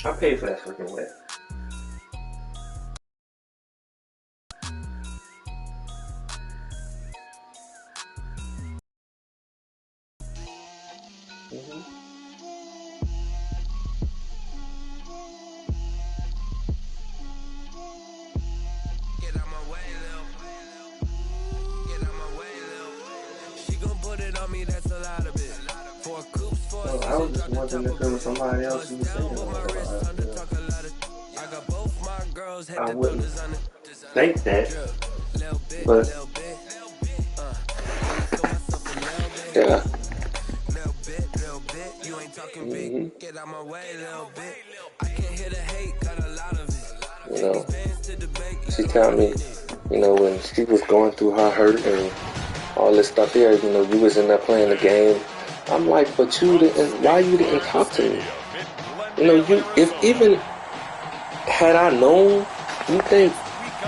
I paid for that freaking wet. Well, I was just wondering if there was somebody else who was singing like I wouldn't think that, but yeah. You know, she told me, you know, when she was going through her hurt and all this stuff here, you know, you was in there playing the game. I'm like, but you didn't, why you didn't talk to me? You know, if even had I known, you think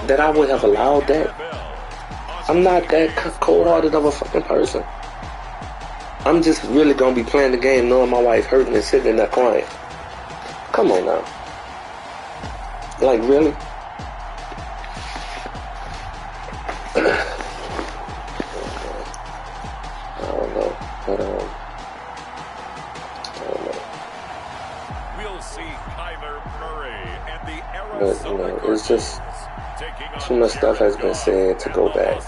that I would have allowed that? I'm not that cold-hearted of a fucking person. I'm just really gonna be playing the game knowing my wife hurting and sitting in there crying. Come on now. Like, really? I don't know. But, I don't know. We'll see Kyler Murray and the But, you know, it's just too much stuff has been said to go back.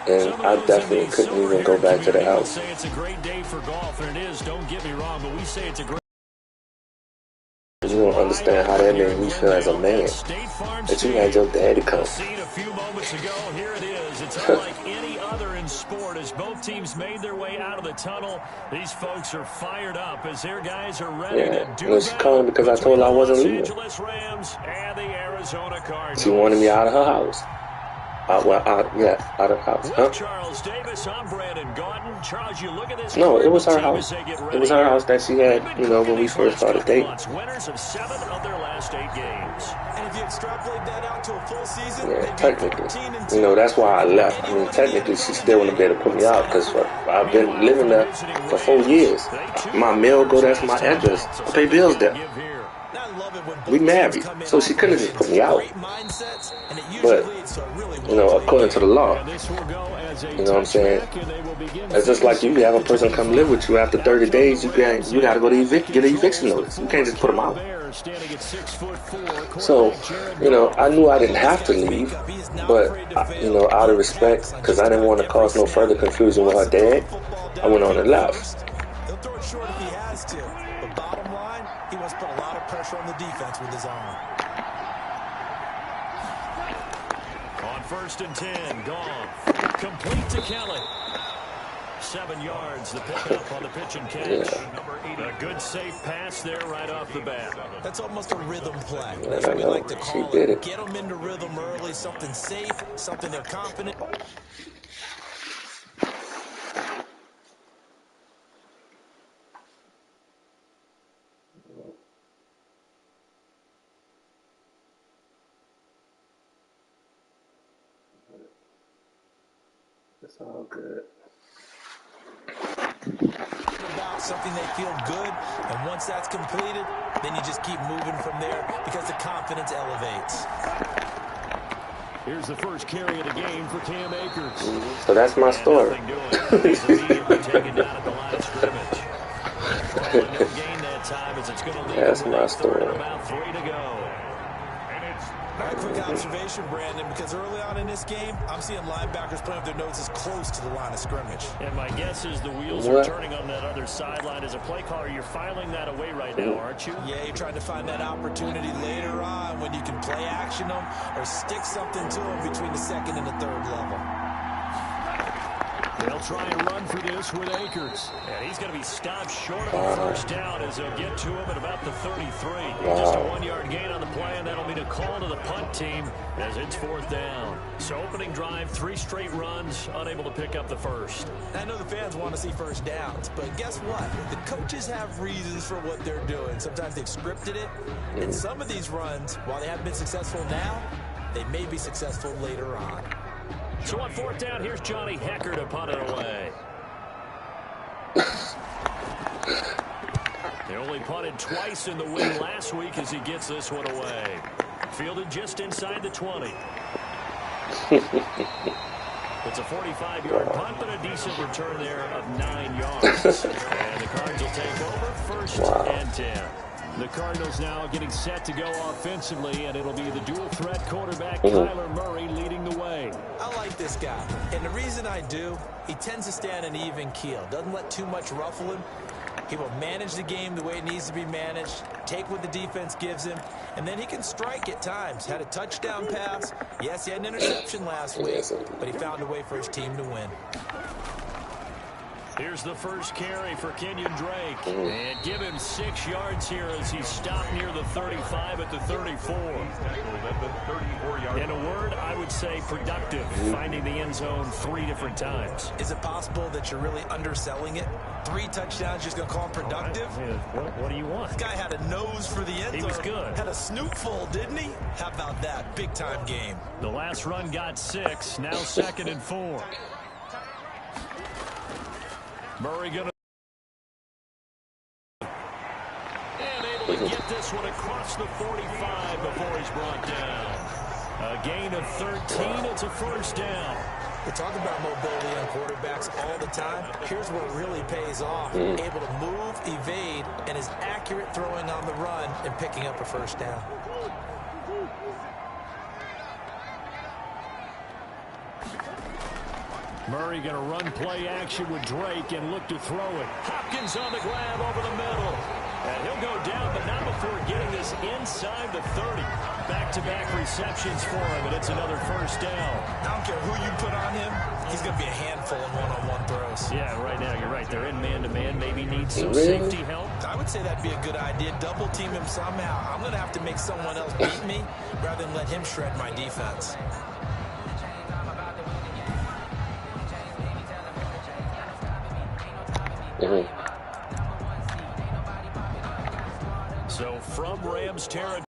And I definitely couldn't even go back to the house. It's a great day for golf, and it is, don't get me wrong, but we say it's a great. You don't understand how that made me feel as a man. That you had your daddy come. A few moments ago, here it is. It's unlike any other in sport. As both teams made their way out of the tunnel, these folks are fired up as their guys are ready to do and she called me because I told her I wasn't leaving. She wanted me out of her house. Out of the house. Huh? Charles Davis, I'm Brandon Gordon. Charles, you look at this. No, it was her house. It was her house that she had, you know, when we first started dating. Winners of 7 of their last 8 games. And if you extrapolate that out to a full season, yeah, technically. You know, that's why I left. I mean, technically, she still wouldn't be able to put me out because I've been living there for 4 years. My mail go there, my address. I pay bills there. We married, so she couldn't just put me out. But, you know, according to the law, you know what I'm saying? It's just like you have a person come live with you after 30 days, you got to go to get an eviction notice. You can't just put them out. So, you know, I knew I didn't have to leave, but, you know, out of respect, because I didn't want to cause no further confusion with her dad, I went on and left. He'll throw it short if he has to, but bottom line, he wants to put a lot of pressure on the defense with his arm. On 1st and 10, gone. Complete to Kelly. 7 yards, the pickup on the pitch and catch. A good safe pass there right off the bat. That's almost a rhythm play. That's what we like to call it. Get them into rhythm early, something safe, something they're confident. It's all good. About something they feel good, and once that's completed, then you just keep moving from there because the confidence elevates. Here's the first carry of the game for Cam Akers. So that's my story. That's my story. About 3 to go. A quick observation, Brandon, because early on in this game, I'm seeing linebackers putting up their noses close to the line of scrimmage. And my guess is the wheels are turning on that other sideline. As a play caller, you're filing that away right now, aren't you? Yeah, you're trying to find that opportunity later on when you can play action them or stick something to them between the 2nd and the 3rd level. They'll try and run for this with Akers. And he's going to be stopped short of a first down as they'll get to him at about the 33. Just a 1-yard gain on the play, and that'll be a call to the punt team as it's 4th down. So opening drive, 3 straight runs, unable to pick up the first. I know the fans want to see first downs, but guess what? The coaches have reasons for what they're doing. Sometimes they've scripted it, and some of these runs, while they haven't been successful now, they may be successful later on. So on 4th down, here's Johnny Hecker to punt it away. They'll Well, he punted twice in the win last week as he gets this one away. Fielded just inside the 20. It's a 45-yard punt, but a decent return there of 9 yards. And the Cards will take over first and 10. The Cardinals now getting set to go offensively, and it'll be the dual-threat quarterback Kyler Murray leading the way. I like this guy, and the reason I do, he tends to stay on an even keel. Doesn't let too much ruffle him. He will manage the game the way it needs to be managed, take what the defense gives him, and then he can strike at times. Had a touchdown pass. Yes, he had an interception last week, but he found a way for his team to win. Here's the first carry for Kenyon Drake. And give him 6 yards here as he's stopped near the 35 at the 34. In a word, I would say productive, finding the end zone 3 different times. Is it possible that you're really underselling it? 3 touchdowns, just going to call him productive? What do you want? This guy had a nose for the end zone. He was good. Had a snootful, didn't he? How about that? Big-time game. The last run got 6, now 2nd and 4. Murray going to... And able to get this one across the 45 before he's brought down. A gain of 13. It's a first down. We talk about mobility on quarterbacks all the time. Here's where it really pays off. Able to move, evade, and is accurate throwing on the run and picking up a first down. Murray going to run play action with Drake and look to throw it. Hopkins on the grab over the middle. And he'll go down, but not before getting this inside the 30. Back-to-back receptions for him, and it's another first down. I don't care who you put on him. He's going to be a handful in one-on-one throws. Yeah, right now you're right. They're in man-to-man. Maybe need some safety help. I would say that'd be a good idea. Double team him somehow. I'm going to have to make someone else beat me rather than let him shred my defense. So from Rams territory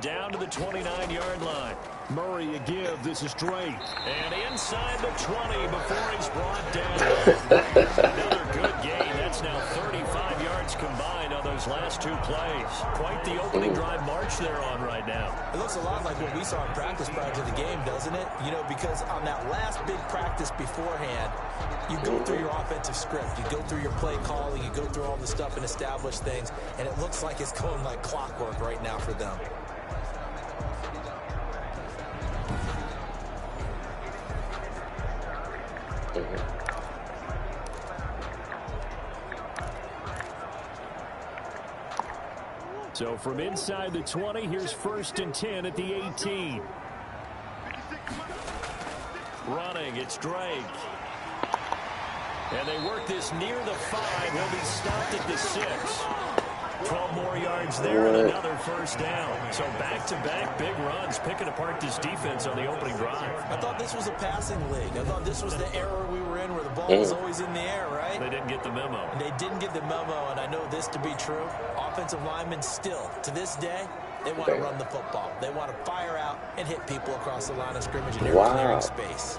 down to the 29-yard line. Murray a give. This is Drake. And inside the 20 before he's brought down. Another good gain. That's now 35 yards combined on those last 2 plays. Quite the opening drive march they're on right now. It looks a lot like what we saw in practice prior to the game, doesn't it? You know, because on that last big practice beforehand, you go through your offensive script. You go through your play calling. You go through all the stuff and establish things. And it looks like it's going like clockwork right now for them. So from inside the 20, here's 1st and 10 at the 18. Running, it's Drake. And they work this near the 5. He'll be stopped at the 6. 12 more yards there and another first down. So back-to-back big runs, picking apart this defense on the opening drive. I thought this was a passing league. I thought this was the era we were in where the ball was always in the air, right? They didn't get the memo. And they didn't get the memo, and I know this to be true. Offensive linemen still, to this day, they want to run the football. They want to fire out and hit people across the line of scrimmage and clearing space.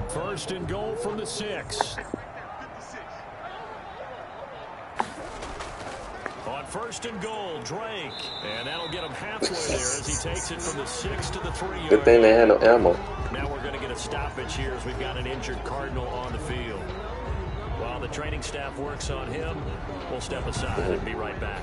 First and goal from the 6. On 1st and goal, Drake. And that'll get him halfway there as he takes it from the 6 to the 3-yard. Good thing they had no ammo. Now we're going to get a stoppage here as we've got an injured Cardinal on the field. While the training staff works on him, we'll step aside and be right back.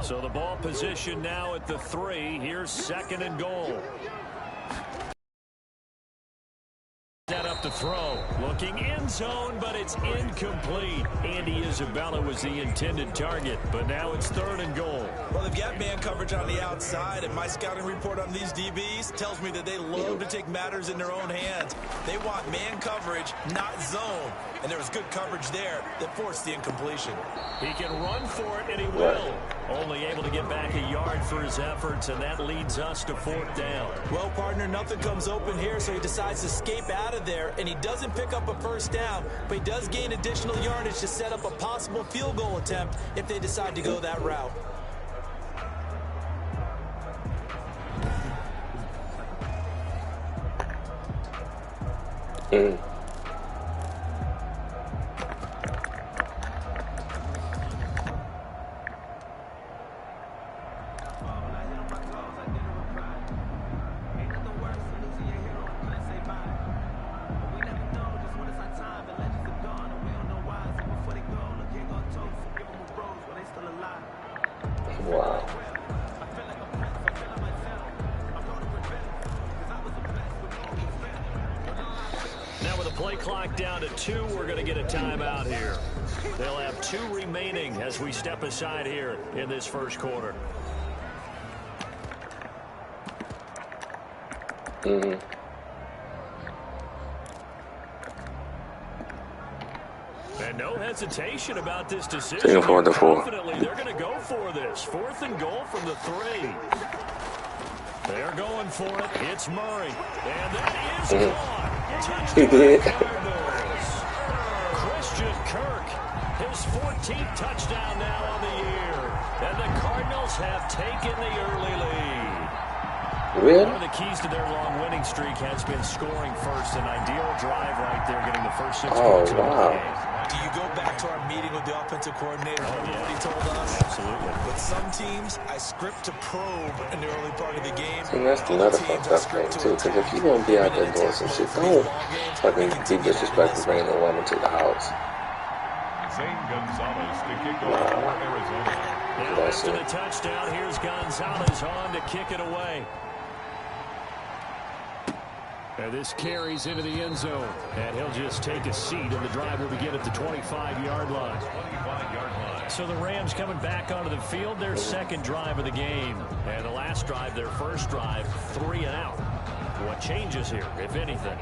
So the ball position now at the 3. Here's 2nd and goal. Set up to throw. Looking end zone, but it's incomplete. Andy Isabella was the intended target, but now it's 3rd and goal. Well, they've got man coverage on the outside, and my scouting report on these DBs tells me that they love to take matters in their own hands. They want man coverage, not zone. And there was good coverage there that forced the incompletion. He can run for it, and he will. Only able to get back a yard for his efforts, and that leads us to 4th down. Well, partner, nothing comes open here, so he decides to escape out of there, and he doesn't pick up a first down, but he does gain additional yardage to set up a possible field goal attempt if they decide to go that route. Wow. Now with the play clock down to 2, we're going to get a timeout here. They'll have 2 remaining as we step aside here in this first quarter. And no hesitation about this decision. Confidently, they're going to go for this. 4th and goal from the 3. They're going for it. It's Murray. And that is gone. Touchdown Cardinals. Christian Kirk, his 14th touchdown now on the year. And the Cardinals have taken the early lead. Really? One of the keys to their long winning streak has been scoring first. An ideal drive right there, getting the first 6 points of the game. Do you go back to our meeting with the offensive coordinator? Remember what he told us? Absolutely. With some teams, I script to probe in the early part of the game. And that's another fucked up thing too, because if you're gonna be out there doing some shit, don't fucking be disrespectful bringing a woman to the house. Zane Gonzalez to kick off for Arizona. Now after the touchdown, here's Gonzalez on to kick it away. And this carries into the end zone. And he'll just take a seat, and the drive will begin at the 25-yard line. 25-yard line. So the Rams coming back onto the field, their second drive of the game. And the last drive, their first drive, 3 and out. What changes here, if anything?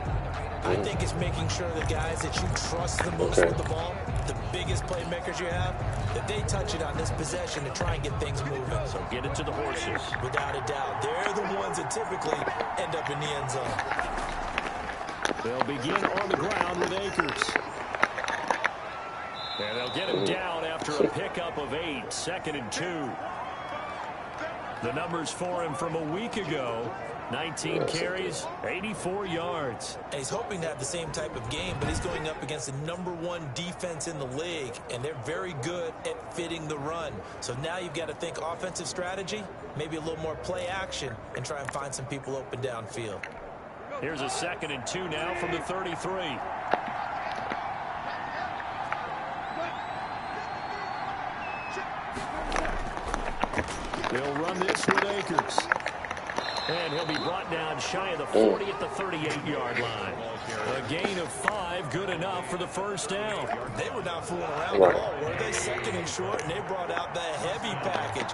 I think it's making sure the guys that you trust the most with the ball, the biggest playmakers you have, that they touch it on this possession to try and get things moving. So get it to the horses. Without a doubt. They're the ones that typically end up in the end zone. They'll begin on the ground with Akers. And they'll get him down after a pickup of 8, 2nd and 2. The numbers for him from a week ago. 19 carries, 84 yards. And he's hoping to have the same type of game, but he's going up against the #1 defense in the league, and they're very good at fitting the run. So now you've got to think offensive strategy, maybe a little more play action, and try and find some people open downfield. Here's a 2nd and 2 now from the 33. They'll run this with Akers. And he'll be brought down shy of the 40 at the 38-yard line. A gain of 5, good enough for the first down. They were not fooling around at all, were they? 2nd and short, and they brought out the heavy package.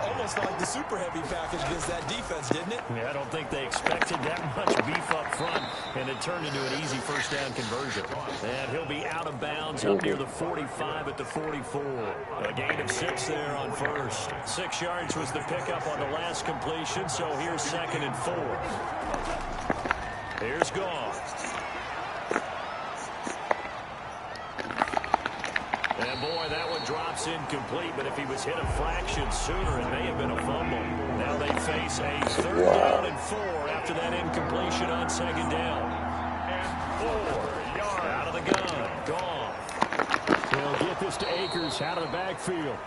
Almost like the super heavy package against that defense, didn't it? Yeah, I don't think they expected that much beef up front, and it turned into an easy first down conversion. And he'll be out of bounds up near the 45 at the 44. A gain of 6 there on first. 6 yards was the pickup on the last completion, so here's 2nd and 4. Here's Goff. And boy, that one drops incomplete, but if he was hit a fraction sooner, it may have been a fumble. Now they face a 3rd down and 4 after that incompletion on 2nd down. And 4 yards out of the gun. Goff. They'll get this to Akers out of the backfield.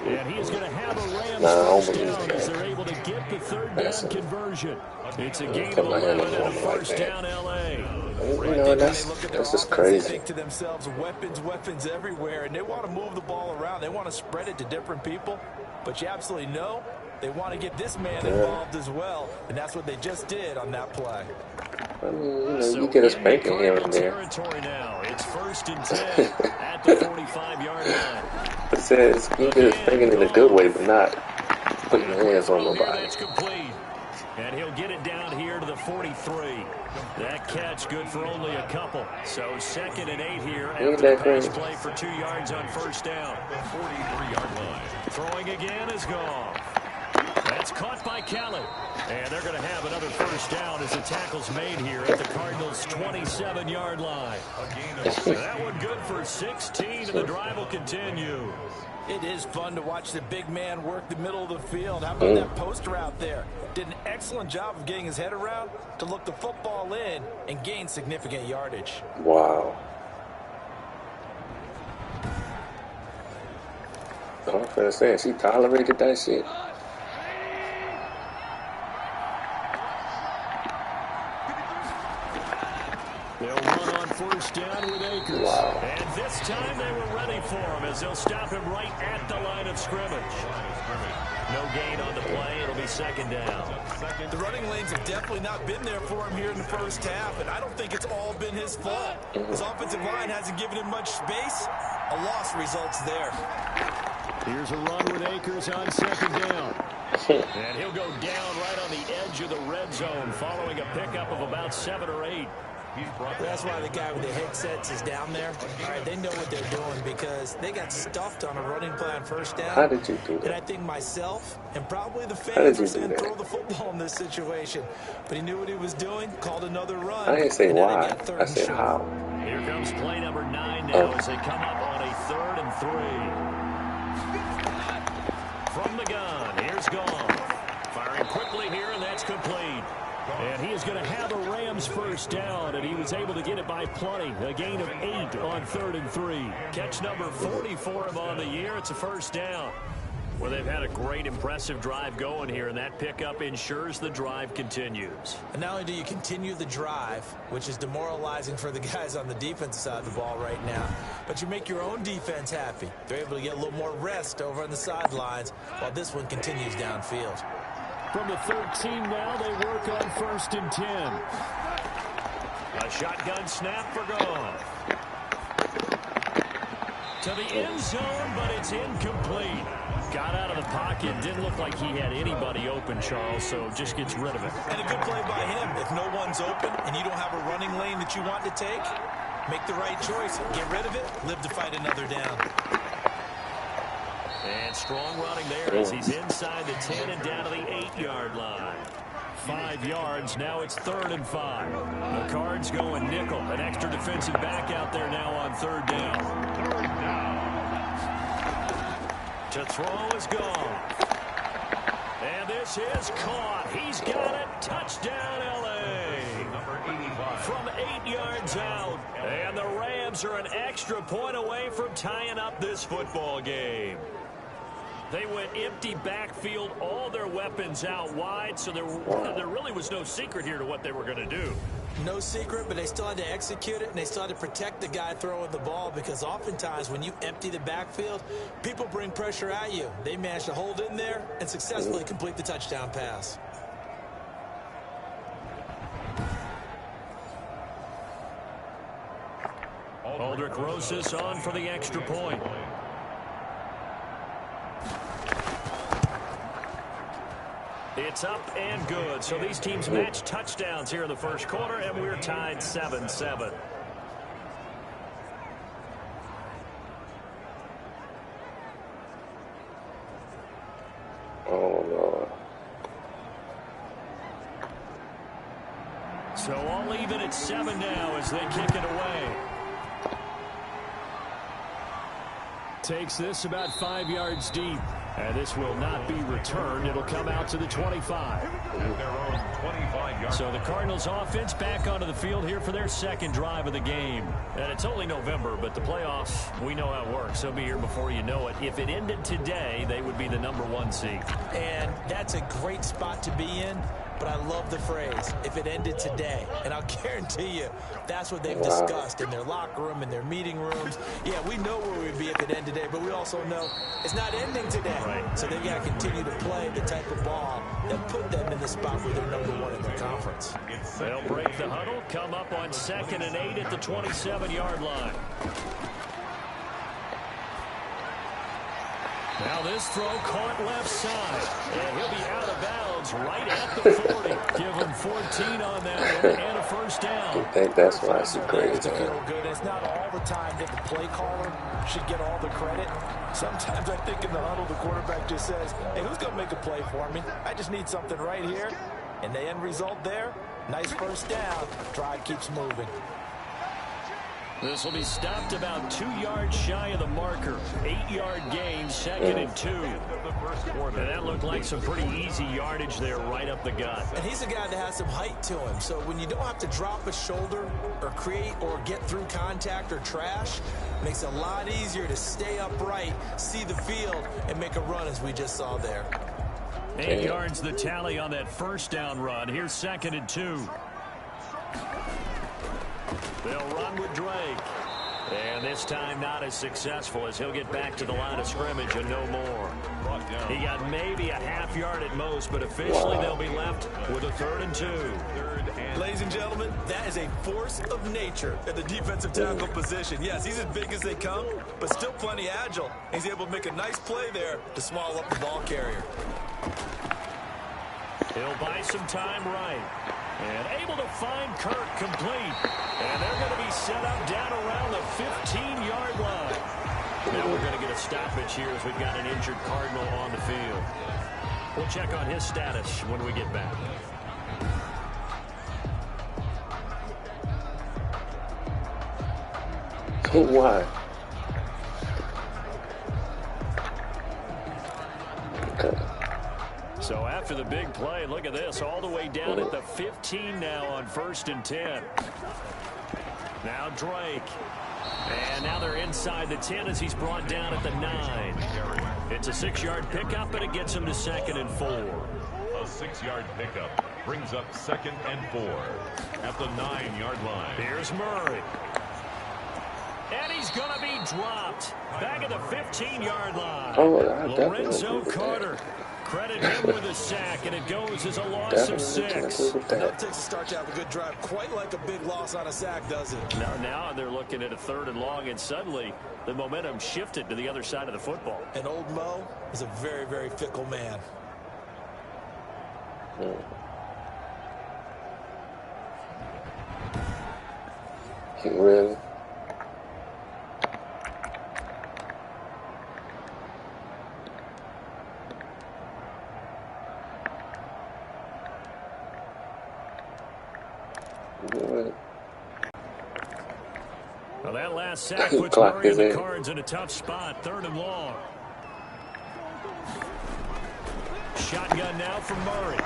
And he is going to have a Rams first down as they're able to get the 3rd down conversion. It's a gain of 11 and a first down L.A. You know, that's just crazy. They think to themselves, weapons everywhere, and they want to move the ball around. They want to spread it to different people. But you absolutely know they want to get this man involved as well, and that's what they just did on that play. I mean, you know, you get a spanking here and there. Now. It's 1st and 10 at the 45-yard line. It says you get a spanking in a good way, but not putting your hands on nobody. That's complete. And he'll get it down here to the 43. That catch good for only a couple. So 2nd and 8 here after the pass play for 2 yards on first down. 43-yard line. Throwing again is gone. That's caught by Kelly. And they're going to have another first down as the tackle's made here at the Cardinals' 27-yard line. That one good for 16, and the drive will continue. It is fun to watch the big man work the middle of the field. How about that post route there? Did an excellent job of getting his head around to look the football in and gain significant yardage. Wow. I'm finna say, she tolerated that shit. They'll run on first down with Akers. Wow. And this time they were ready for him as they'll stop him right at the line of scrimmage. No gain on the play. It'll be second down. The running lanes have definitely not been there for him here in the first half, and I don't think it's all been his fault. His offensive line hasn't given him much space. A loss results there. Here's a run with Akers on second down. And he'll go down right on the edge of the red zone following a pickup of about 7 or 8. That's why the guy with the headsets is down there. All right, they know what they're doing because they got stuffed on a running play on first down. How did you do that? And I think myself and probably the fans are saying throw the football in this situation. But he knew what he was doing, called another run. I didn't say why. I said how. Here comes play number 9 now as they come up on a 3rd and 3. From the gun, here's Goff. Firing quickly here, and that's complete. And he is going to have a Rams first down, and he was able to get it by plenty. A gain of 8 on 3rd and 3. Catch number 40 for him on the year. It's a first down. Well, they've had a great, impressive drive going here, and that pickup ensures the drive continues. And not only do you continue the drive, which is demoralizing for the guys on the defense side of the ball right now, but you make your own defense happy. They're able to get a little more rest over on the sidelines while this one continues downfield. From the 13 now, they work on 1st and 10. A shotgun snap for Goff. To the end zone, but it's incomplete. Got out of the pocket. Didn't look like he had anybody open, Charles, so just gets rid of it. And a good play by him. If no one's open and you don't have a running lane that you want to take, make the right choice. Get rid of it. Live to fight another down. And strong running there as he's inside the 10 and down to the 8-yard line. 5 yards. Now it's 3rd and 5. The Cards going nickel. An extra defensive back out there now on 3rd down. To throw is gone. And this is caught. He's got it. Touchdown, L.A. From 8 yards out. And the Rams are an extra point away from tying up this football game. They went empty backfield, all their weapons out wide, so there really was no secret here to what they were going to do. No secret, but they still had to execute it, and they still had to protect the guy throwing the ball because oftentimes when you empty the backfield, people bring pressure at you. They managed to hold in there and successfully complete the touchdown pass. Aldrich Rosas on for the extra point. It's up and good. So these teams match touchdowns here in the first quarter, and we're tied 7-7. Oh, Lord. So all even at 7 now as they kick it away. Takes this about 5 yards deep. And this will not be returned. It'll come out to the 25. So the Cardinals offense back onto the field here for their second drive of the game. And it's only November, but the playoffs, we know how it works. They'll be here before you know it. If it ended today, they would be the #1 seed. And that's a great spot to be in. But I love the phrase, if it ended today. And I'll guarantee you, that's what they've discussed in their locker room, in their meeting rooms. Yeah, we know where we'd be if it ended today, but we also know it's not ending today. Right. So they've got to continue to play the type of ball that put them in the spot where they're #1 in their conference. They'll break the huddle, come up on 2nd and 8 at the 27-yard line. Now this throw caught left side, and he'll be out of bounds right at the 40. Give him 14 on that one, and a first down. You think that's why it's crazy? To feel good. It's not all the time that the play caller should get all the credit. Sometimes I think in the huddle, the quarterback just says, hey, who's going to make a play for me? I just need something right here. And the end result there, nice first down. Drive keeps moving. This will be stopped about 2 yards shy of the marker. 8-yard gain, 2nd and 2. And that looked like some pretty easy yardage there right up the gut. And he's a guy that has some height to him. So when you don't have to drop a shoulder or create or get through contact or trash, it makes it a lot easier to stay upright, see the field, and make a run as we just saw there. 8 yards the tally on that first down run. Here's 2nd and 2. They'll run with Drake. And this time not as successful as he'll get back to the line of scrimmage and no more. He got maybe a half yard at most, but officially they'll be left with a 3rd and 2. Ladies and gentlemen, that is a force of nature at the defensive tackle position. Yes, he's as big as they come, but still plenty agile. He's able to make a nice play there to swallow up the ball carrier. He'll buy some time right. And able to find Kirk complete. And they're going to be set up down around the 15-yard line. Now we're going to get a stoppage here as we've got an injured Cardinal on the field. We'll check on his status when we get back. Why? Okay. So after the big play, look at this, all the way down at the 15 now on 1st and 10. Now Drake. And now they're inside the 10 as he's brought down at the 9. It's a 6-yard pickup, but it gets him to 2nd and 4. A 6-yard pickup brings up 2nd and 4 at the 9-yard line. Here's Murray. And he's going to be dropped back at the 15-yard line. Lorenzo Carter. Credit him with a sack, and it goes as a loss of 6. That takes a start to have a good drive, quite like a big loss on a sack, doesn't it? Now they're looking at a 3rd and long, and suddenly the momentum shifted to the other side of the football. And old Mo is a very, very fickle man. Really? Well, that last sack puts Murray and the Cards in a tough spot. 3rd and long. Shotgun now from Murray.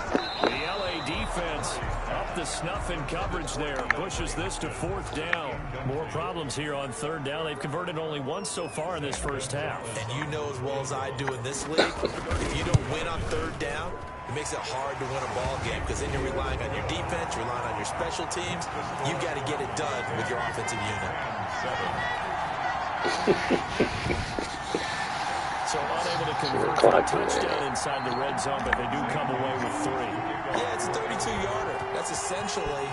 The LA defense up the snuff in coverage there. Pushes this to 4th down. More problems here on 3rd down. They've converted only once so far in this first half. And you know as well as I do in this league, if you don't win on 3rd down, it makes it hard to win a ball game because then you're relying on your defense, you're relying on your special teams. You've got to get it done with your offensive unit. So unable to convert for a touchdown inside the red zone, but they do come away with 3. Yeah, it's a 32-yarder. That's essentially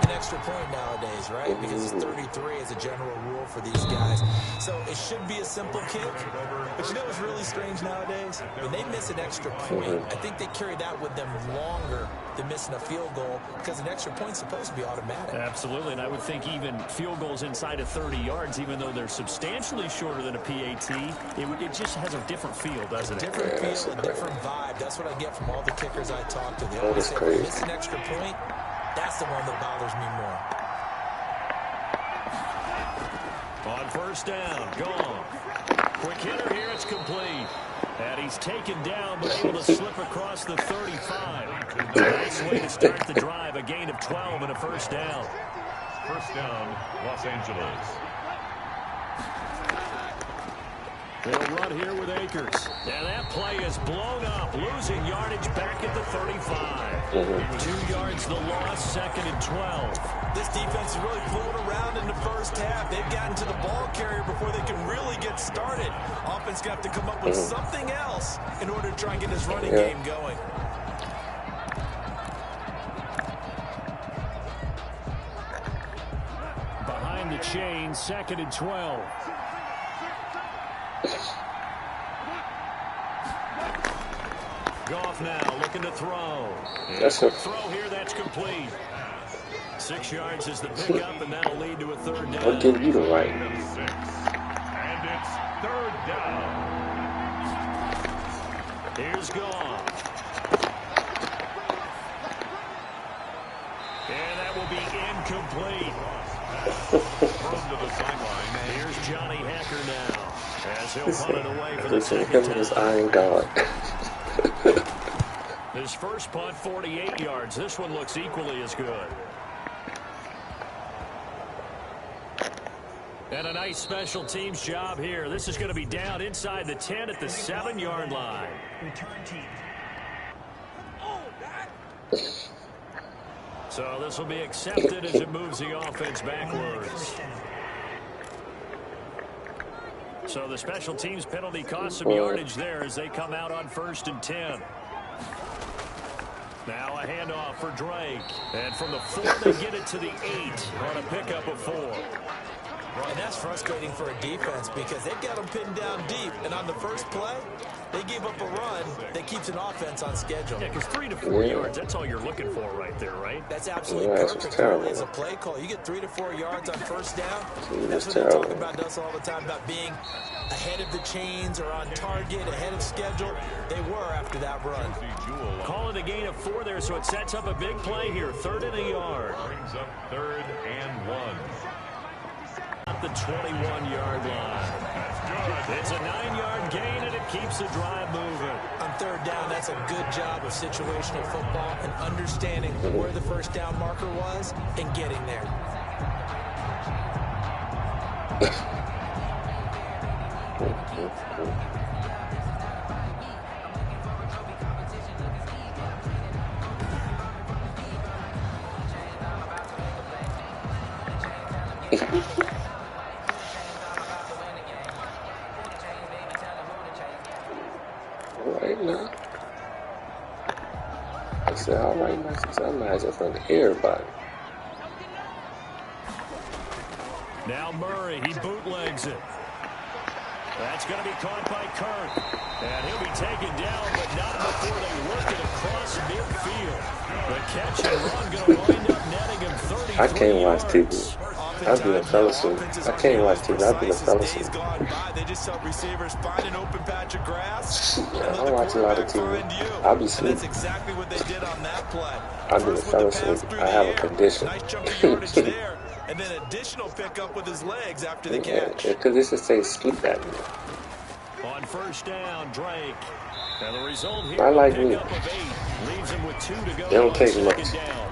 an extra point nowadays, right? Because it's 33 as a general rule for these guys. So it should be a simple kick. But you know what's really strange nowadays? When they miss an extra point, I think they carry that with them longer than missing a field goal because an extra point's supposed to be automatic. Absolutely, and I would think even field goals inside of 30 yards, even though they're substantially shorter than a PAT, it just has a different feel, doesn't it? Different feel, a different vibe. That's what I get from all the kickers I talk to. They always say, if I miss an extra point, that's the one that bothers me more. On 1st down, gone. Quick hitter here, it's complete. And he's taken down, but able to slip across the 35. Nice way to start the drive, a gain of 12 and a 1st down. 1st down, Los Angeles. They'll run here with Akers. And that play is blown up, losing yardage back at the 35. 2 yards the loss, 2nd and 12. This defense is really fooling around in the first half. They've gotten to the ball carrier before they can really get started. Offense got to come up with something else in order to try and get this running game going. Behind the chain, 2nd and 12. Goff now looking to throw. That's a throw here, that's complete. 6 yards is the pickup, and that'll lead to a third down. I'll give you the right. And it's third down. Here's Goff. And that will be incomplete. Thrown to the sideline. Here's Johnny Hacker now, as he'll punt it away for the Listen, second him is time. Iron God. His first punt, 48 yards. This one looks equally as good. And a nice special teams job here. This is going to be down inside the 10 at the 7-yard line. Return team. So this will be accepted as it moves the offense backwards. First down. So the special teams penalty cost some yardage there as they come out on 1st and 10. Now a handoff for Drake. And from the 4, they get it to the 8 on a pickup of 4. Well, and that's frustrating for a defense because they've got them pinned down deep. And on the first play, they gave up a run that keeps an offense on schedule. Yeah, because 3 to 4 yards, that's all you're looking for right there, right? That's absolutely perfect. Terrible. As a play call, you get 3 to 4 yards on first down. That's what terrible. they talk about us all the time, about being ahead of the chains or on target, ahead of schedule. They were after that run. Call it a gain of 4 there, so it sets up a big play here. 3rd and a yard. Brings up 3rd and 1. At the 21-yard line. It's a 9-yard gain, and it keeps the drive moving. On 3rd down, that's a good job of situational football and understanding where the first down marker was and getting there. Right now. I said, all right now, since I'm nice in front of everybody. Now Murray, he bootlegs it. That's going to be caught by Kirk. And he'll be taken down, but not before they work it across midfield. The catch and run going to wind up netting him 33 I can't watch TV. yards. I've been a fell asleep. I can't watch TV. I've been a fell asleep. They just help receivers find an open patch of grass. Yeah, I watch a lot of TV. I'll be asleep. That's exactly what they did on that play. I've been a fell asleep. I have a condition. Nice chunk of yardage there. And then additional pickup with his legs after the catch. Because this is say sleep at me. On first down, Drake. And the result here, I like pick me. up of 8. Leaves him with 2 to go. They don't on take second much. down.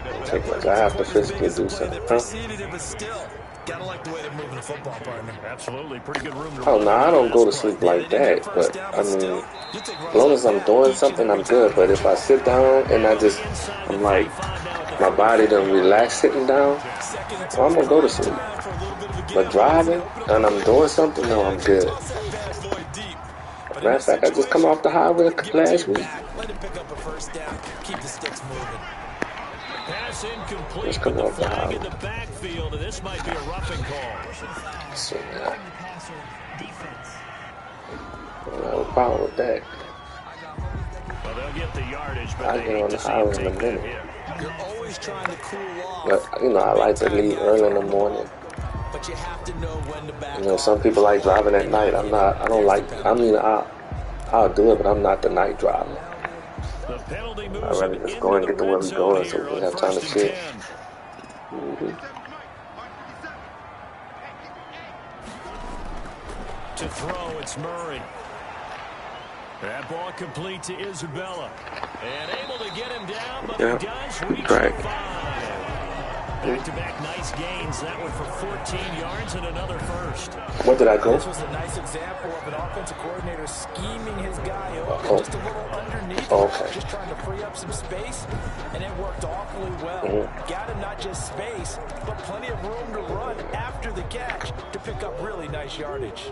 Don't take much. I have to physically do something. Huh? Preceded it, but still, gotta like the way they're moving the football, partner. Absolutely. Pretty good room to Oh, run no, I don't go to pass sleep play. like that. But, I mean, as long as I'm doing something, I'm good. But if I sit down and I'm like, my body doesn't relax sitting down, well, I'm going to go to sleep. But driving and I'm doing something, no, I'm good. Matter of fact, I just come off the highway last week. Let him pick up a first down. Keep the sticks moving. Pass incomplete, Let's but come the off the flag in highway. the backfield, and this might be a roughing call. So, yeah, The passer defense. I don't have a problem with that. Well, they'll get the yardage, but I they get hate on to the see him highway in a take that minute. hit. You're always trying to cool off. But, I like to leave early in the morning. But you have to know when to back Some people like driving at night. I don't like, I'll do it, but I'm not the night driver. The penalty moves I'd rather him just into go and the get to where red we zone going so here we can on have time to 1st and sit. 10. To throw, it's Murray. That ball complete to Isabella. And able to get him down, but he does reach the 5. Back-to-back nice gains. That one for 14 yards and another first. What did I go? This was a nice example of an offensive coordinator scheming his guy open just a little underneath him, just trying to free up some space, and it worked awfully well. Got him not just space, but plenty of room to run after the catch to pick up really nice yardage.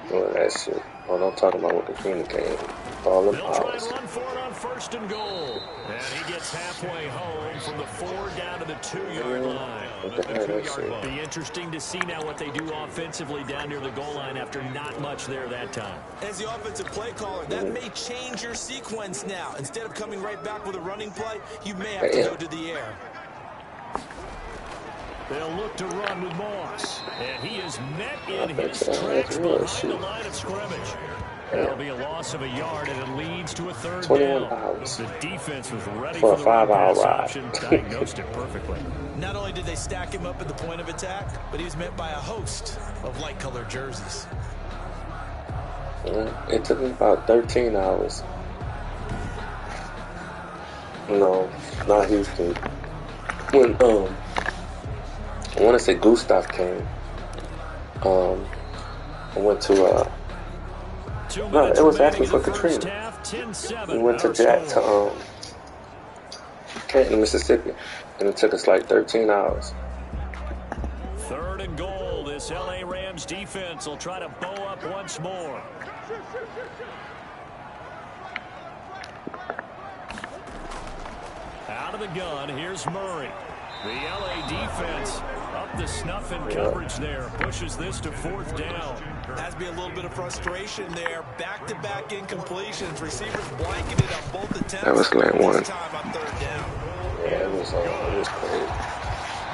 Doing that shit. Oh, I'm talking about with the Green game. All them They'll try and hours. run for it on 1st and goal. And he gets halfway home from the 4 down to the 2-yard line. What the hell that shit? Be interesting to see now what they do offensively down near the goal line after not much there that time. As the offensive play caller, that may change your sequence now. Instead of coming right back with a running play, you may have to go to the air. They'll look to run with Moss. And he is met in his tracks behind the line of scrimmage. That'll be a loss of a yard, and it leads to a 3rd down. The defense was ready for the 5-hour pass ride. option, diagnosed it perfectly. Not only did they stack him up at the point of attack, but he was met by a host of light-colored jerseys. It took me about 13 hours. No, not Houston. When I want to say Gustav came. I went to no, it was actually for Katrina. We went to Canton, Mississippi, and it took us like 13 hours. 3rd and goal. This LA Rams defense will try to bow up once more. Out of the gun, here's Murray. The LA defense up the snuff in coverage there. Pushes this to 4th down. Has to be a little bit of frustration there. Back-to-back incompletions. Receivers blanketed on both attempts. That was lane 1. This time on 3rd down. Yeah, it was crazy.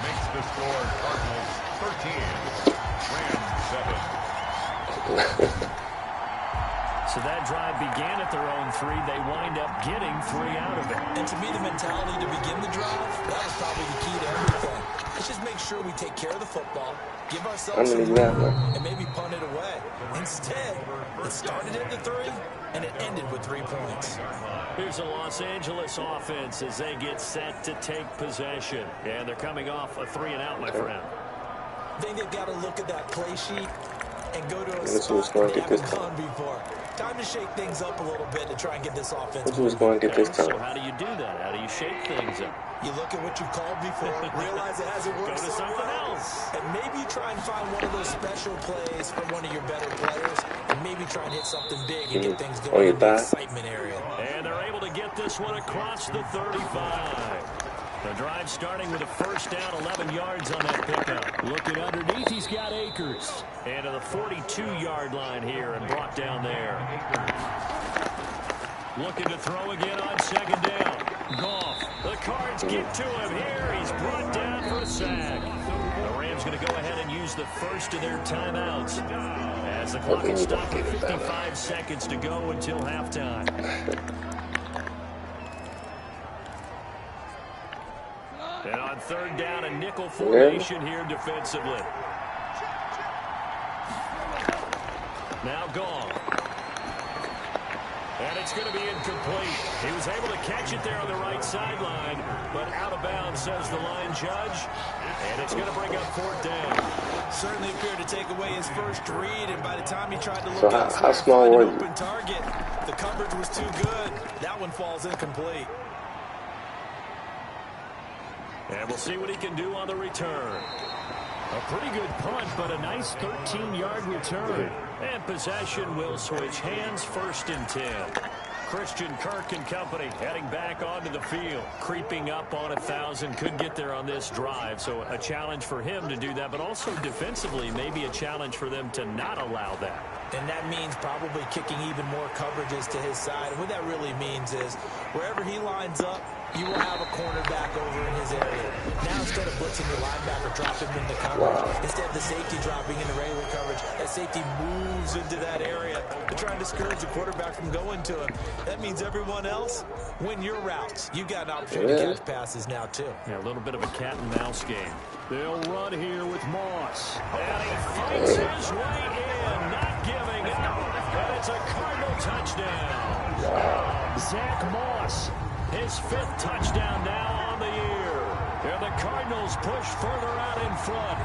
Makes the score Cardinals 13, Rams 7. So that drive began at their own 3. They wind up getting 3 out of it. And to me, the mentality to begin the drive, that was probably the key to everything. Let's just make sure we take care of the football, give ourselves some room, and maybe punt it away. Instead, it started at the 3, and it ended with 3 points. Here's a Los Angeles offense as they get set to take possession. And they're coming off a 3-and-out, my friend. I think they've got to look at that play sheet and go to a spot that they haven't gone before. Time to shake things up a little bit to try and get this offense. Who's going to get this time? So how do you do that? How do you shake things up? You look at what you've called before, realize it hasn't worked Go to something else. and maybe try and find one of those special plays from one of your better players, and maybe try and hit something big and get things going in the excitement area. And they're able to get this one across the 35. The drive starting with a 1st down, 11 yards on that pickup. Looking underneath, he's got Akers. And to the 42-yard line here and brought down there. Looking to throw again on 2nd down. Goff. The Cards get to him here. He's brought down for a sack. The Rams going to go ahead and use the first of their timeouts as the clock is stopped at 55 seconds to go until halftime. And on 3rd down, a nickel formation here defensively. Now Goff. And it's going to be incomplete. He was able to catch it there on the right sideline, but out of bounds, says the line judge. And it's going to bring up 4th down. Certainly appeared to take away his first read, and by the time he tried to look how small were you? open target, the coverage was too good. That one falls incomplete. And we'll see what he can do on the return. A pretty good punt, but a nice 13-yard return. And possession will switch hands, 1st and 10. Christian Kirk and company heading back onto the field. Creeping up on 1,000. Could get there on this drive. So a challenge for him to do that, but also defensively maybe a challenge for them to not allow that. And that means probably kicking even more coverages to his side. And what that really means is wherever he lines up, you will have a cornerback over in his area. Now instead of blitzing your linebacker, dropping him into coverage, instead of the safety dropping into regular coverage, that safety moves into that area to try and discourage the quarterback from going to him. That means everyone else, win your routes. You got an opportunity to catch passes now too. Yeah, a little bit of a cat and mouse game. They'll run here with Moss. And he fights his way in, not giving up. And it's a Cardinal touchdown. Zach Moss, his 5th touchdown now on the year. And the Cardinals push further out in front.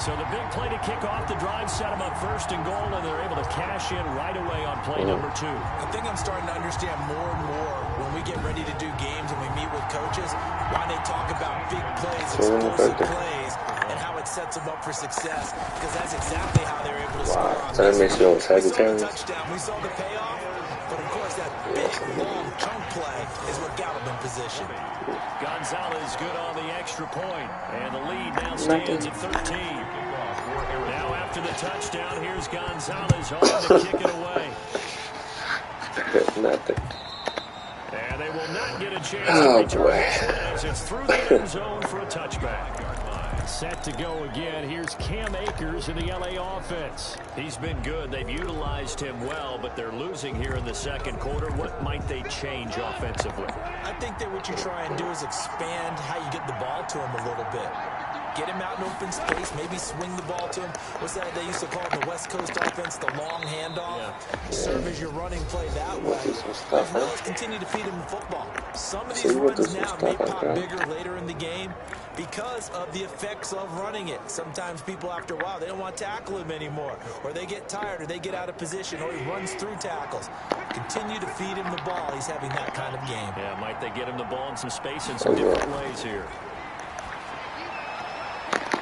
So the big play to kick off the drive set them up 1st and goal, and they're able to cash in right away on play number 2. I think I'm starting to understand more and more when we get ready to do games and we meet with coaches why they talk about big plays, explosive plays, and how what sets them up for success, because that's exactly how they're able to score on So that makes you we saw the Sagittarius. touchdown, we saw the payoff, but of course that big, long chunk play is what got him in position. Gonzalez good on the extra point, and the lead now stands at 13. Now after the touchdown, here's Gonzalez home to kick it away. Nothing. And they will not get a chance to return this one as it's through the end zone for a touchback. Set to go again. Here's Cam Akers in the LA offense. He's been good. They've utilized him well, but they're losing here in the second quarter. What might they change offensively? I think that what you try and do is expand how you get the ball to him a little bit. Get him out in open space, maybe swing the ball to him. What's that they used to call in the West Coast offense, the long handoff? Yeah. Serve as your running play that way. As well as continue to feed him the football. Some of these runs now may pop bigger later in the game because of the effects of running it. Sometimes people, after a while, they don't want to tackle him anymore. Or they get tired, or they get out of position, or he runs through tackles. Continue to feed him the ball. He's having that kind of game. Yeah, might they get him the ball in some space in some different ways here.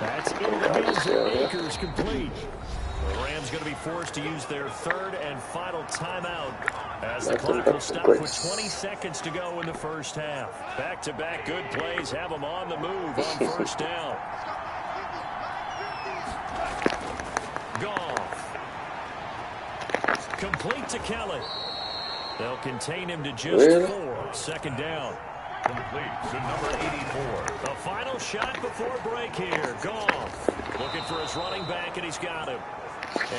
That's into the hands of Akers, complete. The Rams going to be forced to use their third and final timeout as the clock will stop with 20 seconds to go in the first half. Back-to-back good plays have them on the move on first down. Goff. Complete to Kelly. They'll contain him to just 4. Second down. Complete to number 84. The final shot before break here. Goff looking for his running back, and he's got him.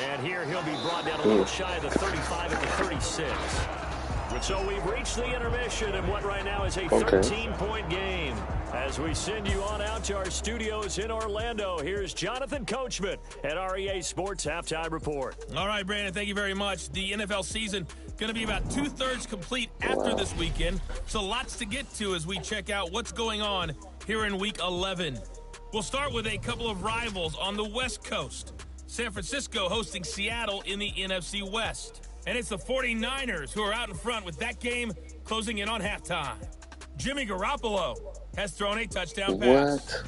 And here he'll be brought down a little shy of the 35 at the 36. So we've reached the intermission in what right now is a 13-point game. As we send you on out to our studios in Orlando, here's Jonathan Coachman at REA Sports Halftime Report. All right, Brandon, thank you very much. The NFL season going to be about 2/3 complete after this weekend. So lots to get to as we check out what's going on here in Week 11. We'll start with a couple of rivals on the West Coast. San Francisco hosting Seattle in the NFC West. And it's the 49ers who are out in front with that game closing in on halftime. Jimmy Garoppolo has thrown a touchdown pass.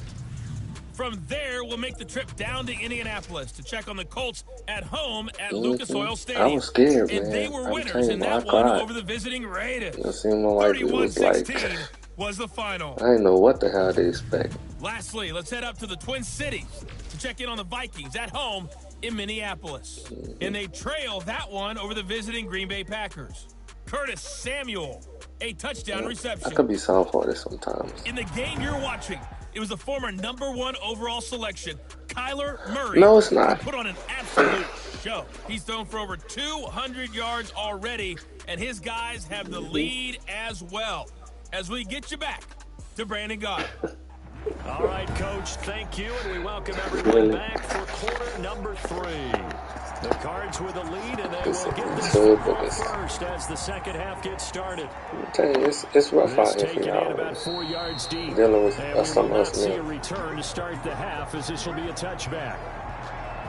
From there, we'll make the trip down to Indianapolis to check on the Colts at home at Lucas Oil Stadium. I was scared, man. And they were winners in that one over the visiting Raiders. 31-16 was the final. I didn't know what the hell they expect. Lastly, let's head up to the Twin Cities to check in on the Vikings at home in Minneapolis. And they trail that one over the visiting Green Bay Packers. Curtis Samuel, a touchdown reception. I could be sound for this sometimes. In the game you're watching, it was the former #1 overall selection, Kyler Murray. No, it's not. Who put on an absolute show. He's thrown for over 200 yards already, and his guys have the lead as well. As we get you back to Brandon Goddard. All right, Coach, thank you, and we welcome everyone back for quarter number 3. The Cards with a lead, and they will get this football first as the second half gets started. I'm telling you, it's rough out here for y'all. About 4 yards deep. Dealing with and something we will else. not see a return to start the half, as this will be a touchback.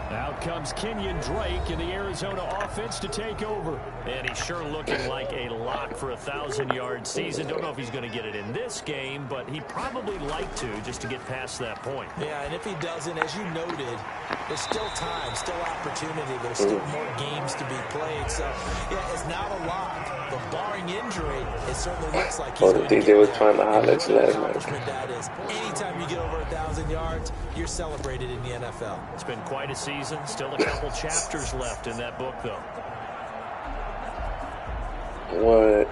Out comes Kenyon Drake in the Arizona offense to take over. And he's sure looking like a lock for a 1,000-yard season. Don't know if he's going to get it in this game, but he'd probably like to just to get past that point. Yeah, and if he doesn't, as you noted, there's still time, still opportunity. There's still more games to be played. So, yeah, it's not a lock. But barring injury, it certainly looks like he's going to DJ was trying to holler at you last night. That is, anytime you get over 1,000 yards, you're celebrated in the NFL. It's been quite a season. Still a couple chapters left in that book, though. What?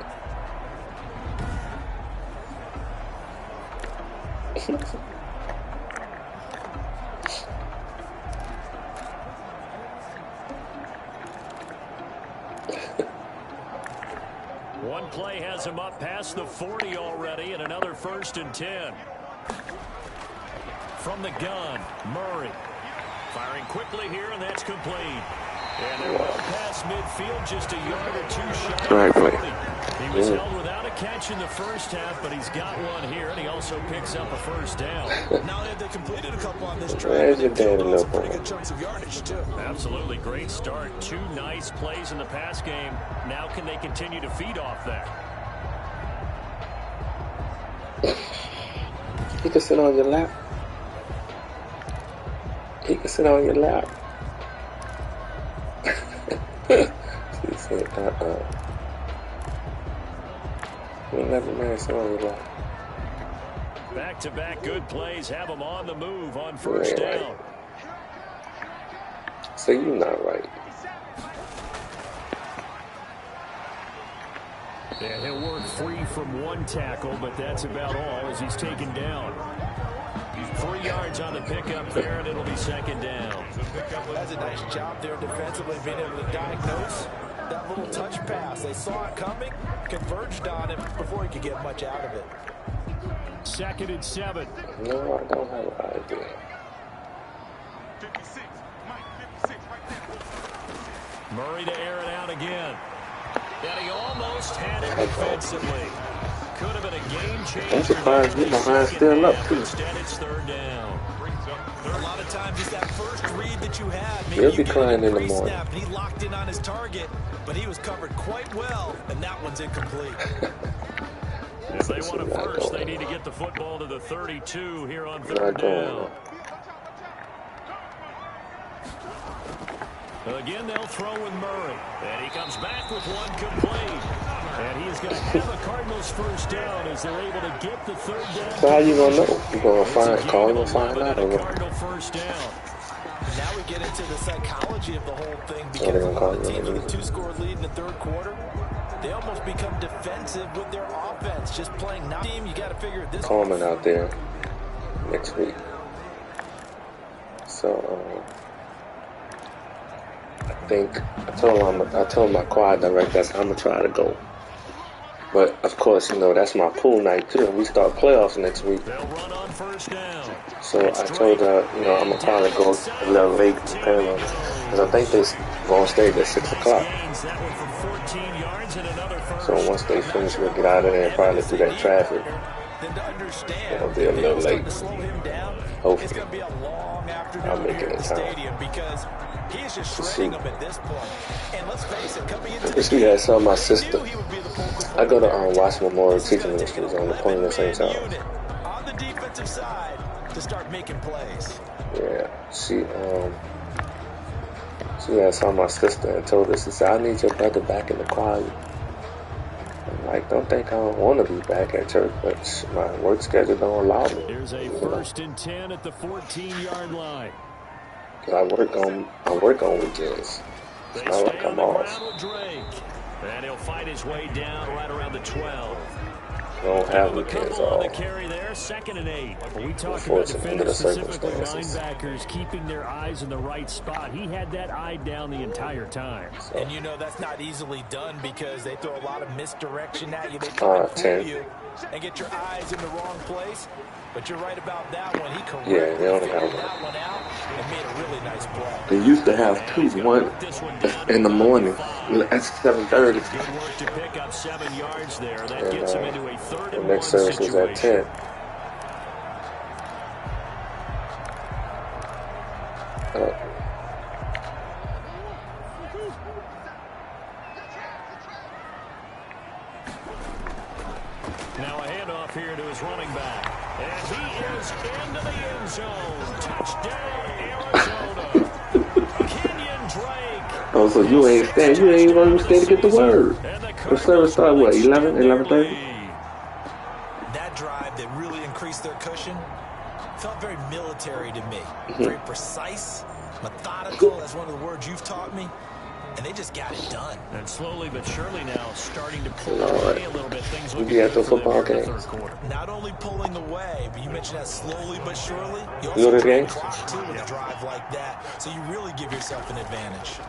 One play has him up past the 40 already, and another 1st and 10. From the gun, Murray. Firing quickly here, and that's complete. And they're well past midfield, just a yard or 2 shy. Right play. He was held without a catch in the first half, but he's got one here, and he also picks up a 1st down. Now they've completed a couple on this drive. They've killed some pretty good chunks of yardage, too. Absolutely great start. 2 nice plays in the pass game. Now can they continue to feed off that? You can sit on your lap. He can sit on your lap. He said, You'll never man sit on your lap. Back-to-back good plays have him on the move on first down. Right. So you're not right. And he'll work free from one tackle, but that's about all as he's taken down. 3 yards on the pickup there, and it'll be second down. That's a nice job there defensively, being able to diagnose that little touch pass. They saw it coming, converged on him before he could get much out of it. 2nd and 7. No, I don't have an idea. 56, Mike, 56, right there. Murray to air it out again. And he almost had it defensively. Could have been a game changer. I'm surprised you behind still up, too. Instead, it's third down. A lot of times it's that first read that you had. Maybe He'll you be get crying it in the morning. pre-snap, and he locked in on his target, but he was covered quite well, and that one's incomplete. If they want to first, they need to get the football to the 32 here on third down. Again, they'll throw with Murray. And he comes back with one complete. And he is going to have a Cardinals first down as they're able to get the third down. So how you going to know? You going to call him and find out? Cardinal first down. Now we get into the psychology of the whole thing, because a lot of teams with a 2-score lead in the third quarter, they almost become defensive with their offense. Just playing not team, you got to figure this Coleman out there next week. So I told my choir director I'm gonna try to go. But of course, that's my pool night too. We start playoffs next week. They'll run on first down. So I told her, I'm gonna probably go a little late depending on, because I think they're gonna stay at 6 o'clock. So once they finish, we'll get out of there and probably through that traffic. It'll be a little late. Hopefully, I'll make it in time. Because he is just shredding them at this point. And let's face it, coming into this week I saw my sister. I go to Washington Memorial Teaching Ministries on the corner of St. Charles. On the defensive side to start making plays. Yeah, she had saw my sister and told her, she said, I need your brother back in the choir. I'm like, don't think I don't want to be back at church, but my work schedule don't allow me. Here's a 1st and 10 at the 14-yard line. I work on weekends. It's not like I'm off. And he'll fight his way down right around the 12. I don't have weekends off. The carry there, 2nd and 8. We talked about defenders, specifically linebackers, keeping their eyes in the right spot. He had that eye down the entire time. So. And that's not easily done, because they throw a lot of misdirection at you. They try to fool you and get your eyes in the wrong place. But you're right about that one. He correctly figured that one out and made a really nice play. They used to have two, one in the morning at 7:30. Good work to pick up 7 yards there. That gets him into a 3rd and 1 next service was at 10. Now a handoff here to his running back. And he is into the end zone. Touchdown, Arizona. Kenyon Drake. Oh, so you ain't even stay to get the word. The service started, what, 11:30? That drive that really increased their cushion felt very military to me. Very precise, methodical. That's one of the words you've taught me. And they just got it done. And slowly but surely now starting to pull away a little bit. Things will be at the football game. Not only pulling away, but you mentioned that slowly but surely. You go to the also game? clock too with a drive like that. So you really give yourself an advantage.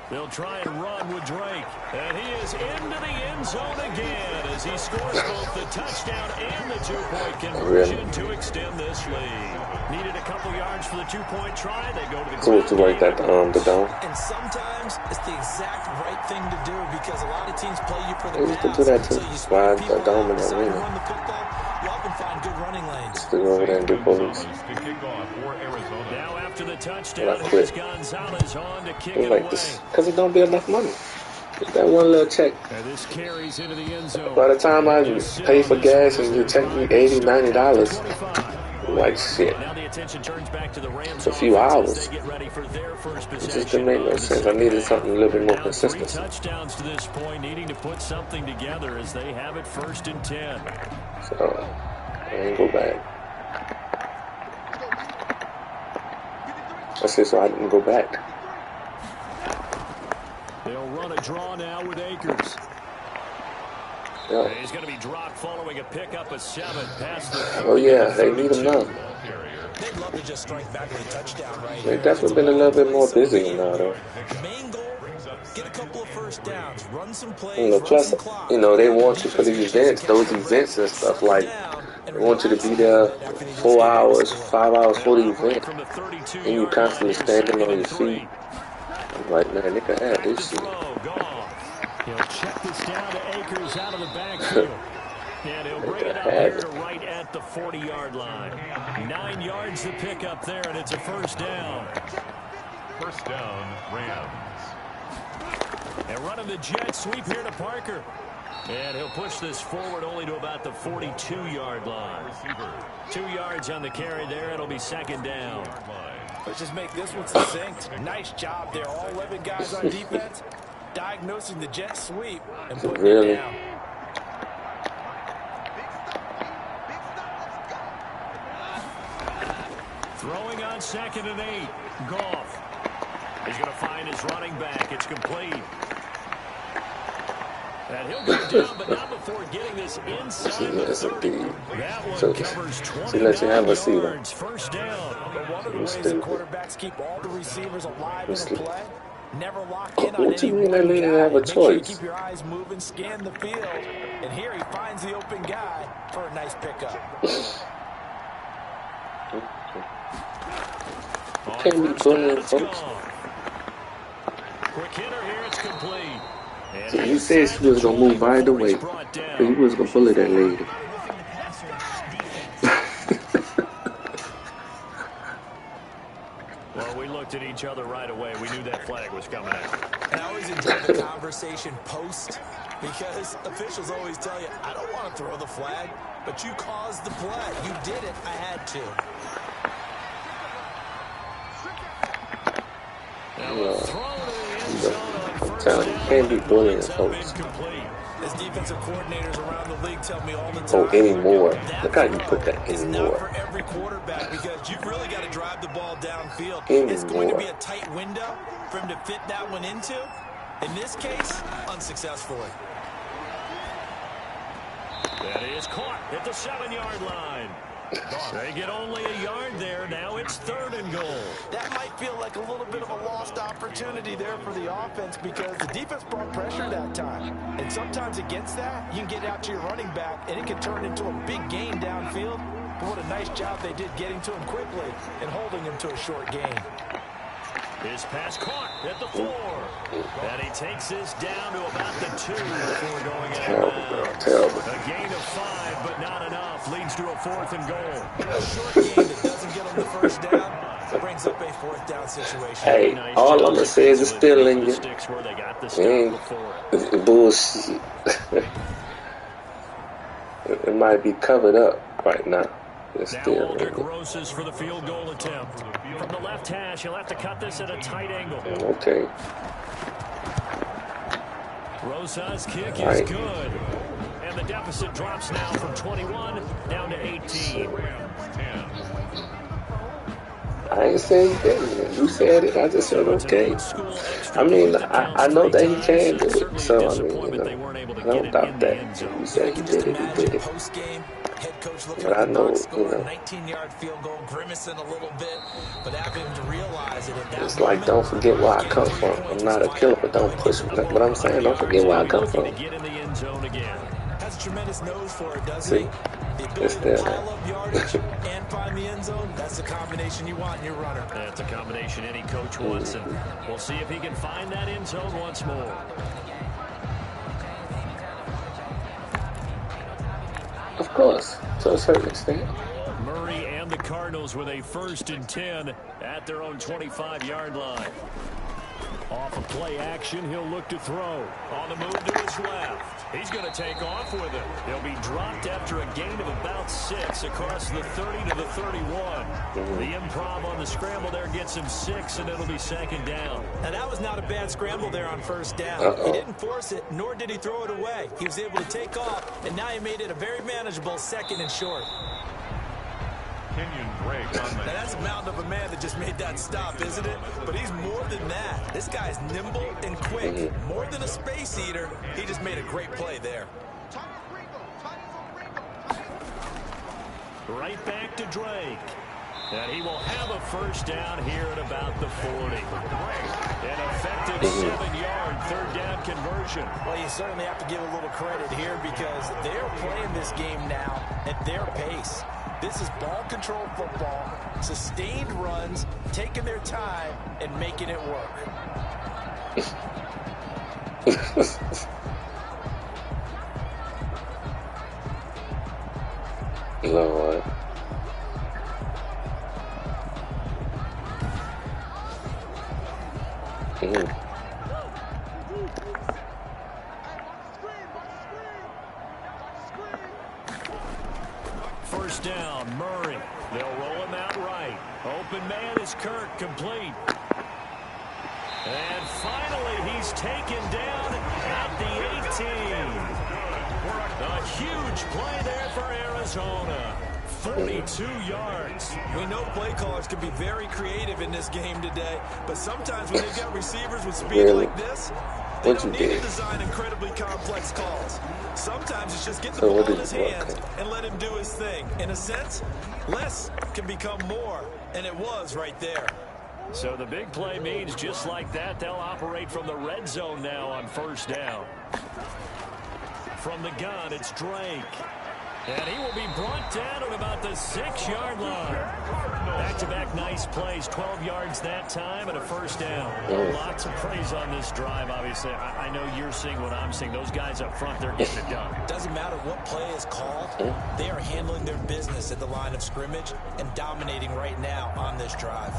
They'll try and run with Drake. And he is into the end zone again as he scores both the touchdown and the 2-point conversion to extend this lead. Needed a couple yards for the 2-point try. They go to the cool to work that the dome. And sometimes it's the exact right thing to do, because a lot of teams play you for the They used to do that too. Slide the dome in the arena. Run the football, you often find good running lanes. Just to go over there and do bullies. Now after the touchdown, here's Gonzalez on to kick it like this, because it don't be enough money. Get that one little check. And this carries into the end zone. By the time I pay for gas and you take me $80, $90, like shit. Now the attention turns back to the Rams A few hours. as they get ready for their first It possession. just didn't make no sense. I needed something a little bit more Now consistent. 3 touchdowns to this point, needing to put something together as they have it 1st and 10. So I didn't go back. That's it, so I didn't go back. They'll run a draw now with Akers. Yeah. He's going to be dropped following a pickup of 7 past the 30. Oh yeah, they need him now. They'd love to just strike back with a touchdown right They've here. definitely been a little bit more busy now, though. Main goal, get a couple of first downs, run some plays, You know, run plus, some clock. you know, they want you for the events, those events and stuff. Like, they want you to be there 4 hours, 5 hours for the event, and you constantly standing on your feet. I'm like, man, they can have this shit. He'll check this down to Akers out of the backfield. And he'll bring it up here to right at the 40-yard line. 9 yards to pick up there, and it's a first down. First down, Rams. And running the jet sweep here to Parker. And he'll push this forward only to about the 42-yard line. 2 yards on the carry there. It'll be 2nd down. Let's just make this one succinct. Nice job there. All 11 guys on defense diagnosing the jet sweep and putting it down. Throwing on 2nd and 8. Goff. He's going to find his running back. It's complete. And he'll go down, but not before getting this inside the 30. That one covers 29 yards. First down. But one of the ways the quarterbacks keep all the receivers alive in a play, never lock in on any one guy. Make sure you keep your eyes moving, scan the field. And here he finds the open guy for a nice pickup. Can't be bullying folks. Quick hitter here, it's complete. So you said she was gonna move right away, but you was gonna bully that lady. Well, we looked at each other right away. We knew that flag was coming out. And I always enjoy the conversation post, because officials always tell you, I don't want to throw the flag, but you caused the play. You did it. I had to. I'm telling you, can't be bullying folks. As defensive coordinators around the league tell me all the time. Oh, anymore. Look how you put that It's not anymore. for every quarterback, because you've really got to drive the ball downfield. Anymore. It's going to be a tight window for him to fit that one into. In this case, unsuccessfully. That is caught at the 7-yard line. They get only a yard there. Now it's 3rd and goal. That might feel like a little bit of a lost opportunity there for the offense, because the defense brought pressure that time. And sometimes against that, you can get out to your running back, and it can turn into a big gain downfield. But what a nice job they did getting to him quickly and holding him to a short gain. His pass caught at the 4. And he takes this down to about the 2 before going out of bounds. Terrible. A gain of 5, but not enough. Leads to a 4th and goal. A short gain that doesn't get him the first down brings up a 4th down situation. Hey, all I'm gonna say is it's still in you. Ain't bullshit. It might be covered up right now. It's now still Aldrich in you. Rosas for the field goal attempt. From the left hash, he'll have to cut this at a tight angle. Okay. Rosas' kick Right. is good. And the deficit drops now from 21 down to 18. I ain't saying you didn't. You said it. I just said okay. I mean, I know that he can do it. So, I mean, you know, I don't doubt that. You said he did it, he did it. But I know, you know, 19-yard field goal, grimacing a little bit, but having to realize it at that it's like, don't forget where I come from. I'm not a killer, but don't push me. That's what I'm saying. Don't forget where I come from. Get in the end zone again. Has a tremendous nose for it, doesn't he? The It's ability there. to pile up yardage and find the end zone, that's the combination you want in your runner. That's a combination any coach wants, and we'll see if he can find that end zone once more. Of course, to a certain extent. Murray and the Cardinals with a 1st and 10 at their own 25-yard line. Off of play action, he'll look to throw. On the move to his left. He's going to take off with it. He'll be dropped after a gain of about 6 across the 30 to the 31. The improv on the scramble there gets him 6, and it'll be second down. Now, that was not a bad scramble there on first down. He didn't force it, nor did he throw it away. He was able to take off, and now he made it a very manageable second and short. Kenyon Drake on the... Now, that's a mountain of a man that just made that stop, isn't it? But he's more than that. This guy's nimble and quick. More than a space eater, he just made a great play there. Right back to Drake. And he will have a first down here at about the 40. An effective 7-yard third down conversion. Well, you certainly have to give a little credit here because they're playing this game now at their pace. This is ball control football, sustained runs, taking their time, and making it work. Lord. First down, Murray. They'll roll him out right. Open man is Kirk, complete. And finally, he's taken down at the 18. A huge play there for Arizona. 42 yards. We know play callers can be very creative in this game today, but sometimes when they've got receivers with speed like this, they don't need to design incredibly complex calls. Sometimes it's just get the ball in his hands and let him do his thing. In a sense, less can become more, and it was right there. So the big play means just like that, they'll operate from the red zone now on first down. From the gun, it's Drake. And he will be brought down at about the 6-yard line. Back-to-back nice plays, 12 yards that time and a first down. Lots of praise on this drive, obviously. I know you're seeing what I'm seeing. Those guys up front, they're getting it done. Doesn't matter what play is called. They are handling their business at the line of scrimmage and dominating right now on this drive.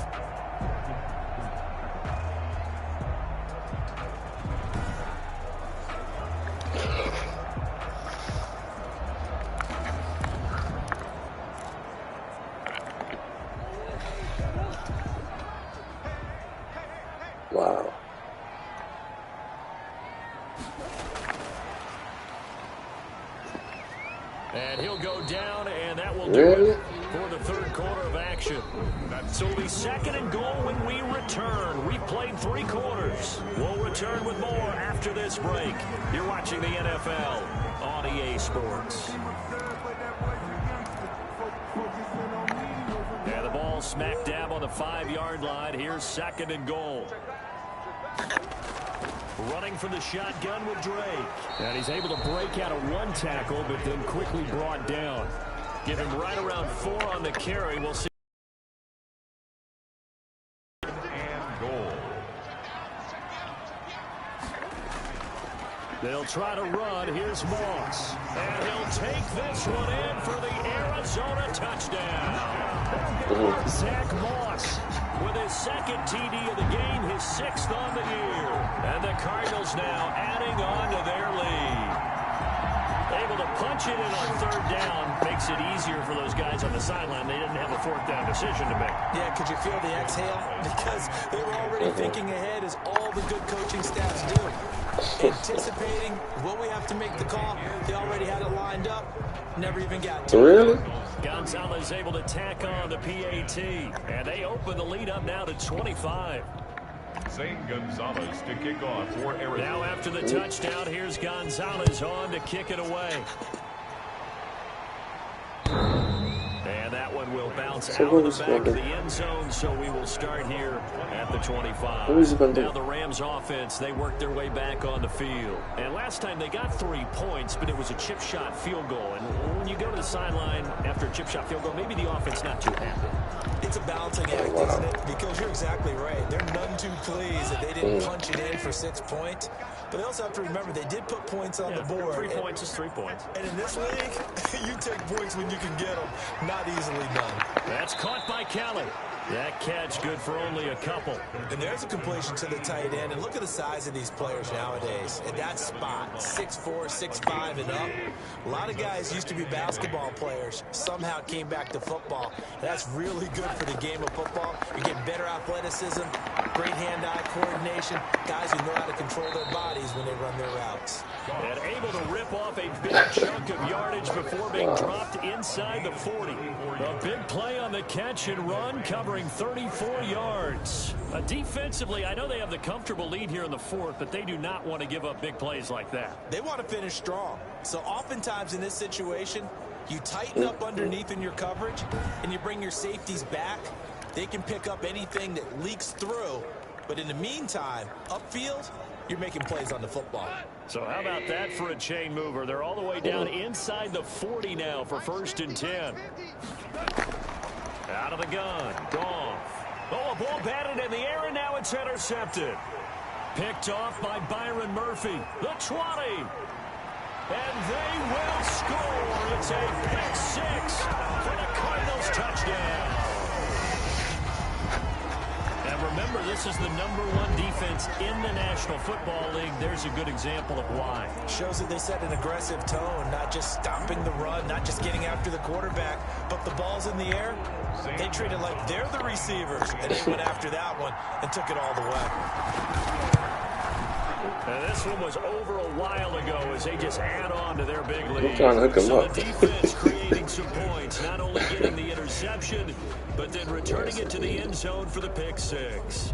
Wow. And he'll go down, and that will do it for the third quarter of action. So it'll be second and goal when we return. We've played 3 quarters. We'll return with more after this break. You're watching the NFL on EA Sports. And the ball smack dab on the 5-yard line. Here's second and goal. Running for the shotgun with Drake. And he's able to break out of 1 tackle, but then quickly brought down. Give him right around 4 on the carry. We'll see. And goal. They'll try to run. Here's Moss. And he'll take this one in for the Arizona touchdown. Zach Moss with his 2nd TD of the game, his 6th on the year. And the Cardinals now adding on to their lead. Able to punch it in on 3rd down. Makes it easier for those guys on the sideline. They didn't have a 4th down decision to make. Yeah, could you feel the exhale? Because they were already thinking ahead as all the good coaching staffs do. Anticipating what we have to make the call. They already had it lined up. Never even got to it. Really? Gonzalez able to tack on the PAT. And they open the lead up now to 25. Zane Gonzalez to kick off for Arizona. Now after the touchdown, here's Gonzalez on to kick it away. And that one will bounce out of the back of the end zone, so we will start here at the 25. Now the Rams offense, they worked their way back on the field. And last time they got 3 points, but it was a chip shot field goal. And when you go to the sideline after a chip shot field goal, maybe the offense not too happy. It's a balancing act, isn't it? Because you're exactly right. They're none too pleased that they didn't punch it in for 6 points. But they also have to remember they did put points on the board. 3 points is 3 points. And in this league, you take points when you can get them. Not easily done. That's caught by Kelly. That catch good for only a couple. And there's a completion to the tight end. And look at the size of these players nowadays. At that spot, 6'4", 6'5", and up. A lot of guys used to be basketball players. Somehow came back to football. That's really good for the game of football. You're getting better athleticism, great hand-eye coordination. Guys who know how to control their bodies when they run their routes. And able to rip off a big chunk of yardage before being dropped inside the 40. A big play on the catch and run, covering 34 yards. Defensively, I know they have the comfortable lead here in the fourth, but they do not want to give up big plays like that. They want to finish strong. So oftentimes in this situation, you tighten up underneath in your coverage, and you bring your safeties back. They can pick up anything that leaks through. But in the meantime, upfield, you're making plays on the football. So how about that for a chain mover? They're all the way down inside the 40 now for 1st and 10. Out of the gun. Goff. Oh, a ball batted in the air, and now it's intercepted. Picked off by Byron Murphy. The 20. And they will score. It's a pick six for the Cardinals touchdown. And remember, this is the #1 defense in the National Football League. There's a good example of why. Shows that they set an aggressive tone, not just stopping the run, not just getting after the quarterback, but the ball's in the air. They treat it like they're the receivers, and they went after that one and took it all the way. And this one was over a while ago as they just add on to their big lead. I'm trying to hook him so up. the defense creating some points, not only getting the interception, but then returning it to the end zone for the pick six.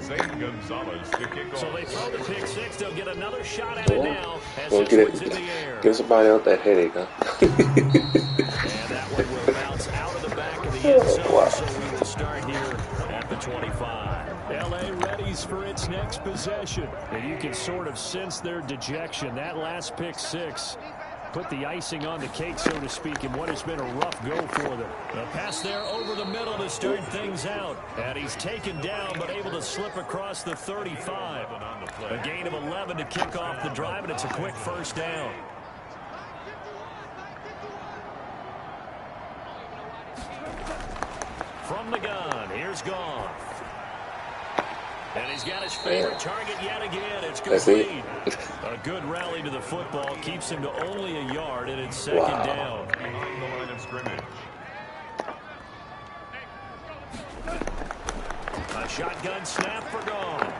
Zane Gonzalez to kick off. So they throw the pick six. They'll get another shot at it now as Well, this one's in the air. give somebody else that headache, huh? And that one will bounce out of the back of the end zone, so we will start here at the 25. L.A. readies for its next possession. And you can sort of sense their dejection. That last pick six put the icing on the cake, so to speak, in what has been a rough go for them. A pass there over the middle to start things out. And he's taken down, but able to slip across the 35. A gain of 11 to kick off the drive, and it's a quick first down. From the gun, here's Goff. And he's got his favorite target yet again. It's complete. A good rally to the football keeps him to only a yard, and it's second down. On the line of scrimmage. A shotgun snap for Goff.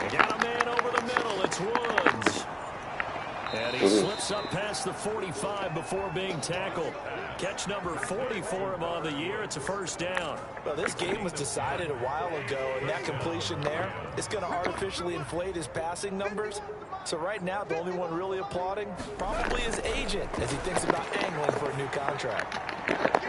They got a man over the middle. It's Woods. And he slips up past the 45 before being tackled. Catch number 40 for him on the year. It's a first down. Well, this game was decided a while ago, and that completion there is going to artificially inflate his passing numbers. So right now, the only one really applauding probably his agent as he thinks about angling for a new contract.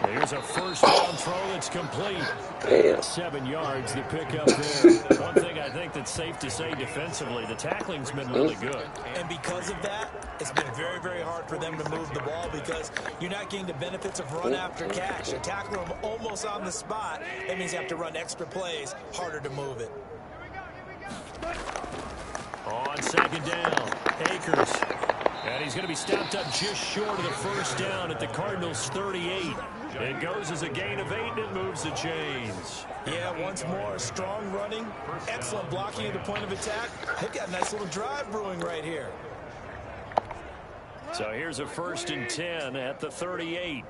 Here's a first down throw that's complete. 7 yards to pick up there. One thing I think that's safe to say defensively, the tackling's been really good. And because of that, it's been very, very hard for them to move the ball because you're not getting the benefits of run after catch. You're tackling them almost on the spot. That means you have to run extra plays, harder to move it. On second down, Akers. And he's going to be stopped up just short of the first down at the Cardinals' 38. It goes as a gain of 8, and it moves the chains. Yeah, once more, strong running, excellent blocking at the point of attack. They've got a nice little drive brewing right here. So here's a 1st and 10 at the 38.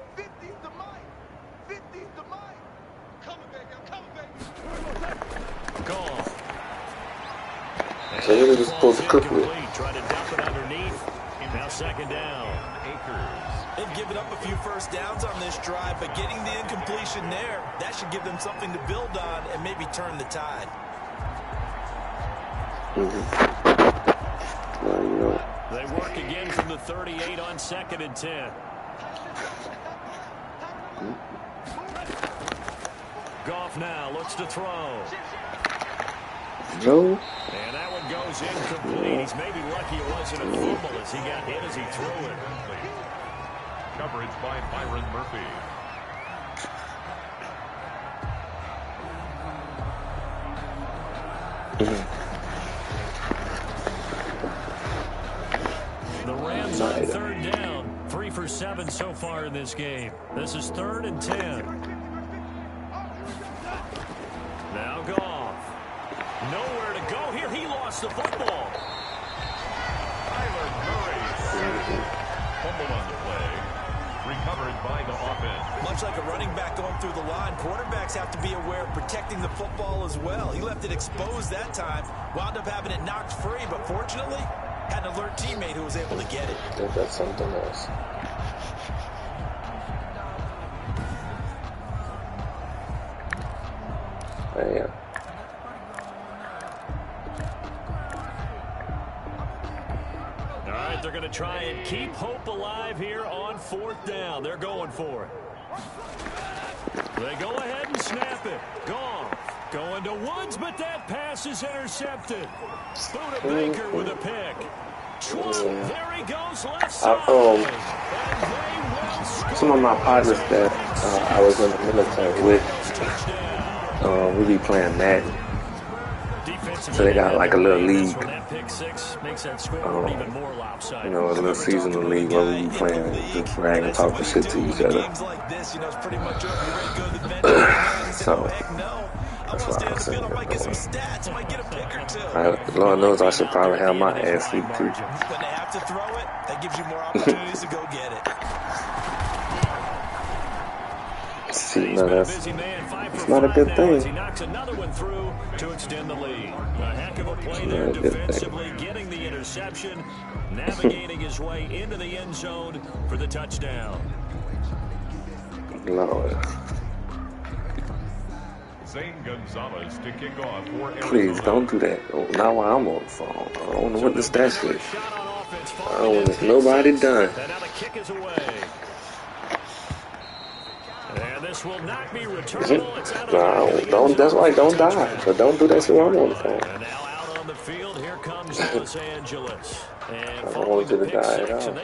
Goff. So what are they supposed to cook with? Try to dump it underneath. Now second down. They've given up a few first downs on this drive, but getting the incompletion there, that should give them something to build on and maybe turn the tide. Well, you know. They work again from the 38 on 2nd and 10. Goff now looks to throw. No. And that one goes incomplete. He's maybe lucky it wasn't a fumble as he got hit as he threw it. Coverage by Byron Murphy. Cardinals on third down. 3 for 7 so far in this game. This is 3rd and 10. Now Goff. Nowhere to go here. He lost the football. Kyler Murray. Fumble on the play. Recovered by the offense. Much like a running back going through the line, quarterbacks have to be aware of protecting the football as well. He left it exposed that time. Wound up having it knocked free, but fortunately, had an alert teammate who was able to get it. I think that's something else. Damn. All right, they're going to try and keep hope alive here on 4th down. They're going for it. They go ahead and snap it. Goff going to Woods, but that pass is intercepted. Buda Baker with a pick. There he goes left side. Some of my partners that I was in the military with, we be playing Madden. So they got like a little league, you know, a little seasonal league where we be playing, just brag and talk shit to each other. So that's why I was saying that. Lord knows I should probably have my ass beat too. When they have to throw it, that gives you more opportunities to go get it. See, no, it's not a good thing. He knocks another one through to extend the lead. A heck of a play there defensively, getting the interception, navigating his way into the end zone for the touchdown. Lord. Zane Gonzalez to kick off for Arizona. Please don't do that. Oh, not while I'm on the phone. I don't know what this stats is. I don't want nobody done. And now the kick is away. And this will not be returnable. It's out of don't. That's why don't die. But don't do that shit while I'm on the phone. And now out on the field, here comes Los Angeles. And I don't want you to die at all.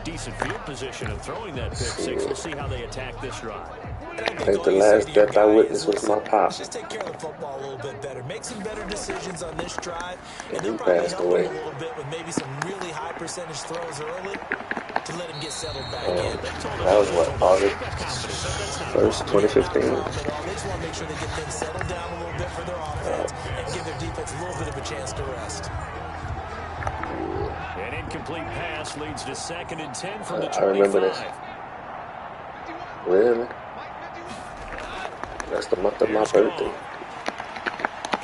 Decent field position of throwing that pick six. We'll see how they attack this drive. I think the last death I witnessed was my pop. Just take care of the football a little bit better. Make some better decisions on this drive. And He they'll probably passed help away. him a little bit with maybe some really high percentage throws early to let him get settled back in. That was what, August 1st, 2015. They just want to make sure they get things settled down a little bit for their offense and give their defense a little bit of a chance to rest. An incomplete pass leads to 2nd and 10 from the 25. I remember this. Really? That's the month of my birthday.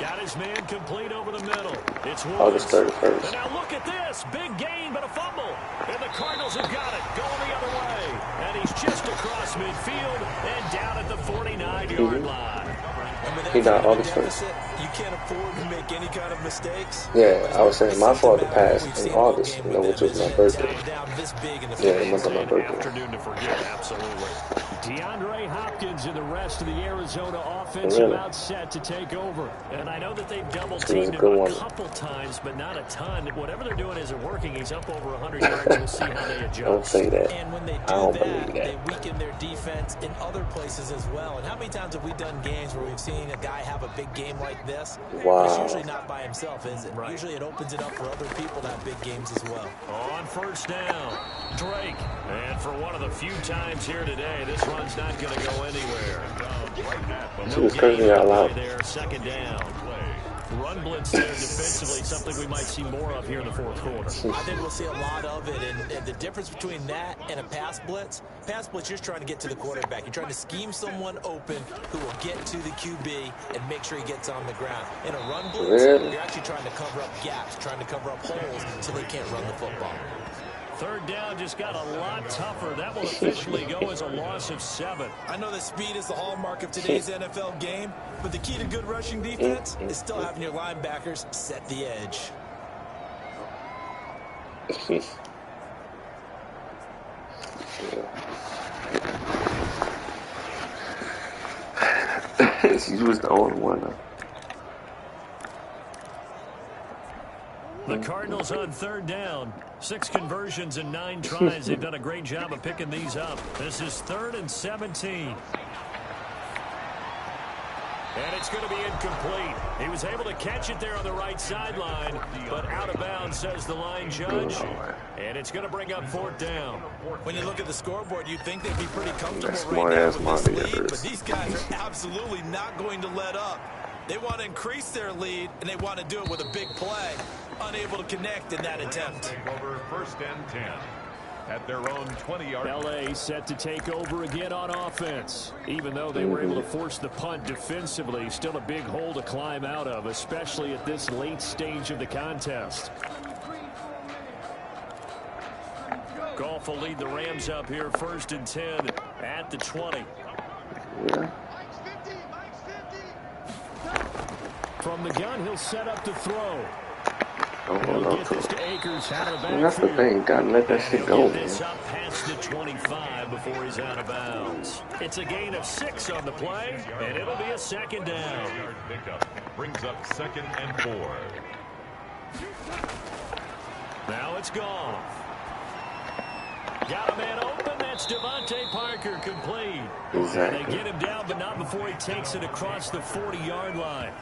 Got his man complete over the middle. It's Woods. August 31st. And now look at this. Big gain, but a fumble. And the Cardinals have got it. Going the other way. And he's just across midfield and down at the 49-yard line. He died August 1st. You can't afford to make any kind of mistakes. Yeah, I was saying my father passed in August, you know, which was my birthday. Yeah, the month of my birthday. Afternoon to forget, absolutely. DeAndre Hopkins and the rest of the Arizona offense about set to take over. And I know that they've double-teamed him a couple times, but not a ton. Whatever they're doing isn't working. He's up over 100 yards. We'll see how they adjust. Don't say that. And when they do I don't that, believe that. they weaken their defense in other places as well. And how many times have we done games where we've seen a guy have a big game like this? Wow. It's usually not by himself, is it? Right. Usually it opens it up for other people to have big games as well. On 1st down, Drake. And for one of the few times here today, this run's not going to go anywhere. She was cursing out loud. There, 2nd down. Run blitz there defensively, something we might see more of here in the 4th quarter. I think we'll see a lot of it, and the difference between that and a pass blitz, you're just trying to get to the quarterback. You're trying to scheme someone open who will get to the QB and make sure he gets on the ground. In a run blitz, you're actually trying to cover up gaps, trying to cover up holes so they can't run the football. 3rd down just got a lot tougher. That will officially go as a loss of 7. I know that speed is the hallmark of today's NFL game, but the key to good rushing defense is still having your linebackers set the edge. She was the only one. The Cardinals on 3rd down. 6 conversions and 9 tries. They've done a great job of picking these up. This is 3rd and 17. And it's going to be incomplete. He was able to catch it there on the right sideline, but out of bounds, says the line judge. And it's going to bring up 4th down. When you look at the scoreboard, you'd think they'd be pretty comfortable That's right now smart-ass with this lead, Monty but these guys are absolutely not going to let up. They want to increase their lead, and they want to do it with a big play. Unable to connect in that attempt. Over 1st and 10. At their own 20-yard. LA set to take over again on offense. Even though they were able to force the punt defensively, still a big hole to climb out of, especially at this late stage of the contest. Goff will lead the Rams up here 1st and 10 at the 20. Yeah. From the gun, he'll set up to throw. Oh, Get this to Akers out of the and that's the thing. Gotta let that shit go, Get man. this up past the 25 before he's out of bounds. It's a gain of 6 on the play, and it'll be a 2nd down. Pickup brings up 2nd and 4. Now it's gone. Got a man open. That's Devontae Parker complete. Exactly. And they get him down, but not before he takes it across the 40-yard line.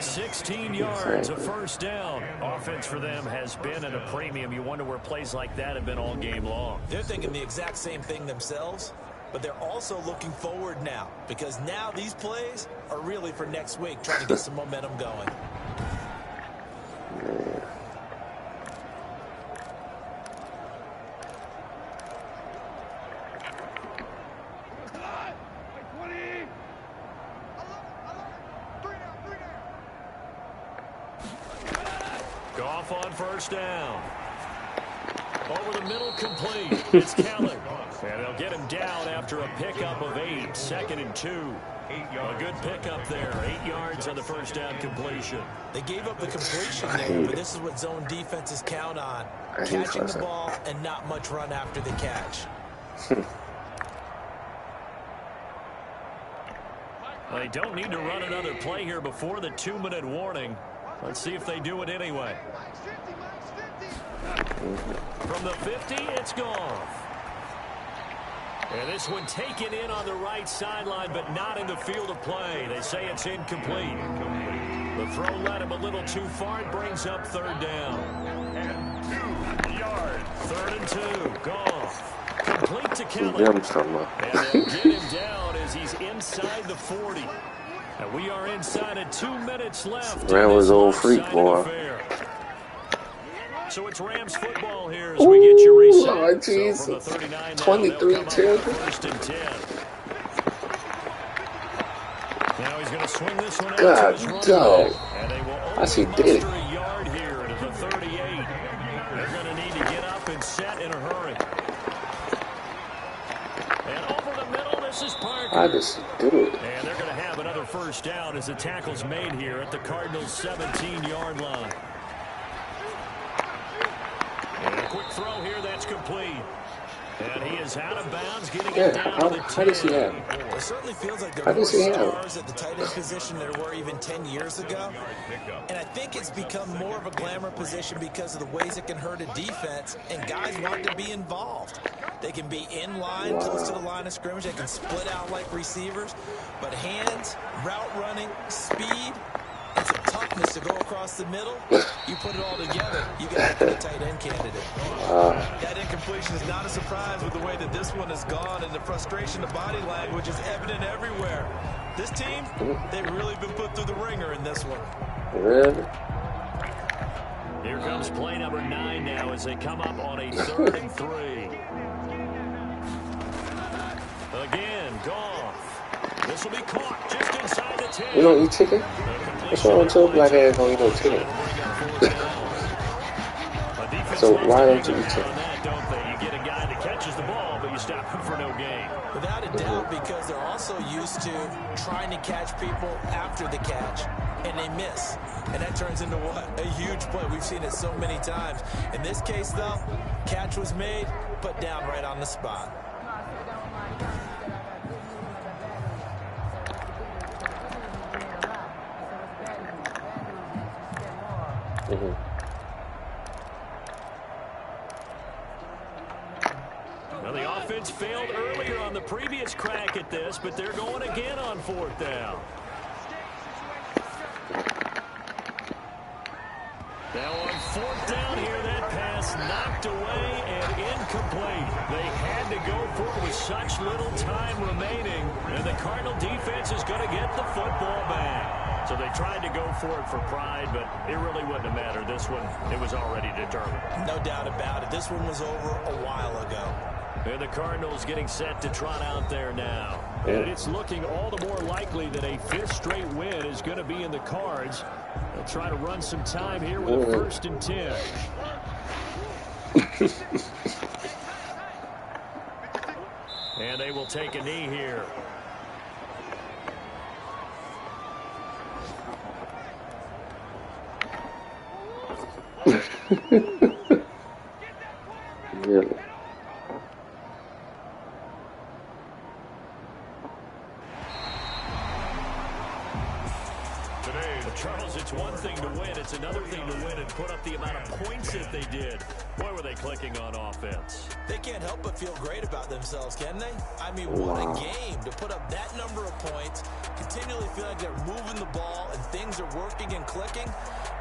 16 yards, a 1st down. Offense for them has been at a premium. You wonder where plays like that have been all game long. They're thinking the exact same thing themselves, but they're also looking forward now, because now these plays are really for next week, trying to get some momentum going. Yeah. Goff on 1st down. Over the middle, complete. It's Kelly. And they'll get him down after a pickup of 8. 2nd and 2. A good pickup there. 8 yards on the 1st down completion. They gave up the completion there, but this is what zone defenses count on. Catching the ball and not much run after the catch. Well, they don't need to run another play here before the 2-minute warning. Let's see if they do it anyway. From the 50, it's Goff. And this one taken in on the right sideline, but not in the field of play. They say it's incomplete. The throw led him a little too far. It brings up 3rd down. And 2 yards. 3rd and 2. Goff. Complete to Kelly. Yeah, And they'll get him down as he's inside the 40. And we are inside of 2 minutes left. Ram was old freak, boy. So it's Rams football here as we get your reset. Lord Jesus. So from the 39 23-10. 1st and 10. Now he's going to swing this one out God, to his dog. and they will I see only did. muster a yard here to the 38. They're going to need to get up and set in a hurry. And over the middle, this is Parker. I just do it. And they're going to have another 1st down as the tackle's made here at the Cardinals' 17-yard line. And a quick throw here, that's complete. And he is out of bounds, getting it down to the 10. How does he have? It certainly feels like there How are more does he have? stars at the tight end position than there were even 10 years ago. And I think it's become more of a glamour position because of the ways it can hurt a defense, and guys want to be involved. They can be in line, close to the line of scrimmage. They can split out like receivers. But hands, route running, speed, and some toughness to go across the middle, you put it all together, you get a tight end candidate. That incompletion is not a surprise with the way that this one has gone, and the frustration, the body language is evident everywhere. This team, they've really been put through the ringer in this one. Really? Here comes play number 9 now as they come up on a 3rd and 3. Again, Goff. This will be caught just inside the 10. You don't eat chicken? What's wrong with your black ass don't eat no chicken? So why don't you eat chicken? You get a guy that catches the ball, but you stop him for no gain. Without a doubt, because they're also used to trying to catch people after the catch, and they miss. And that turns into what? A huge play. We've seen it so many times. In this case, though, catch was made, put down right on the spot. Well, the offense failed earlier on the previous crack at this, but they're going again on 4th down. Now on 4th down here, that pass knocked away and incomplete. They had to go for it with such little time remaining, and the Cardinal defense is going to get the football back. So they tried to go for it for pride, but it really wouldn't have mattered. This one, it was already determined. No doubt about it. This one was over a while ago. And the Cardinals getting set to trot out there now. And it's looking all the more likely that a 5th straight win is going to be in the cards. They'll try to run some time here with a 1st and 10. And they will take a knee here. Really? Charles, it's one thing to win. It's another thing to win and put up the amount of points that they did. Boy, were they clicking on offense. They can't help but feel great about themselves, can they? I mean, what a game to put up that number of points, continually feel like they're moving the ball and things are working and clicking.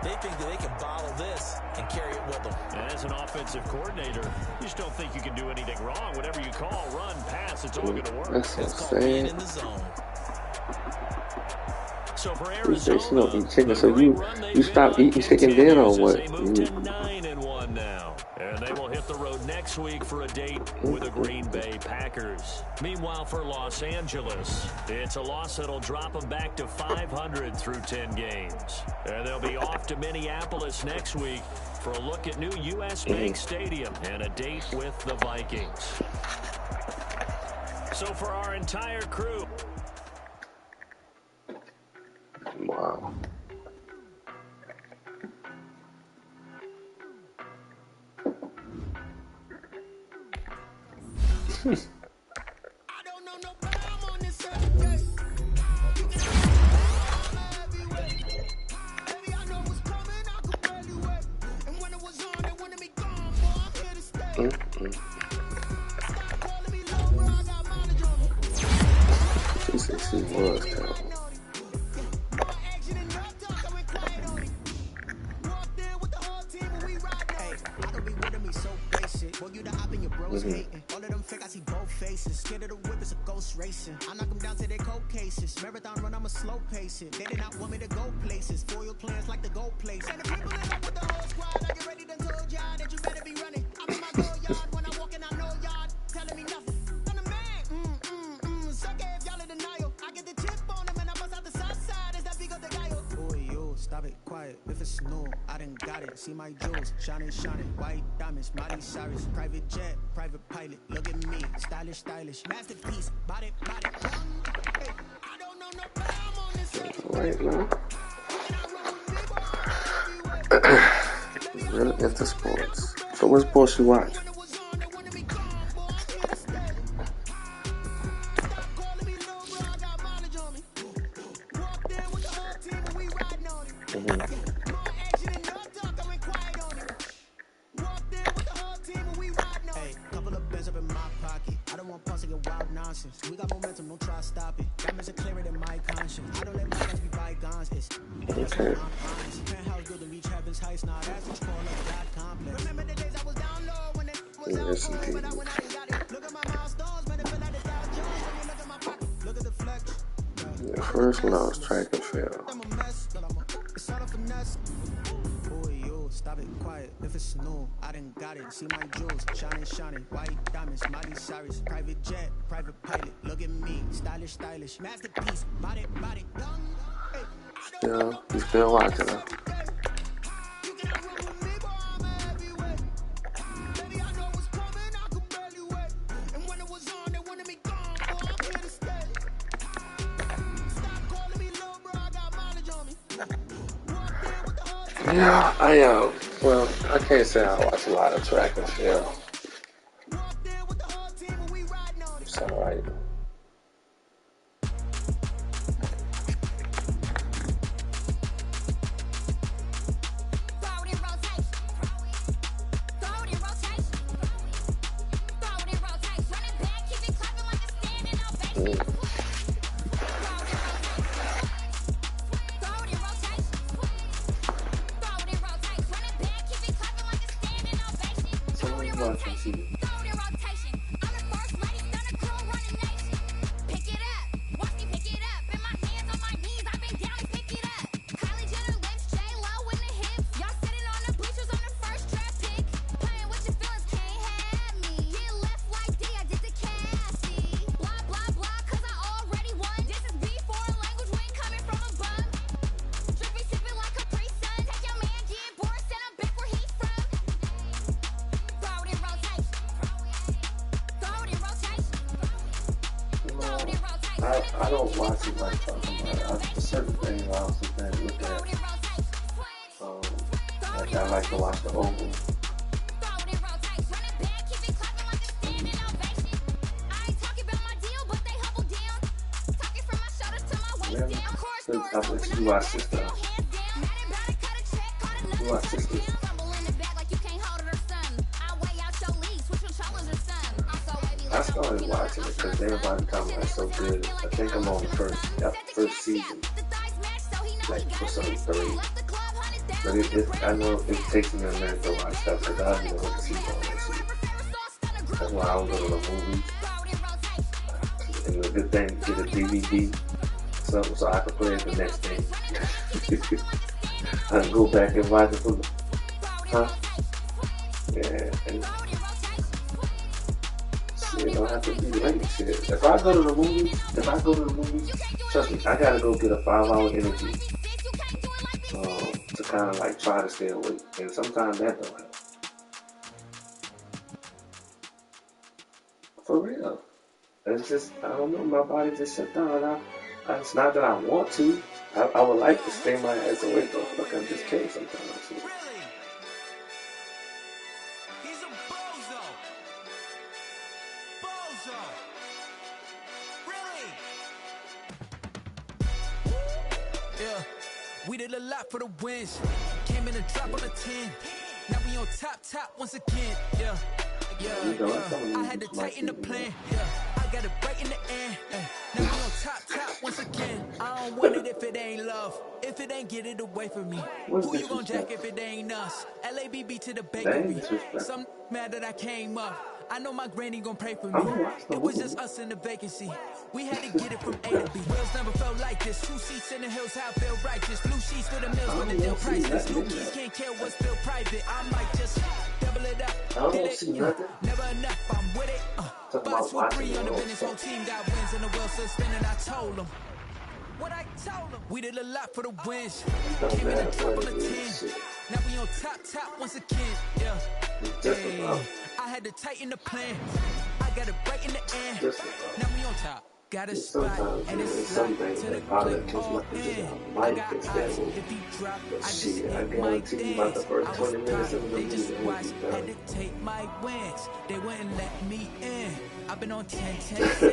They think that they can bottle this and carry it with them. And as an offensive coordinator, you just don't think you can do anything wrong. Whatever you call, run, pass, it's all going to work. It's called being in the zone. So for Arizona, eat chicken. So you stop eating chicken then, or what? They move to 9-1 now, and they will hit the road next week for a date with the Green Bay Packers. Meanwhile, for Los Angeles, it's a loss that'll drop them back to 500 through 10 games, and they'll be off to Minneapolis next week for a look at new U.S. Bank Stadium and a date with the Vikings. So for our entire crew. Wow. She said she was terrible. All of them fake, I see both faces. Scared of the whip, it's a ghost racing. I knock them down to their cold cases. Marathon run, I'm a slow pace it. They did not want me to go places. Foil plans like the go place. And the people in up with the whole squad. I get ready to told y'all that you better be running. I'm in my go yard when I walk in, I know y'all telling me nothing. I'm the man. Suck it if y'all in denial. I get the chip on them and I bust out the south side. Is that big of the guy? Boy, yo, stop it, quiet. If it's new, I done got it. See my jewels, shining, white diamonds, Miley Cyrus, private jet, private pilot. Look at me, stylish, masterpiece, body. Hey, I don't know no problem on this. Right now. Really into sports. So what sports you watch? We got momentum, don't try to stop it. Diamonds are clearer than my conscience. I don't let bygones be bygones. It's penthouse building, reach heaven's heights. Now that's what you call a God complex. Remember the days I was down low when it was out cold, but I went out and got it. Look at my milestones, man, it feel like the Dow Jones when you look at my pocket. Look at the flex. Yeah, first when I was track and field. I'm a mess, it's all a finesse. Boy, yo, stop it, quiet. If it's new, I done got it. See my jewels, shining, white diamonds, Miley Cyrus, private jet, private pilot. Look at me, stylish, masterpiece, body. Yeah, you still watching her. Yeah, well, I can't say I watch a lot of track and field. It's alright. watch and see it. I don't watch it like talking about it. Certain things I also think look at. Like I like to watch the Oval. I bet you watch this stuff. You watch this stuff. I started watching it because everybody told me it's so good. I think I'm on the first season, like for some 3. But I know it takes me a minute to watch stuff because I don't know what to see on that shit. That's why I don't go to the movies. And the good thing, get a DVD, so I can play it the next day. I can go back and watch it from the, yeah. And, it don't have to be late shit. If I go to the movies, trust me, I gotta go get a 5-hour energy to kind of like try to stay awake. And sometimes that don't help. For real. It's just, I don't know, my body just shut down. It's not that I want to. I would like to stay my ass awake though. Like I just can't sometimes. We did a lot for the wins. Came in a drop on a 10. Now we on top once again. Yeah. I had to tighten the plan. Yeah. I got it right in the end. Now we on top once again. I don't want it if it ain't love. If it ain't, get it away from me. Who you gon' jack if it ain't us? LABB to the bakery. Some mad that I came up. I know my granny gon' pray for me. It was just us in the vacancy. We had to get it from A to B. Wheels never felt like this. 2 seats in the hills, how I feel righteous. Blue sheets for the mills when the deal priceless. New keys can't care what's still private. I might just double it up. I don't see nothing. Never enough, I'm with it. Box with 3 on the business. Whole team got wins and the wheels still spinning. I told them. What I told them. We did a lot for the wins. Came in a top on the 10. Now we on top once again. Yeah. Hey. I had to tighten the plan. I got it right in the end. Now we on top. Got a spot and it's like to the clip all in. I got eyes if he drop. I just hit my dance. I was tired. They just watched. Had to take my wins. They wouldn't let me in. I've been on 10 cents.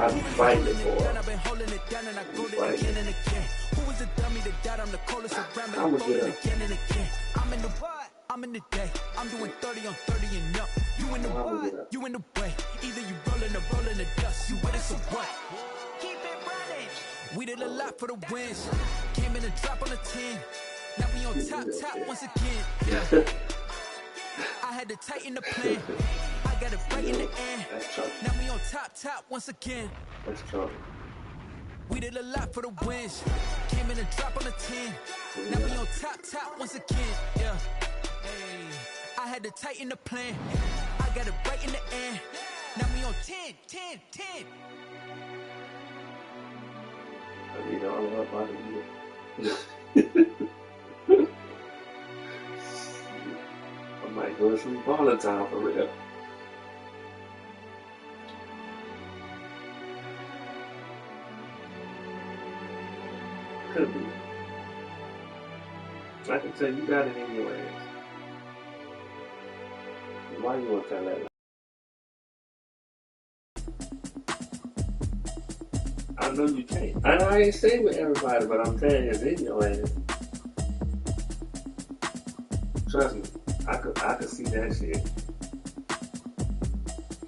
I've been fighting it for. I've been holding it down and I go to it again and again. Who was the dummy that died? I'm the coldest around, but I'm rolling again and again. I'm in the what? I'm in the day. I'm doing 30 on 30 and up. You in the what? You in the way. Either you rolling or rolling the dust. You with us or what? Keep it running. We did a lot for the wins. Came in a drop on a 10. Now we on top once again. Yeah. I had to tighten the plan. I got it right in the end. Now we on top once again. That's trouble. We did a lot for the wins. Came in a drop on a 10. Now we on top once again. Yeah. Hey. I had to tighten the plan. I got it right in the end. Now we on 10. I mean, all about it. I might go to sleep all the time for real. Could be. I can tell you got it in your ass. Why you want to tell that? I know you can't. I ain't stay with everybody, but I'm telling you, it's in your ass. Trust me, I could see that shit.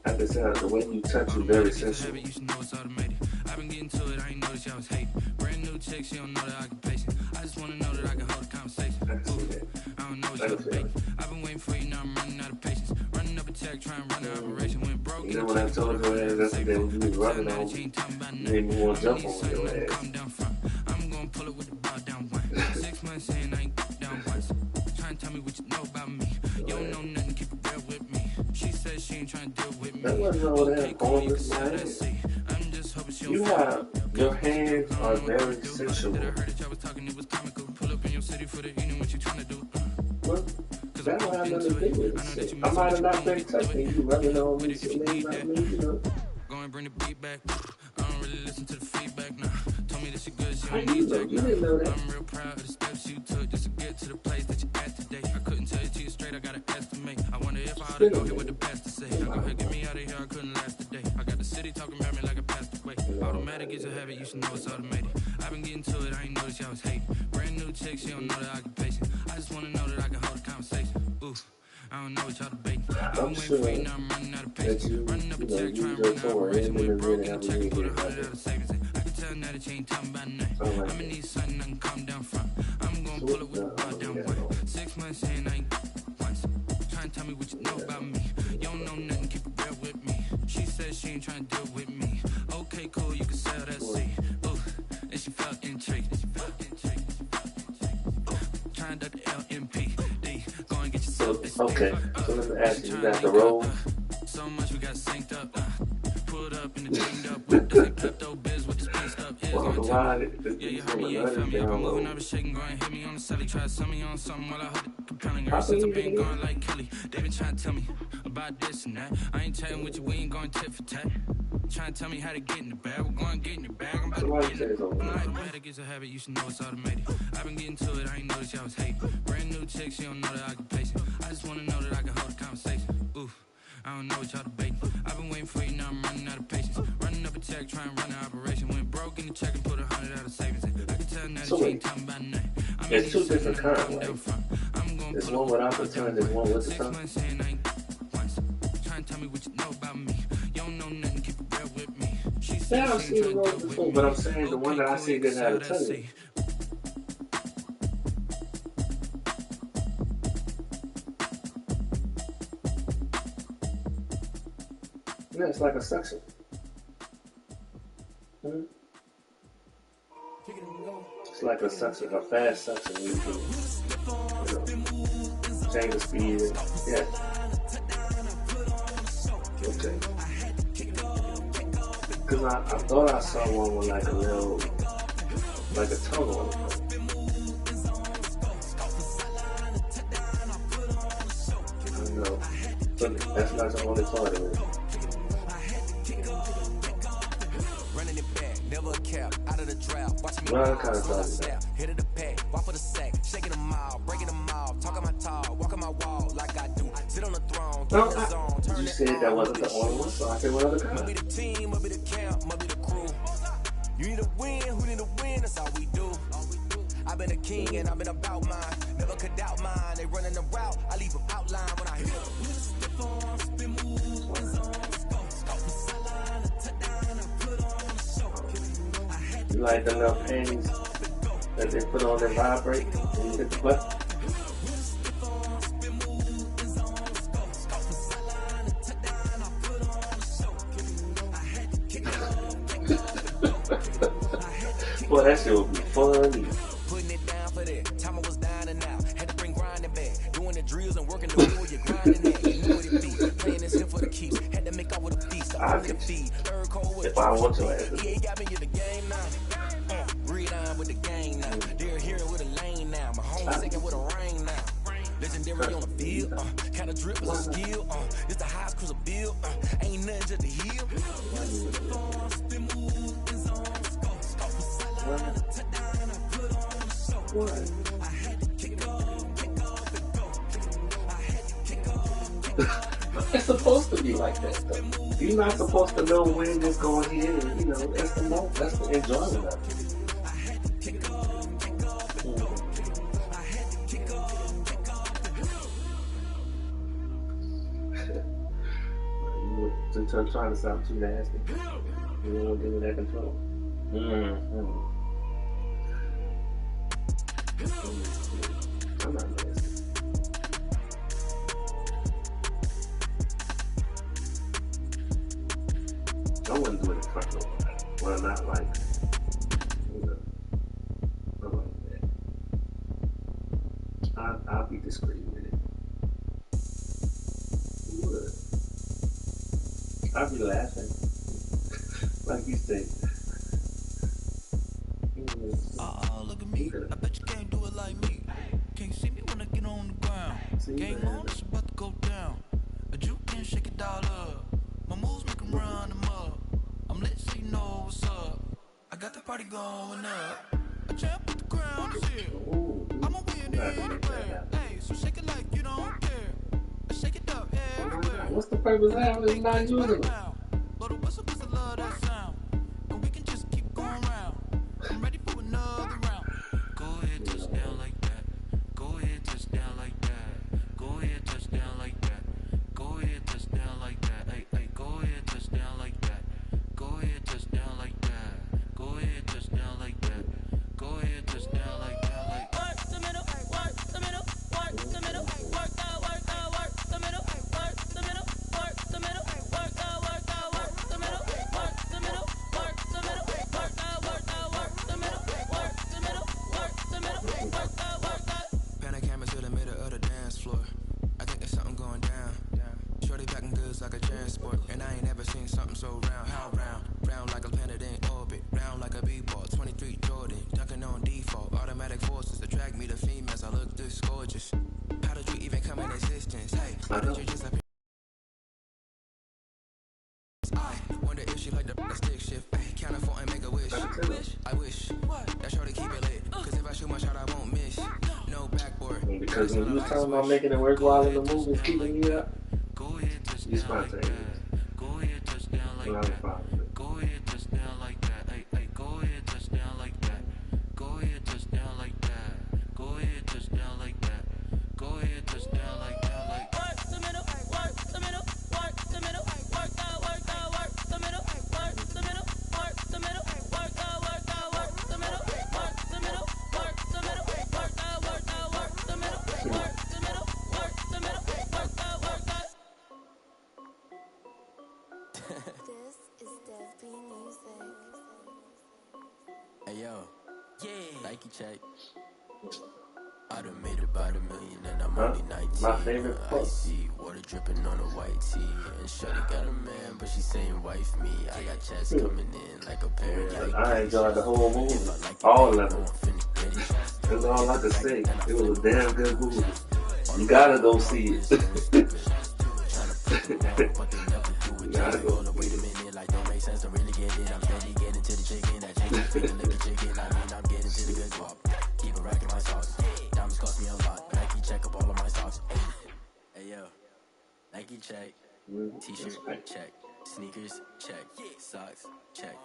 I could tell the way you touch you very sensitive. You should know it's automated. I've been getting to it, I ain't noticed y'all was hating. Brand new chick, she don't know the occupation. I just wanna know that I can hold a conversation. I can see that. I don't know what y'all debating. I've been waiting for you, now I'm running out of patience. Running up a tech, try and run an operation. Went broke. You know when I told your ass that's the day when you was rubbing on, you made me want to jump on your ass. I'm gonna pull it with the bow down one. 6 months saying I ain't down once. Try and tell me what you know about me. You don't know nothing, keep it real with me. She says she ain't trying to deal with me. That wasn't all that homeless, man. I'm just hoping she'll You have, your hands are very sensual. I heard that y'all was talking, it was comical. Pull up in your city for the evening, what you trying to do? Well, that don't have nothing to do with it. I might have not been touching you, rubbing on me, some names like me, you know. Go and bring the beat back. I don't really listen to the feedback now. Told me that she good, she How don't you need know? jack You now. didn't know that. I'm real proud of the steps you took just to get to the place that you're at today. I couldn't tell you to you straight, I gotta estimate. I wonder if I ought to go here with the best to say. I go ahead, get me out of here, I couldn't last today. I got the city talking about me like I passed away. Automatic is a habit, you should know it's automated. I've been getting to it, I ain't noticed y'all was hating. Brand new chick, she don't know the occupation. I just wanna know that I can hold a conversation. Ooh, I don't know what y'all debating. I've been waiting for you, now I'm running out of patience. Running up a check, trying to run an operation. Went broke in the check and put 100 out of savings in. I can tell now that you ain't talking about nothing. I'ma need something I can calm down from. I'm gonna pull it with the bow down one. 6 months saying I ain't once. Try and tell me what you know about me. You don't know nothing, keep it real with me. She says she ain't trying to deal with me. Okay, cool, you can sell that seed. Ooh, and she felt intrigued. Trying to the LMPD. Go and get yourself this Okay, so let me ask you, you got the roll? So much we got synced up. Pulled up in the cleaned up with the klepto biz with the spaced up. Well, why Yeah, you heard me, you ain't feel me. I've been moving, I was shaking, go and hit me on the celly. Try to sell me on something while I heard it compelling. Ever since I've been going like Kelly, they been trying to tell me about this and that. I ain't chatting with you, we ain't going tit for tat. Trying to tell me how to get in the bag, we're going to get in the bag. I'm about to get in it. Automatic is a habit, you should know it's automated. I've been getting to it, I ain't noticed y'all was hating. Brand new chick, she don't know the occupation. I just want to know that I can hold a conversation. Ooh, I don't know what y'all debating. I've been waiting for you, now I'm running out of patience. Running up a check, trying to run an operation. Went broke in the check and put 100 out of savings in. I can tell now that you ain't talking about nothing. There's two different kinds, right? There's one without the tongue, there's one with the tongue. Trying to tell me what you know about me. You don't know nothing, keep it real with me. Yeah, I've seen the roll before, but I'm saying the one that I see didn't have a tongue. Yeah, it's like a suction. Hmm? It's like a suction, a fast suction. You can, change the speed. Yeah. Okay. Because I thought I saw one with like a little, like a tongue on it. I don't know. But that's not the only part of it. Running it back, never a cap, out of the draft. Watching me Run kind of snap, hit of the pack, walk for the sack, shaking them out, breaking them out, talking my talk, walking my wall like I do. Sit on the throne, get in the zone, turn You it said that on. wasn't the only one, so I said what other Might be kind? the team, might be the camp, might be the crew. You need a win, who need a win, that's all we do. I've been a king and I've been about mine, never could doubt mine. They running the route, I leave them outline when I hit them. You like the little panties that they put on their vibrate when you hit the button? Boy, that shit would be funny. Putting it down for that, time I was down and out. Had to bring grinding back, doing the drills and working the wheel, you're grinding that. You know what it be, playing this here for the keeps. Had to make out with a feast, I only the feed. Third cold with If I want to ask he ain't got me in the game now. Read on with the game now. They're here with a lane now. My home second with a rain now. Legendary on the field, kind of drip is a skill. It's the highest cruiser bill, ain't nothing just to heal. It's supposed to be like that though. You're not supposed to know when it's going here, and, you know, that's the moment, that's the enjoyment of it. You were trying to sound too nasty. You don't want to give me that control. I'm not nasty. I wouldn't do it in front of nobody. Well, not like, you know, not like that. I'll be discreet with it. You would. I'll be laughing. Like you say. Oh, look at me. I bet you can't do it like me. Can't see me when I get on the ground. Game on, it's about to go down. A juke can shake it all up. My moves make them run them up. I'm lit so you know what's up. I got the party going up. A champ with the crown is here. I'ma win anywhere. Hey, so shake it like you don't care. I shake it up everywhere. What's the purpose of having it not using it? Blow the whistle 'cause I love that sound. And we can just keep going round. I'm ready for another round. Go ahead, touch down like that. Go ahead, touch down like that. Go ahead, touch down like that. Go ahead, touch down like that. Hey, hey, go ahead, touch down like that. Go ahead, touch down like that. Go ahead, touch down like that. Go ahead, touch down like that. Like work the middle, work the middle, work the middle, work out, work out, work the middle, work the middle, work the middle, work out, work out, work the middle, work the middle, work the middle, work out, work out, work the middle, work the middle, work the middle, work out, work out. Panic camera to the middle of the dance floor. I think there's something going down. Shorty packing goods like a transport, and I ain't never seen something so round. How round? Round like a planet in orbit, round like a b-ball. 23 Jordan, dunking on default. Automatic forces attract me to females. I look this gorgeous. How did you even come in existence? Hey, how did you just appear? I wonder if she like the stick shift. Ay, count a 4 and make a wish. I wish that shorty keep it lit. Cause if I shoot my shot, I won't miss. No backboard. Because when you was talking about making it worthwhile in the movie, keeping you up, you spontaneous. Go ahead, touch down like that. Go ahead, touch down like that. Hey, hey, go ahead, touch down like that. Go ahead, touch down like that. Go ahead, touch down like that. Go ahead, touch down like that. Like work the middle, work the middle, work the middle, work out, work out, work the middle, work the middle, work the middle, work out, work out, work the middle, work the middle, work the middle, work out, work out, work the middle, work the middle, work the middle, work out, work out. This is Dev B Music. Hey yo, yeah, Nike check. I done made about $1 million and I'm only 19. My favorite quote. Icy water dripping on a white tee. And shorty got a man, but she saying wife me. I got checks coming in like a pair of Nikes. I enjoyed the whole movie. All of it. That's all I could say. It was a damn good movie. You gotta go see it. You gotta go see it. Like don't make sense to really get it. I'm steady getting to the chicken. That chicken feeling like a chicken. I mean I'm getting to the good guap. Keep a rack in my sauce. Diamonds cost me a lot. Nike check up all of my stocks. Hey yo, Nike check. T-shirt check. Sneakers check. Socks check.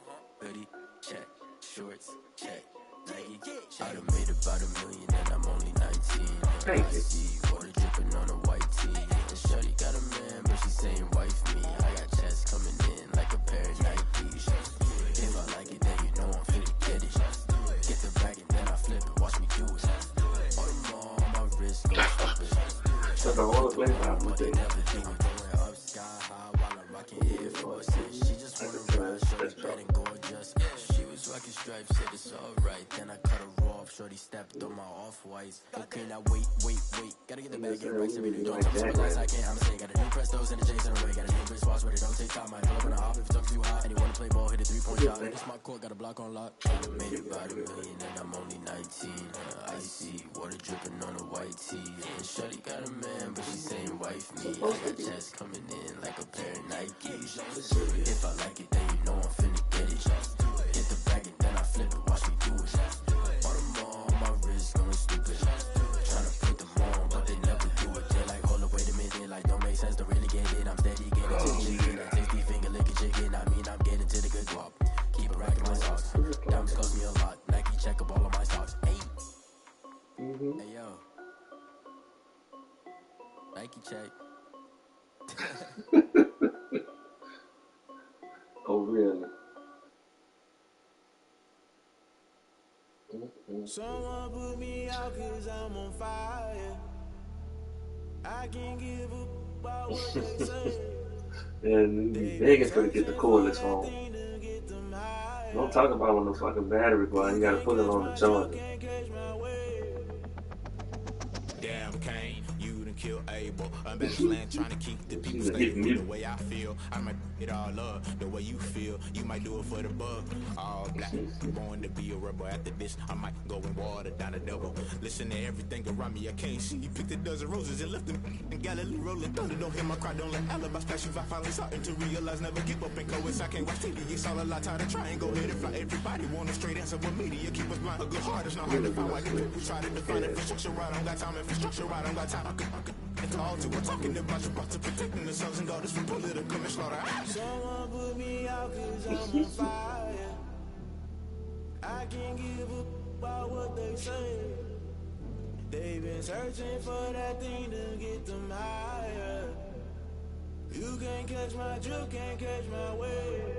Hoodie check. Shorts check. Nike check. I done made about $1 million and I'm only 19. Thank you. Water dripping on a white tee. And shorty got a man, but she saying wife me. I got checks coming in like a pair of Nikes. If I like it, then you know I'm finna get it. Get the bag and then I flip it. Watch me do it. All the more on my wrist go stupid. That's the whole place I put it. Up sky high while I'm rocking Air Forces. She just wanna ride, shorty bad and gorgeous. She was rocking stripes, said it's alright. Then I cut her off, shorty stepped on my off-whites. Okay, now wait. Gotta get the bag, get racks every day. Don't talk so much I can't, I'ma say. Got a new Prestos and a Jason away. Got a new wrist watch, but it don't take time. I pull up on a hop if it's too high. And you wanna play ball, hit a 3-point shot. It's my court, got a block on lock. I done made about $1 million and I'm only 19. Icy, water dripping on a white tee. And shorty got a man, but she saying wife me. I got checks coming in like a pair of Nikes. If I like it, then you know I'm finna get it. Get the bag and then I flip it, watch me do it. All the more on my wrist going stupid. Tryna put them on, but they never do it. They're like, hold up, wait a minute, like don't make sense to really get it. I'm steady getting to the chicken. That tasty finger licking chicken. I mean, I'm getting to the good guap. Keep a rack in my socks. Diamonds cost me a lot. Nike check up all of my stocks. Hey, hey yo, Nike check. Oh, really? Someone put me out cause I'm on fire. I can't give up about what they say. And he begging for to get the cordless home. Don't talk about when the fucking battery go out. You gotta put it on the charger. Damn, Kane, you done killed Abel. I'm in the land trying to keep the people stable. The way I feel, I might it all up. The way you feel, you might do it for the buck. All black, born to be a rebel. After this, I might go and water down a double. Listen to everything around me, I can't see. You picked a dozen roses and left them in Galilee rolling thunder. Don't hear my cry, don't let alibis flash. If I finally starting to realize, never give up and coast. I can't watch TV, it's all a lot. Time to try and go ahead and fly. Everybody want a straight answer with media. Keep us blind, a good heart. It's not hard to find why people try to define infrastructure right. I don't got time, infrastructure right. I don't got time. I could call to. We're talking about you, about to protecting the sons and daughters from political and slaughter. Someone put me out cause I'm on fire. I can't give up about what they say. They've been searching for that thing to get them higher. You can't catch my drill, can't catch my wave.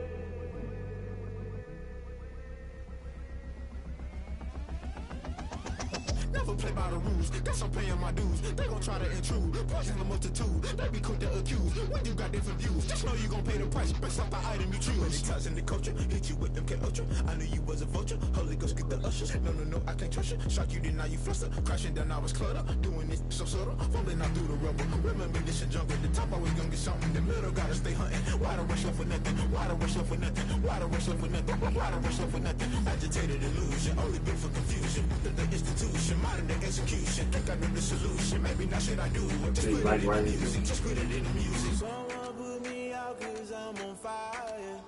Never play by the rules, guess I'm paying my dues. They gon' try to intrude, poison the multitude. They be quick to accuse, when you got different views. Just know you gon' pay the price, based off the item you choose. When it ties in the culture, hit you with MK Ultra. I knew you was a vulture, Holy Ghost get the ushers. No, I can't trust you. Shock you, then now you fluster. Crashing down, I was cluttered. Doing this so subtle, falling out through the rubble. Remember this and jungle, the top always gonna get something. The middle gotta stay hunting. Why the rush left for nothing? Why the rush left for nothing? Why the rush left for nothing? Why the rush left for nothing? Agitated illusion, only built for confusion. The institution, modern day execution. Think I know the solution. Maybe not shit I do. Just put it in the music. Just put it in the music. Someone put me out cause I'm on fire.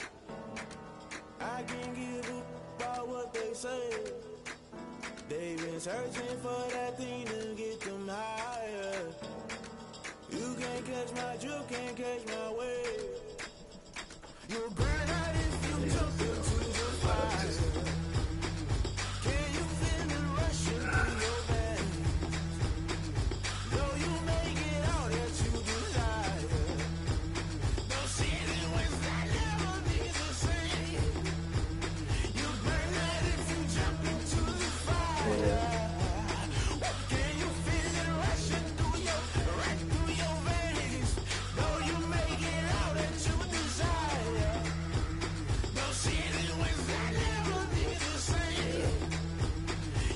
I can't give up about what they say. They've been searching for that thing to get them higher. You can't catch my drill, can't catch my wave. You'll burn out if you jump into the fire. Can you feel it rushing through your veins? Though you make it out that you desire. No city was that never be the same. You burn out if you jump into the fire. Can you feel it rushing through your veins? Though you make it out that you desire. No city was that never be the same.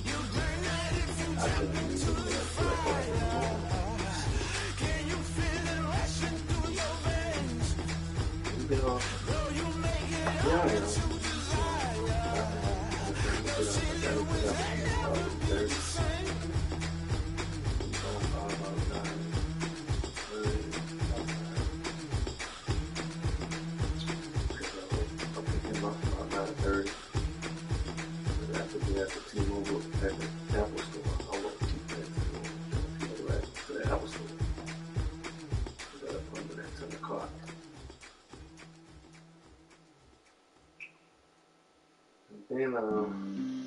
You burn out if you jump into the fire. Can you feel it rushing through your veins? Though you make it out that you desire. No city was that never be the same.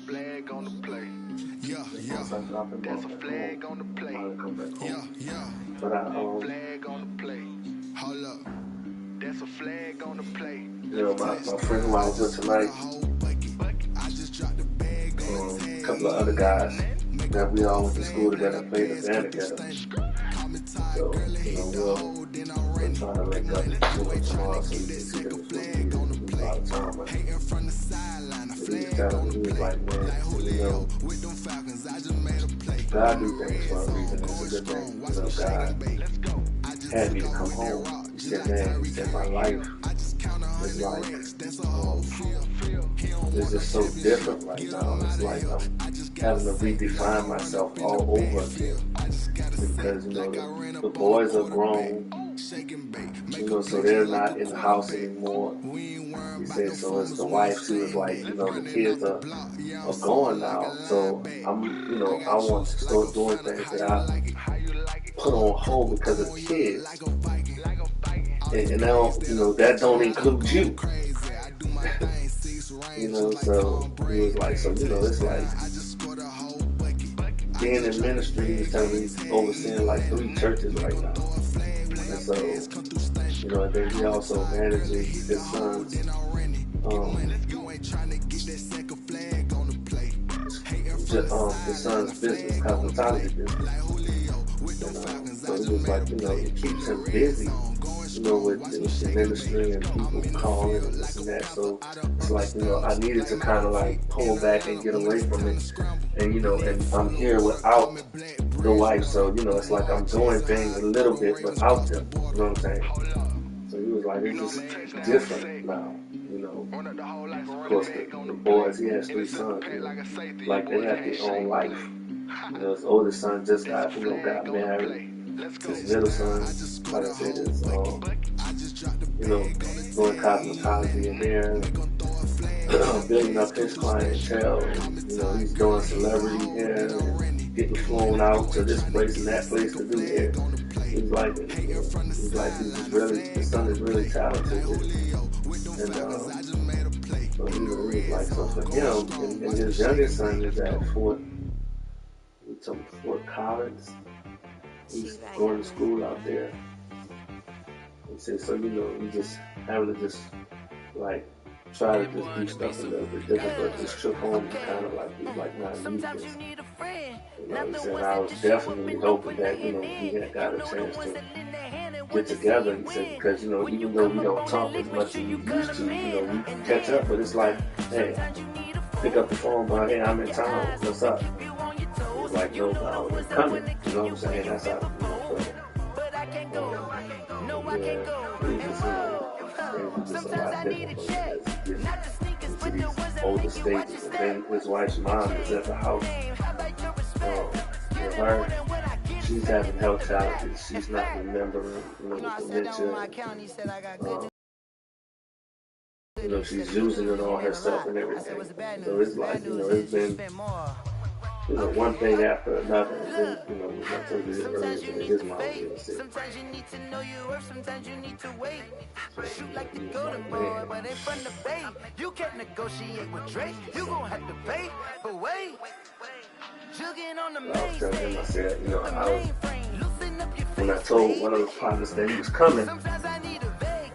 Flag on the play. Yeah. That's a flag on the play. Yeah. But Flag on the play. Hold up. That's a flag on the play. my friend who I was with tonight, a couple of other guys that we all went to school together and played the band together. So, we're trying to link up tomorrow so we can see them a lot of time. But he was telling me, he was like, man, God do things for a reason. It's a good thing. God had me to come home. He said, man, my life is like, it's just so different right now. It's like I'm having to redefine myself all over again. Because, the boys are grown, so they're not in the house anymore. He said, so it's the wife too. Is like, the kids are gone now. So I want to start doing things that I put on hold because of kids. And now, that don't include you. So he was like, it's like being in ministry. He was telling me he's overseeing like 3 churches right now. And so, and then he also manages his son's his son's business, hospitality business. So it was like, it keeps him busy, know, with the ministry and people calling and this and that. So it's like, you know, I needed to kind of like pull back and get away from it. And, you know, and I'm here without the wife. So, you know, it's like I'm doing things a little bit without them. You know what I'm saying? So he was like, it's just different now. You know, of course, the boys, he has 3 sons. You know, like they have their own life. You know, his oldest son just got married. His middle son, like I said, is, you know, doing cosmetology in there, building up his clientele, and, you know, he's doing celebrity hair and getting flown out to this place and that place to do hair. He's like, you know, the son is really talented. And, so, you know, he was like, so for him, and his youngest son is at Fort Collins. He's going to school out there. He said, so, you know, we just having to just like try to just do stuff a little bit different, but this trip home was kind of like, he was like, not used to. You know, he said, I was definitely hoping that, you know, we had got a chance to get together. He said, because, you know, even though we don't talk as much as we used to, you know, we can catch up, but it's like, hey, pick up the phone, but hey, I'm in town, what's up? It's like, no, I'm coming, you know what I'm saying? That's how, you know, so, yeah, it's just, just a lot different as you get into these older stages. And then his wife's mom is at the house. For her, she's having health challenges. She's not remembering, you know, with dementia. You know, she's using it on herself and everything. So it's like, you know, it's been, you know, one thing after another. And then, you know, I told you earlier today, his mom was sick. Sometimes you need to know your worth, sometimes you need to wait. Shoot like the golden boy, but in front of Bay. You can't negotiate with Drake, you gon' have to pay. But wait, jugging on the main stage. I said, you know, when I told one of the partners that he was coming,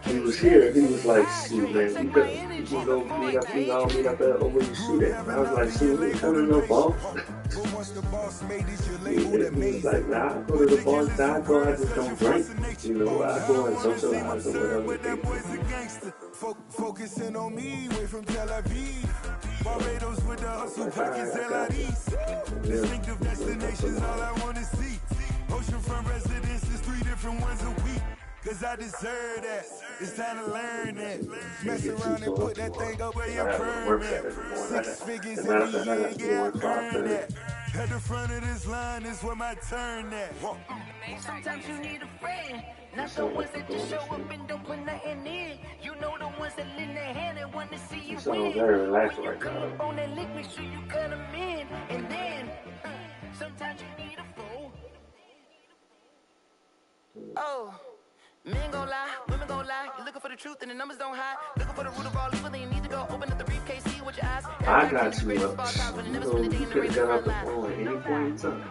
he was here, he was like, shoot, man, you can go meet up, you know, meet up at where you shoot at. And I was like, shoot, you coming to no ball? He was like, nah, I go to the bar, I just don't drink. You know, I go and socialize or whatever. Focusing on me, way from Tel Aviv. Barbados with the hustle, pockets LIDs. Distinctive destinations, all I want to see. Oceanfront residences, 3 different ones a week. Cause I deserve that. It's time to learn that. Mess around and put that thing up where your permit. 6 figures in a year, yeah, I earned that. At the front of this line is where my turn at. Sometimes you need a friend. Not the ones that just show up and don't put nothing in. You know the ones that lend their hand and want to see you win. Very relaxed when you right come now. up on that lick, make sure you cut them in. And then, sometimes you need a fool. Oh. Men gon' lie, women gon' lie. You're looking for the truth and the numbers don't hide. Looking for the root of all evil, then you need to go open up the briefcase, see what your eyes. I got you up. You know, you could have got off the phone at any point in time.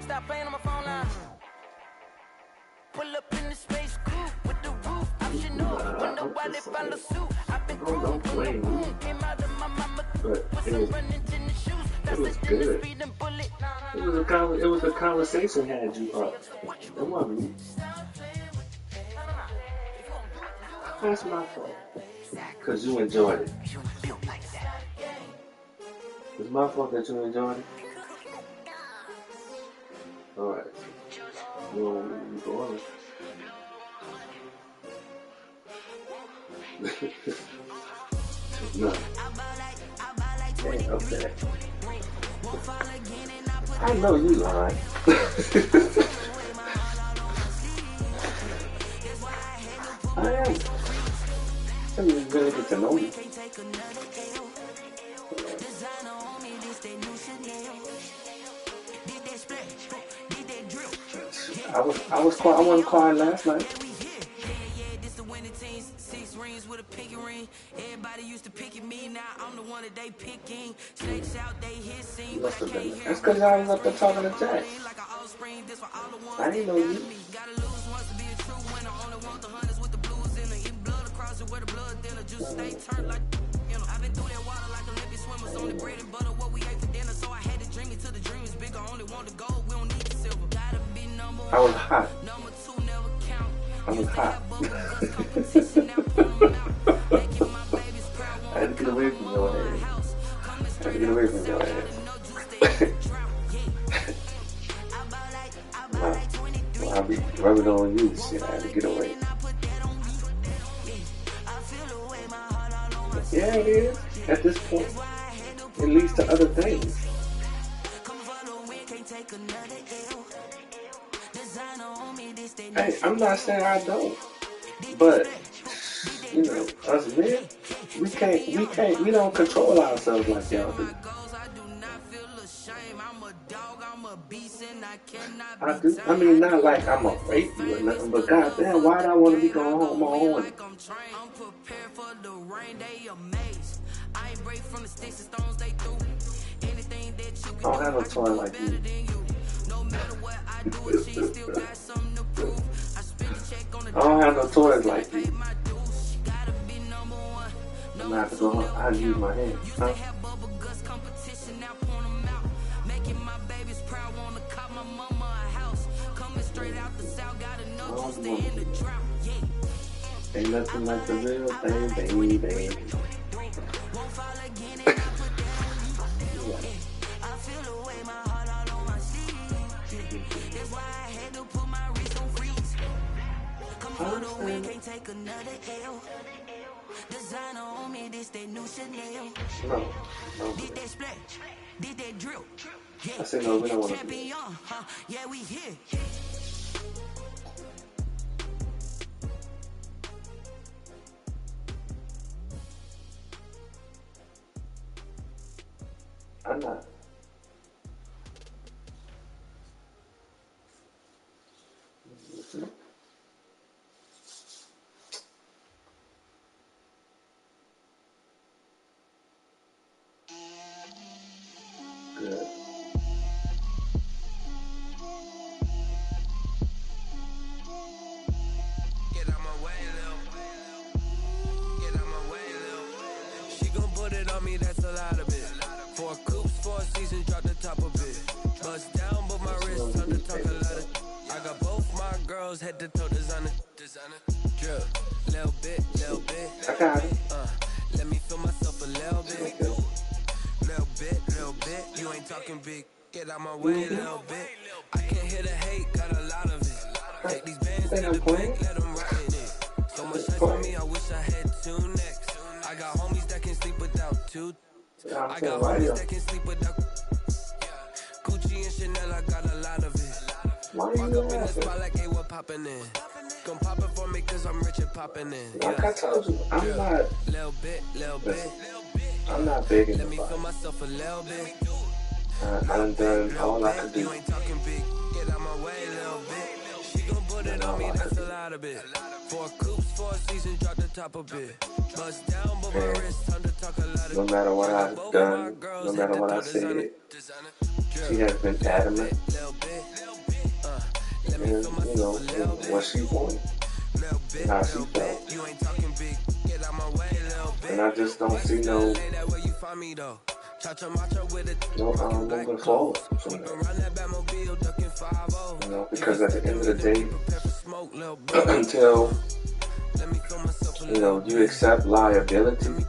Stop playing on my phone line. Pull up in the space coupe with the roof optional. Wonder why they follow suit. I've been don't blame me. But it was good. It was a conversation had you up. It wasn't me. That's my fault. Because you enjoyed it. It's my fault that you enjoyed it. Alright. You want me to go on? No. Ain't okay. I know you lying. I am. I'm just gonna get to know you. I wasn't quiet last night. With a pinky ring, everybody used to pick at me. Now I'm the one that they picking. Snakes out, they hissing. That's because I was up there talking to Jack. I didn't know you. Gotta lose once to be a true winner. Only want the hunters with the blues in it. Eat blood across it where the blood dinner. Just stay turned like, you know. I've been through that water like Olympic swimmers. Only bread and butter, what we ate for dinner. So I had to dream it till the dream is bigger. Only want the gold, we don't need the silver. Gotta be number one. I was hot. Number 2 never count. I was hot. I had to get away from your ass. I had to get away from your ass. Well, I'll be rubbing on you. Shit, I had to get away. Yeah, it is. At this point, it leads to other things. Hey, I'm not saying I don't, but you know, us men, we don't control ourselves like y'all do. I do. I mean, not like I'm a rape you or nothing, but goddamn, why do I want to be going home all horny? I don't have a toy like you. I don't have no toys like you. I'm gonna have to go home. I'll use my hand. Huh? Ain't nothing like the real thing, baby. No. Did that splash? Did that drill? I said no, we don't want to do that. Yeah, we here. I'm not. Good. Get out my way, Lil. Get out my way, Lil. She gon' put it on me, that's a lot of it. 4 coops, 4 seasons, drop the top of it. Bust down, but my wrist on the talk a lot of. I got both my girls head to toe designer. Drip, little bit. I got it. Let me feel myself a little bit. Little bit. You ain't talking big. Get out my way, little bit. I can't hear the hate, got a lot of it. Take these bands to the bank, let them ride in it. So much ice on me, I wish I had 2 necks. I got homies that can sleep without 2. I got homies that can sleep without. Gucci and Chanel, I got a lot of it. Walk up in the spot like, hey, what poppin' in? Come pop it for me, cause I'm rich and poppin' in. Like I told you, I'm not. Little bit. I'm not begging Let me feel nobody. myself a little bit. I done all I could do. You ain't talking big. Get out my way, little bit. She gon' put it on me, that's a lot of it. 4 coops, 4 seasons, drop the top a bit. Bust down, but my wrist time to talk a lot of. No matter what I've done, no matter what I said, she has been adamant. And, you know, what she wanted. And how she felt. You ain't talking big. Get out my way, little bit. And I just don't see no moving forward from that. You know, because at the end of the day, until, you know, you accept liability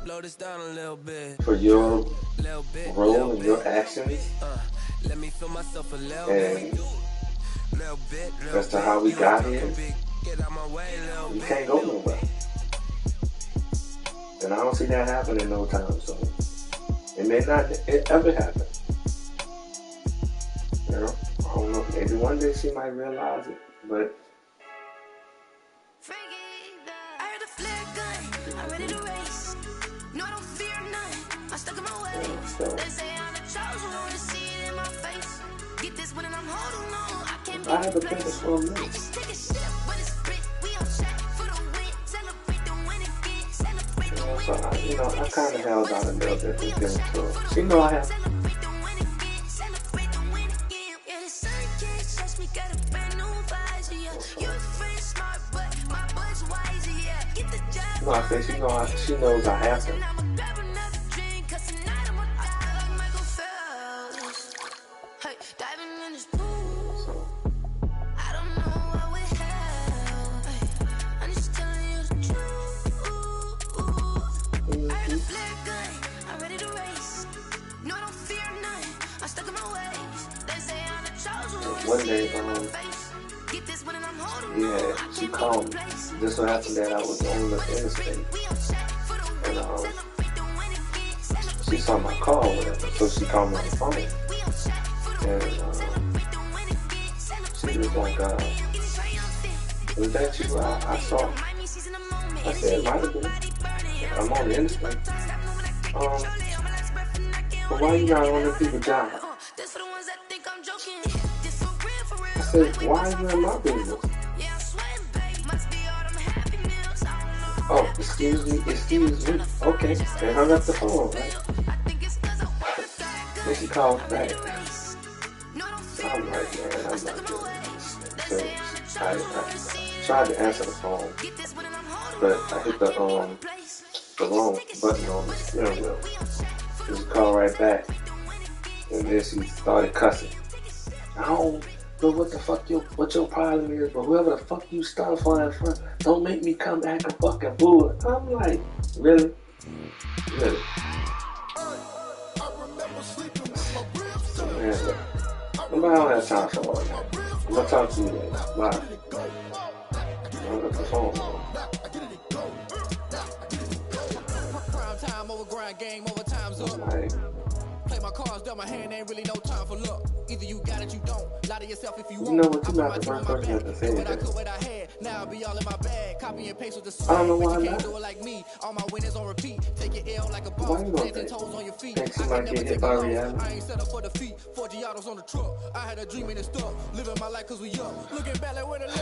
for your role and your actions, and as to how we got here, we can't go nowhere. And I don't see that happening no time soon. It may not ever happen. You know, I don't know. Maybe one day she might realize it, but I heard a flare gun, I'm ready to race. No, I don't fear none, I'm stuck in my ways. They say I'm the chosen one, to see it in my face. Get this one and I'm holding on, I can't be replaced. I just take a sip, but it's split, we on track for the win. Celebrate the win again, celebrate the win again. you know, I kind of held out a little bit from feeling through. She know I have. Celebrate the win again, celebrate the win again. Yeah, the sun can't touch me, got a brand new visor, yeah. You a friend smart, but my bud's wiser, yeah. Get the job. No, I think she knows I have to. I'ma grab another drink, cause tonight I'ma die like Michael Phelps. Hey, diving in this pool. I don't know what would help. Hey, I'm just chilling one day, she called me. Just so happened that I was on the interstate, and she saw my call, or whatever, so she called me on the phone, and she was like, "Was that you? I saw." I said, "It might have been. I'm on the interstate. But why you not on the people's job?" I said, "Why are you in my business?" "Oh, excuse me. Okay," and hung up the phone, right? Then she called back. I'm like, man, I'm not doing this. So I tried to answer the phone, but I hit the wrong button on the steering wheel. So she called right back, and then she started cussing. "I don't know what the fuck what your problem is, but whoever the fuck you stand for in front, don't make me come back and fucking fool." I'm like, really? So man, look, nobody don't have time for all that. I'm gonna talk to you later. Bye. I'm on the phone. Prime time over grind game, over time's up. Like, play my cards, dealt my hand, ain't really no time for luck. Either you got it, you don't. Lie to yourself if you want. You know what? You're not the first person that say that. Now I'll be all in my bag. Copy and paste with the I don't know why you not. can't do it like me. All my winners on repeat. Take your L like a boss. Why you gonna Planting toes on your feet. think she might get hit by reality? I ain't set up for defeat. 4 Giottos on the truck. I had a dream and it stuck. Living my life cause we up. Looking back like where the love.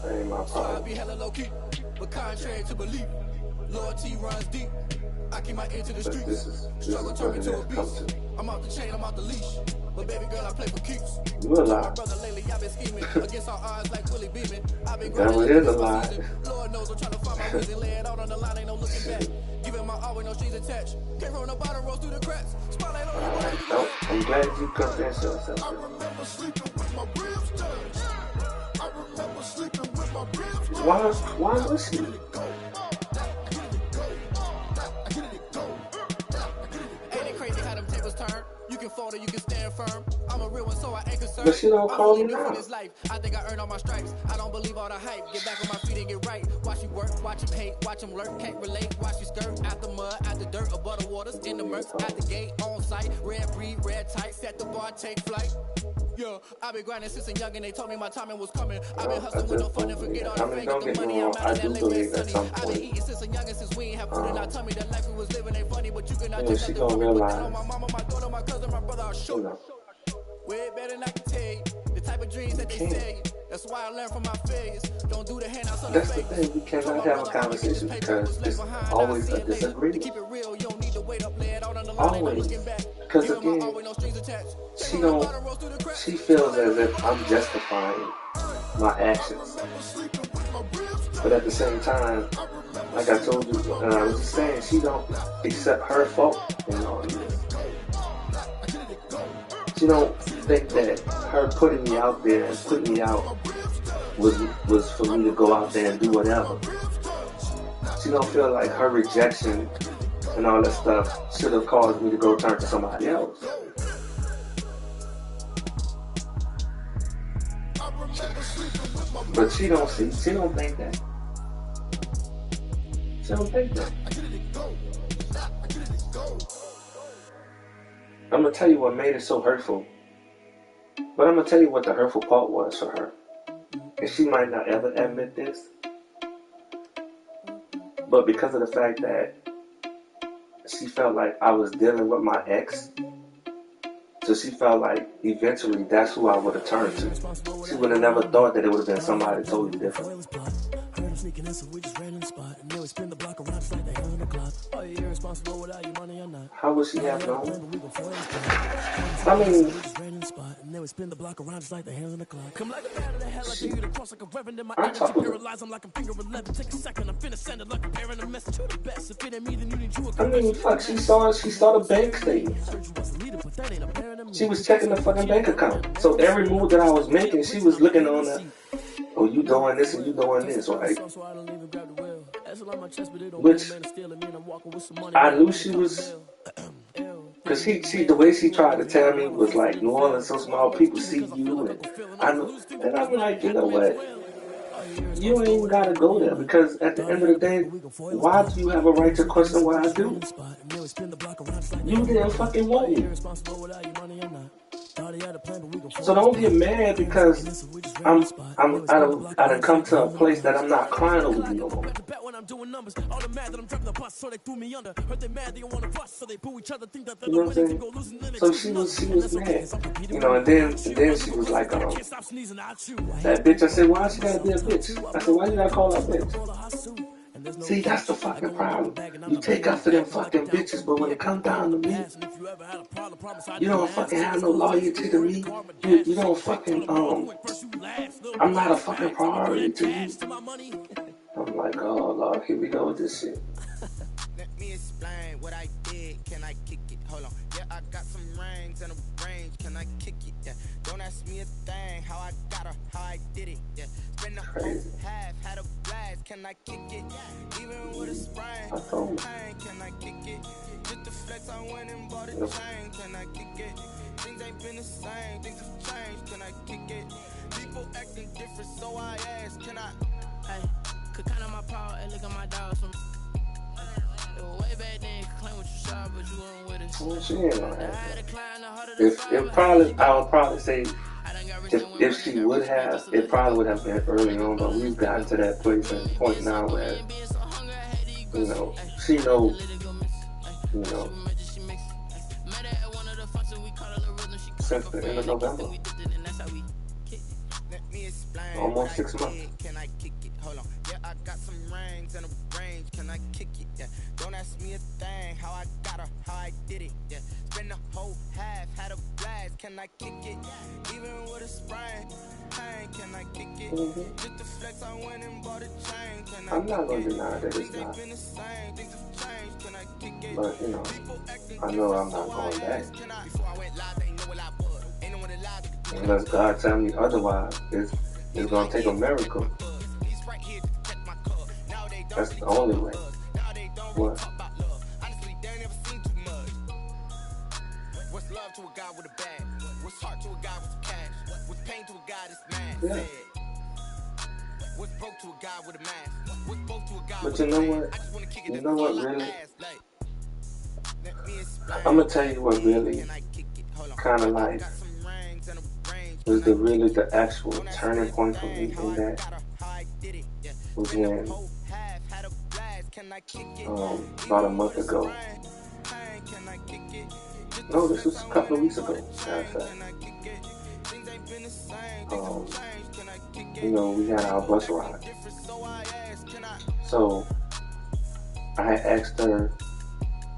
That ain't my So I problem. be hella low key. But contrary to belief, loyalty runs deep. I keep my ear to the But streets. this is Struggle turn me what it to a has come beast. to. I'm out the chain, I'm out the leash. But baby girl, I play for keeps. You a lie. Brother, lately I've been scheming against all odds like Willie Beeman. I've been That one is a lie. Lord knows I'm trying to find my reason. Lay it out on the line, ain't no looking back. Giving my all with no strings attached. Came from the bottom, rose through the cracks. Spotlight on your body. No, I'm glad you confessed yourself. I remember sleeping with my ribs touched. I remember sleeping with my ribs touched. Why was she? Ain't it crazy how them tables turn? You can fold or you can stand firm. I'm a real one, so I ain't concerned. But she don't call you now. I think I earned all my stripes. I don't believe all the hype. Get back on my feet and get right. Watch you work, watch him hate, watch him lurk. Can't relate, watch you skirt. Out the mud, out the dirt, above the waters, in the murk. Out the gate, on site. Red breed, red tight. Set the bar, take flight. Yeah, I've been grinding since a young and they told me my timing was coming. I've been hustling with no fun and forget all the fame. Get the money, I'm out of that late sunny. I've been eating since a young and since we ain't have food in our tummy. That life we was living ain't funny, but you cannot take she nothing gonna from me. realize. On my mama, my daughter, my cousin, my brother, I'll show you. Way better than I can tell you. The type of dreams that they tell you. That's why I learned from my failures. Don't do the handouts on the face. That's the thing, we cannot have a conversation because it's always a disagreement. Keep it real, you don't need to wait up, lay it out on the line, Always. looking back. Because again, she feels as if I'm justifying my actions. But at the same time, like I told you, and I was just saying, she don't accept her fault in all of this. She don't think that her putting me out there and putting me out was for me to go out there and do whatever. She don't feel like her rejection and all that stuff should have caused me to go turn to somebody else. But she don't think that. She don't think that. I'm gonna tell you what made it so hurtful. But I'm gonna tell you what the hurtful part was for her. And she might not ever admit this. But because of the fact that she felt like I was dealing with my ex, so she felt like eventually that's who I would have turned to. She would have never thought that it would have been somebody totally different. How would she have known? I mean, I talk with her. I mean, fuck, she saw the bank statement. She was checking the fucking bank account. So every move that I was making, she was looking on the, oh, you doing this and you doing this, right? Which I knew she was Cause see the way she tried to tell me was like New Orleans so small, people see you, and I know, and I'm like, you know what? You ain't gotta go there, because at the end of the day, why do you have a right to question what I do? You didn't fucking want me. So don't get mad because I done come to a place that I'm not crying over you no more. You know what I'm saying? So she was mad, you know, and then she was like, that bitch. I said, why she gotta be a bitch? I said, why you gotta call her a bitch? See, that's the fucking problem. You take after them fucking bitches, but when it comes down to me, you don't fucking have no loyalty to me. You don't fucking I'm not a fucking priority to you. I'm like, oh Lord, here we go with this shit. Let me explain what I did. Can I kick it? Hold on. Yeah, I got some rings and a range. Can I kick it? Yeah. Don't ask me a thing. How I got her, how I did it. Yeah. Spend the whole half, had a blast. Can I kick it? Even with a sprain. Pain, can I kick it? Just the flex, I went and bought a chain. Can I kick it? Things ain't been the same. Things have changed. Can I kick it? People acting different, so I ask, can I? Hey, could count on my power and look at my dogs from. Way back then, claim what you saw, but you weren't with us. Well, she ain't gonna have that. I would probably say, if she would have, it probably would have been early on, but we've gotten to that place and point now where, you know, she knows, you know, since the end of November, almost 6 months. Can I kick it? Hold on. Yeah, I got some rings and a range. Can I kick it? Yeah. Don't ask me a thing. How I got her, how I did it. Yeah. Spend the whole half, had a blast. Can I kick it? Even with a sprain. Pain, can I kick it? Just the flex, I went and bought a chain. Can I I'm not gonna deny that it's not. But you know, I know I'm not going back. Unless God tell me otherwise, it's gonna take a miracle. That's the only way. What? What's love to a guy with a bag? What's heart to a guy with cash? What's pain to a guy that's mad? Yeah. What's broke to a guy with a mask? What's both to a guy But with you a know man? what? I just wanna kick it. You know what really? I'm gonna tell you what really kind of like was the actual turning point for me in that was when about a month ago. No, this was a couple of weeks ago. Matter of fact. You know, we had our bus ride. So I had asked her,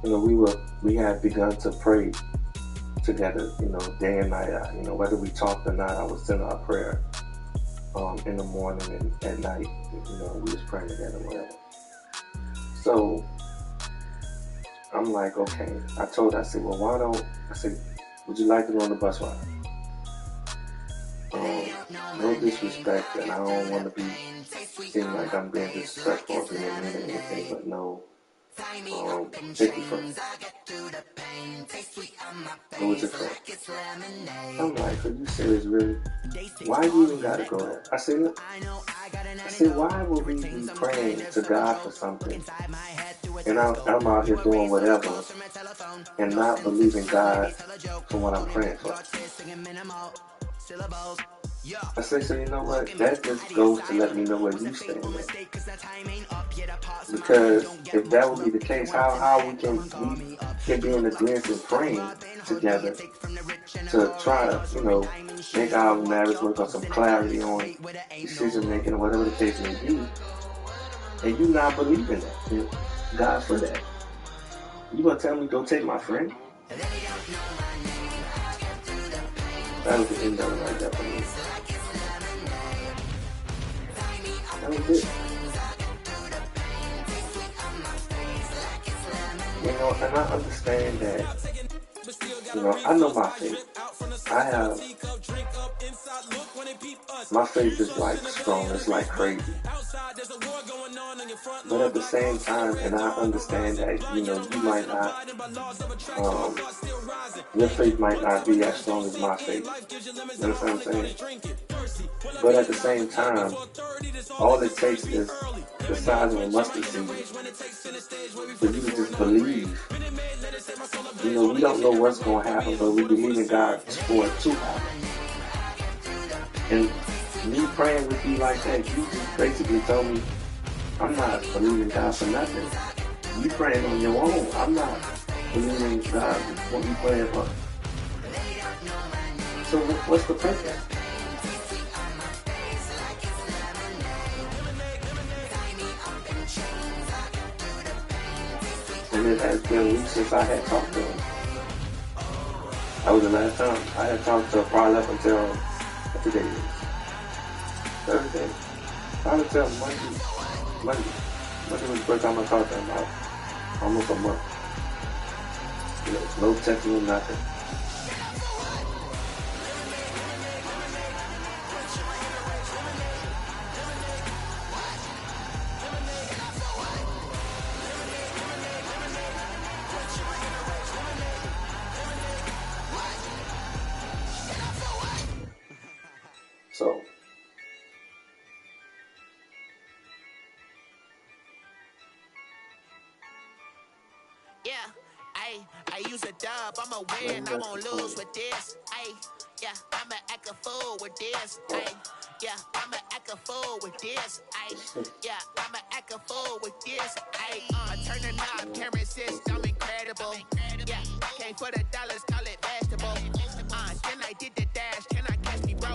you know, we had begun to pray together, you know, day and night. You know, whether we talked or not, I was sending her a prayer in the morning and at night. You know, we was praying together, whatever. So I'm like, okay. I told her, I said, well, would you like to go on the bus ride? No disrespect, and I don't want to be seem like I'm being disrespectful or being mean or anything, but no. Safety first. Go with your friend. I'm like, are you serious, really? Why you even gotta go there? I said, why would we be praying to God for something, and I'm out here doing whatever, and not believing God for what I'm praying for? I say, so you know what? That just goes to let me know where you stand at. Because if that would be the case, how we can be in agreement and praying together to try to, you know, make our marriage work, on some clarity on decision making or whatever the case may be, and you not believing that, God for that. You gonna tell me go take my friend? That was the end of it right there for me. That was it. You know, and I understand that, you know, I know my faith. My faith is like strong, it's like crazy. But at the same time, and I understand that, you know, you might not, your faith might not be as strong as my faith. You know what I'm saying? But at the same time, all it takes is the size of a mustard seed for you to just believe. You know, we don't know what's going to happen, but we believe in God for it to happen. And me praying with you like that, you just basically told me, I'm not believing God for nothing. You praying on your own. I'm not believing God for what you praying for. So what's the purpose? And it has been weeks since I had talked to him. That was the last time I had talked to him, probably up until, what today is? Thursday. Probably until Monday was the first time I talked to him, about almost a month. You know, no texting or nothing. So yeah, I use a dub, I'ma win, I won't lose with this. Yeah, I'ma act a fool with this. Yeah, I'ma act a fool with this. Yeah, I'ma act a fool with this. Turn the knob, camera assist, I'm incredible. Yeah, came for the dollars, call it vegetable. Then I did the dash, can I catch me, bro?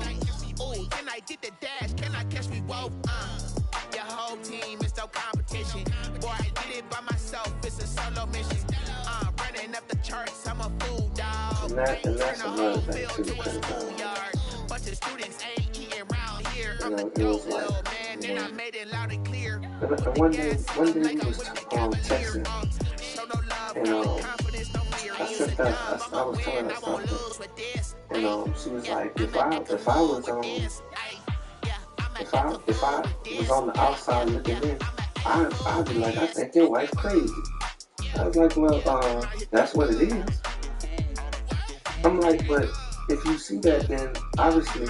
Ooh, then I did the dash, can I catch me, whoa? Your whole team is no competition. Boy, I did it by myself, it's a solo mission. Running up the charts, I'm a fool, dog. and that's another thing too, because Bunch of students ain't eating around here. I'm the it dope was like, little man, and I made it loud and clear. and one day he was texting, and I was telling her something, and she was like, if I was on the outside looking in, I'd be like, I think your wife's crazy. I was like, well, that's what it is. I'm like, but if you see that, then obviously,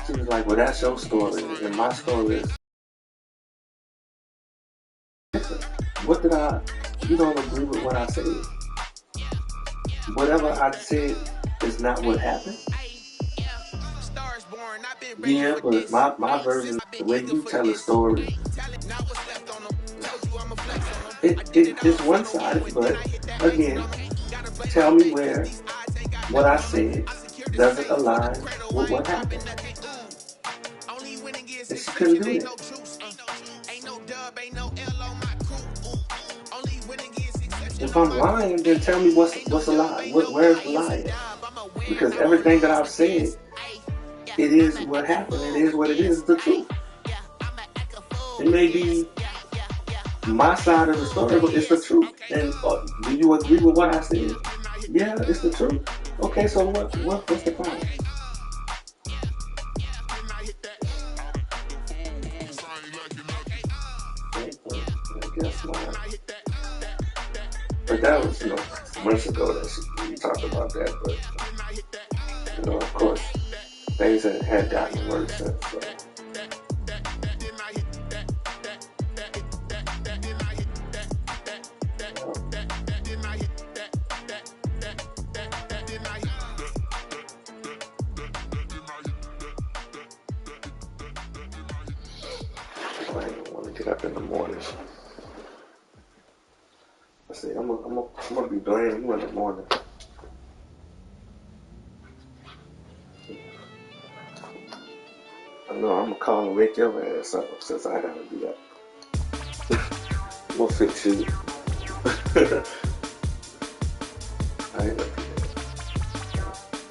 she was like, well, that's your story, and my story is different. What did you don't agree with what I said. Whatever I said is not what happened. Yeah, but my version, the way you tell a story, it's one-sided, but again, tell me where what I said doesn't align with what happened. And she couldn't do it. If I'm lying, then tell me what's a lie. Where's the lie at? Because everything that I've said, it is what happened. It is what it is. It's the truth. It may be my side of the story, but it's the truth. And do you agree with what I said? Yeah, it's the truth. Okay, so what's the problem? I guess not. But that was, months ago that we talked about that. But, of course, things had gotten worse since. So. I don't want to get up in the morning. I say I'm gonna be blaming you in the morning. I know I'm gonna call and wake your ass up since I gotta do that. I'm gonna fix you. I ain't gonna do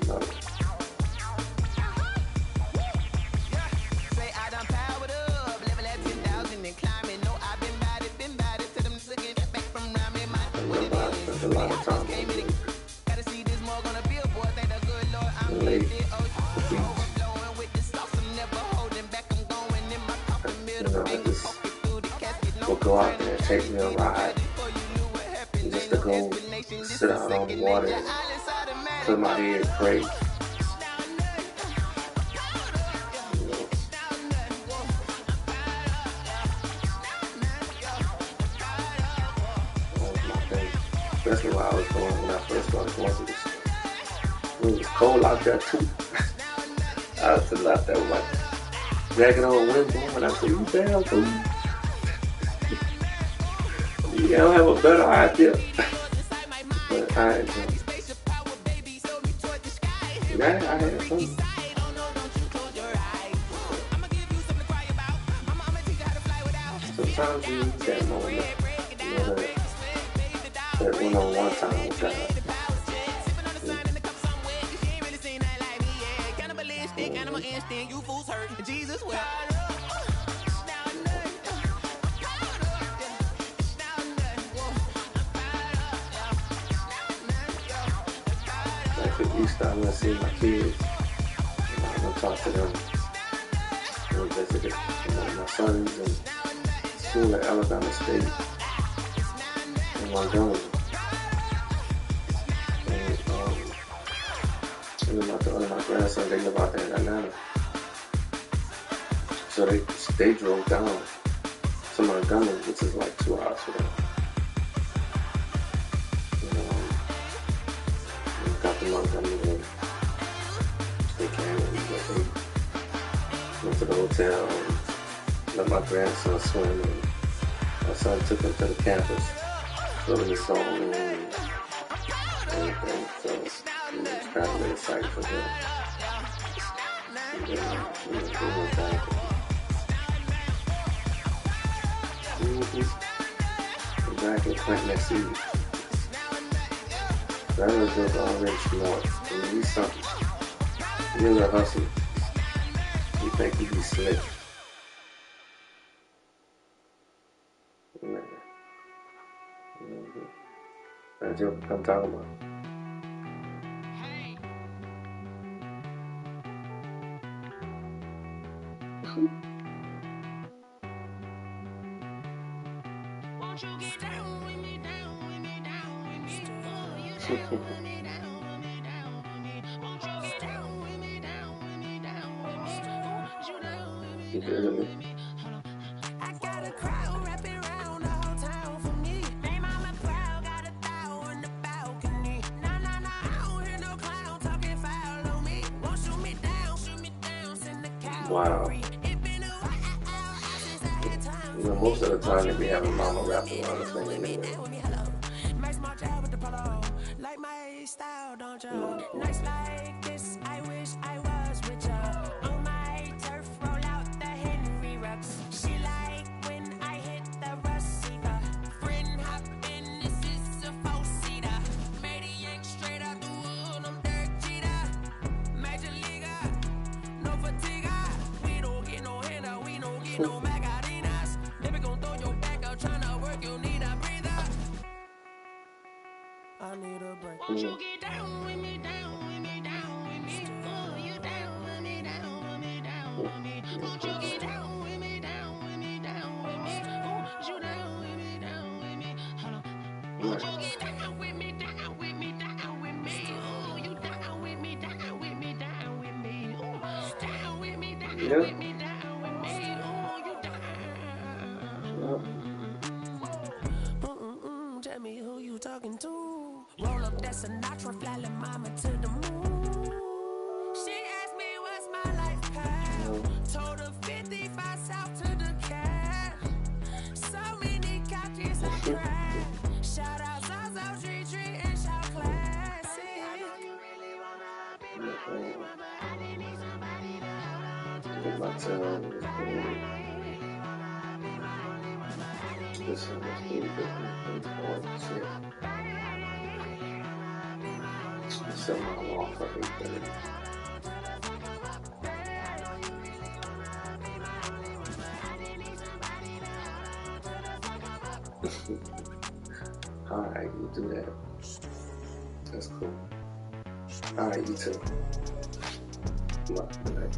that. No. A lot of time late. I just take me a ride just to go sit out on the water and put my head, pray. Especially while I was going, when I first started going to this. It was cold out there too. I was sitting out there with my jacket on, wind blowing. I said, you damn fool. You don't have a better idea. But I enjoyed it. Yeah, I had fun. Sometimes you need that moment, you know, that one-on-one time with God. Like for Easter, I'm gonna see my kids. I'm gonna talk to them. I'm gonna visit my sons in school at Alabama State in Montgomery. And my grandson, they live out there in Atlanta. So they drove down to Montgomery, which is like 2 hours for them. Got to Montgomery and they came and went to the hotel and let my grandson swim, and my son took him to the campus, showed his song and everything. So it was kind of really exciting for him. Exactly, planting that seed. That was just already smart. When you need something, you're a hustler. You think you be slick. That's what I'm talking about. Won't you get down with me, down with me, down with me? Oh, you down with me, down with me, down with me. Won't you get down with me, down with me, down with me? Oh, you down with me, down with me. I got a crowd wrapping around the whole town for me. They mama proud, got a thou in the balcony. Nah, nah, nah, I don't hear no clown talking foul on me. Won't shoot me down, send the cavalry. Wow. You know, most of the time they be having mama wrapped around the thing anyway. Like my style, don't you? Nights like this, I wish I was richer. On my turf, roll out the Henry rocks. She like when I hit the receiver. Friend hop in, this is a four-seater. Maniac straight out the wood, I'm Derek Jeter. Major leaguer, no fatigue. We don't get no handout, we don't get no Macarinas. Never gon' throw your back out, tryna work, you need a breather. I need a break. Won't you get down with me, down with me, down with me? Oh, you down with me, down with me, down with me. Won't you get down with me, down with me, down with me? Oh, you down with me, down with me. Hold on. Won't you get down with me, down with me, down with me? Oh, you down with me, down with me, down with me. Oh, down with me, down with me, down with me. Oh, you down. Tell me who you talking to. Roll up that Sinatra, fly la mama to the moon. She asked me what's my life path. Told her 55 south to the cat. So many couches I cried. Shout out Zazo, Tree, and shout classic. I know you really wanna be my only one, but I need somebody to hold on to. My son is set my alarm for 8:30. Alright, you do that. That's cool. Alright, you too. Good night.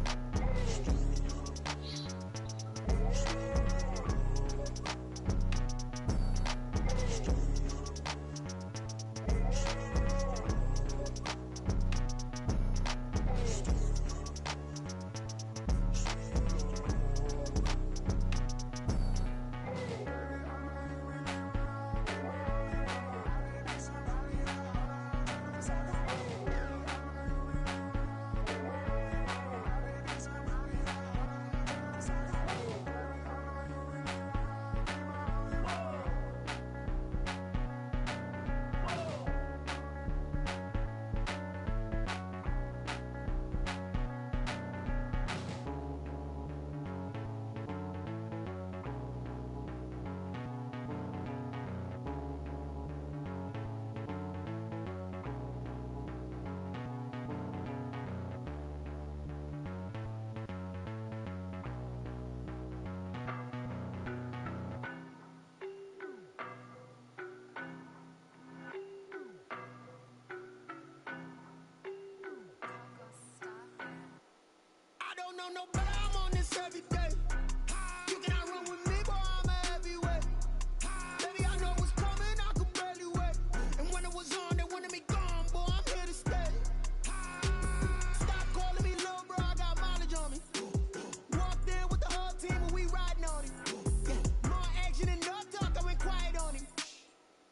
know no better, I'm on this every day. You cannot run with me, boy, I'm a heavyweight. Baby, I know what's coming, I could barely wait. And when it was on, they wanted me gone, boy, I'm here to stay. Stop calling me little bro, I got mileage on me. Walked in with the whole team and we riding on it. Yeah, more action and no talk, I went quiet on it.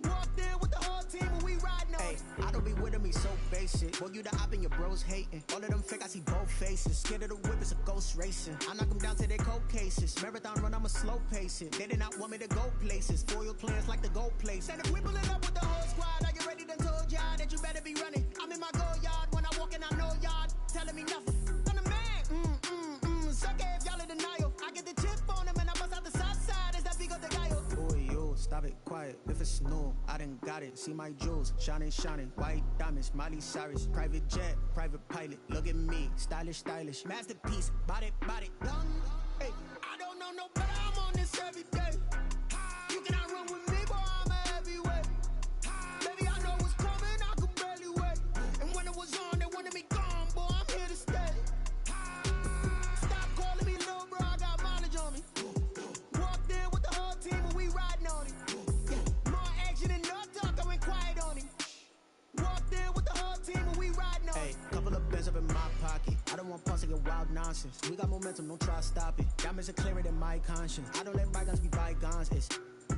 Walked in with the whole team and we riding on it. I don't be with me so basic. Boy, you the op and your bros hating. All of them fake, I see both faces. Scared of the whip, it's a ghost racing. I knock them down to their cold cases. Marathon run, I'ma slow pace it. They did not want me to go places. Foil plans like the go place. And if we pulling up with the whole squad, are you ready? Done told y'all that you better be running. I'm in my go yard. When I walk in, I know y'all telling me nothing. I'm the man. Suck it if y'all in denial. I get the chip on them and I bust out the south side. Is that Vigo the guy? Boy, yo, stop it, quiet. If it's snow, I done got it. See my jewels, shining, shining. White diamonds, Miley Cyrus. Private jet, private pilot. Look at me, stylish, stylish. Masterpiece, body, done. Hey, I don't know no better. I'm on this every day. You cannot run with me, boy, I'm a heavyweight. Baby, I know what's coming, I could barely wait. And when it was on, they wanted me gone, boy, I'm here to stay. Stop calling me little bro, I got mileage on me. Walked in with the whole team and we riding on it. Yeah, more action and no talk, I went quiet on it. Walked in with the whole team and we riding on it. Hey, couple of bands up in my pocket. I don't want pulse to get wild nonsense. We got momentum, don't try to stop it. Diamonds are clearer than my conscience. I don't let bygones be bygones.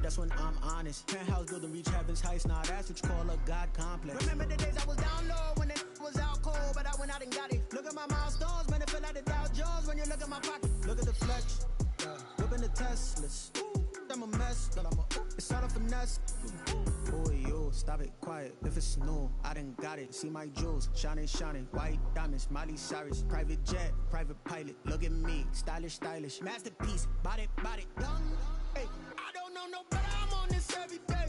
That's when I'm honest. Penthouse building reach heaven's heights. Nah, that's what you call a God complex. Remember the days I was down low when it was out cold, but I went out and got it. Look at my milestones, man, it feel like the Dow Jones when you look at my pocket. Look at the flex, whipping the Teslas. I'm a mess, but it's all a finesse. Boy, yo, stop it, quiet. If it's snow, I done got it. See my jewels, shining, shining. White diamonds, Miley Cyrus. Private jet, private pilot. Look at me, stylish, stylish. Masterpiece, body, done. Hey, I don't know no better. I'm on this every day.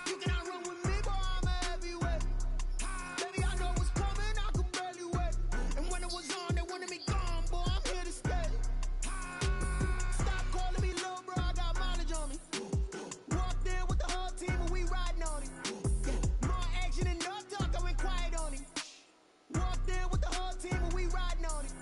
You cannot run with me, boy, I'm a heavyweight. Baby, I know what's coming, I could barely wait. And when it was on, they wanted me gone, boy, I'm here to stay. Stop calling me little bro, I got mileage on me. Walked in with the whole team and we riding on it. Yeah, more action and no talk, I went quiet on it. Walked in with the whole team and we riding on it.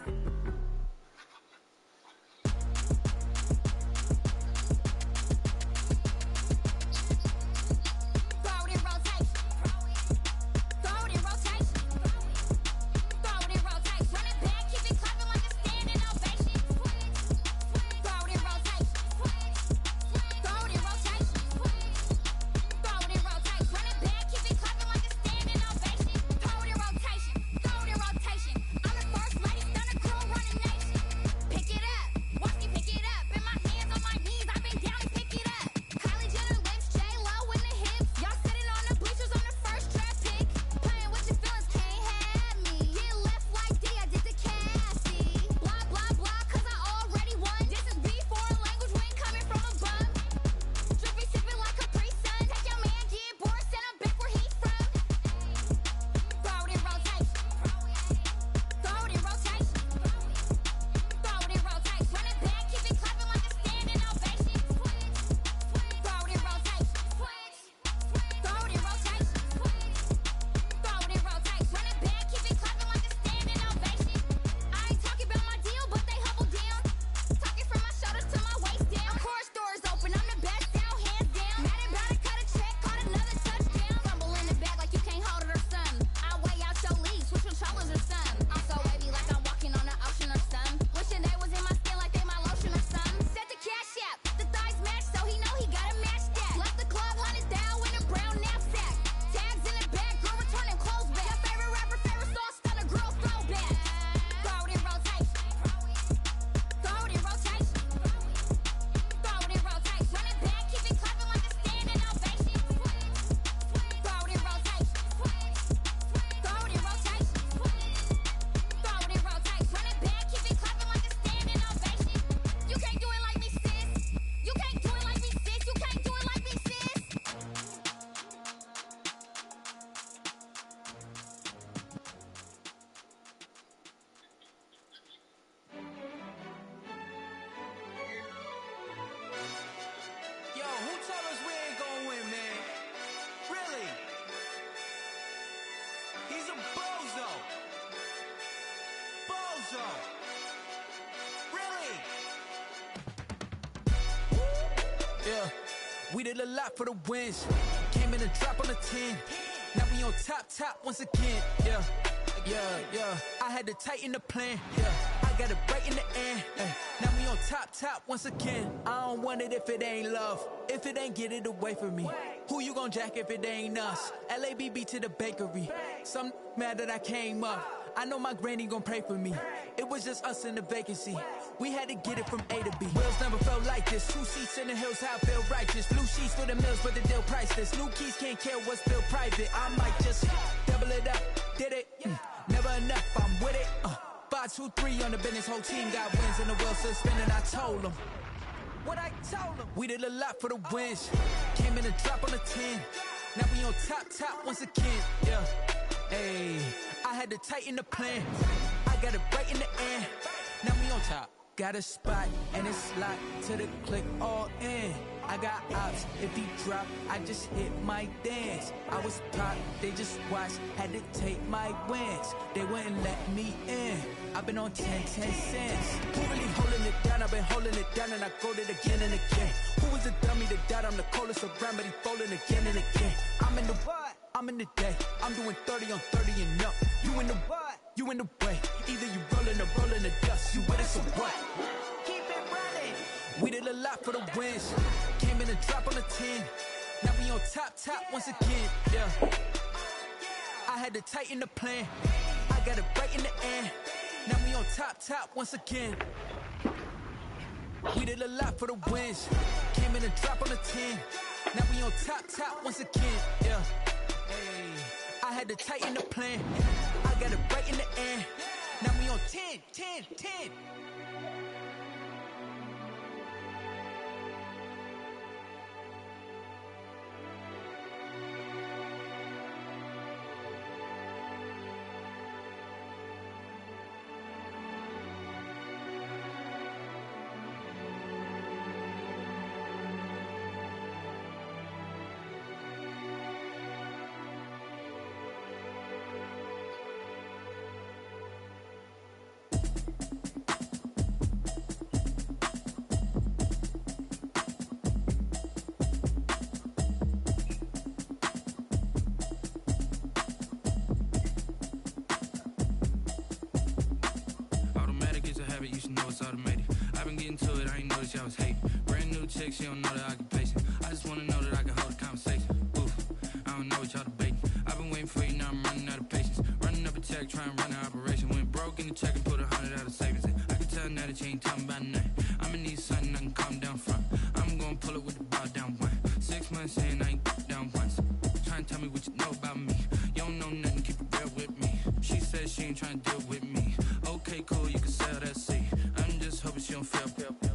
We did a lot for the wins. Came in a drop on the 10. Now we on top once again. Yeah. I had to tighten the plan. Yeah. I got it right in the end. Now we on top once again. I don't want it if it ain't love. If it ain't, get it away from me. Who you gon' jack if it ain't us? LABB to the bakery. Some mad that I came up. I know my granny gon' pray for me. It was just us in the vacancy. We had to get it from A to B. Wheels never felt like this. 2 seats in the hills, how I feel righteous. Blue sheets for the mills, but the deal priceless. New keys can't care what's still private. I might just double it up. Did it? Never enough, I'm with it. 5, 2, 3 on the business. Whole team got wins and the wheels still spinning. I told them what I told them. We did a lot for the wins. Came in a drop on the 10. Now we on top once again. Yeah. Hey, I had to tighten the plan. I got it right in the end. Now we on top. Got a spot and it's locked to the click all in. I got ops, if he drop, I just hit my dance. I was top, they just watched, had to take my wins. They wouldn't let me in. I've been on 10 cents. Who really holding it down? I've been holding it down and I go it again and again. Who was a dummy to doubt? I'm the coldest around, but he folding again and again. I'm in the what? I'm in the day. I'm doing 30 on 30 and up. You in the what? You in the way. Either you rolling or rolling the dust. You with it, so what? Keep it running. We did a lot for the wins. Came in a drop on the 10. Now we on top once again. Yeah. I had to tighten the plan. I got it right in the end. Now we on top once again. We did a lot for the wins. Came in a drop on the 10. Now we on top once again. Yeah. Hey, I had to tighten the plan. I got it right in the end. Now we on 10. You should know it's automated. I've been getting to it, I ain't noticed y'all was hating. Brand new chick, she don't know the occupation. I just wanna know that I can hold a conversation. Oof, I don't know what y'all debating. I've been waiting for you, now I'm running out of patience. Running up a check, trying to run an operation. Went broke in the check and put 100 out of savings in. I can tell now that you ain't talking about nothing. I'ma need something I can calm down from. I'm gonna pull it with the bar down one. 6 months in, I ain't down once. Trying to tell me what you know about me. You don't know nothing, keep it real with me. She said she ain't trying to deal with me. Okay, cool, you can sell that seat. I'm just hoping she don't fail.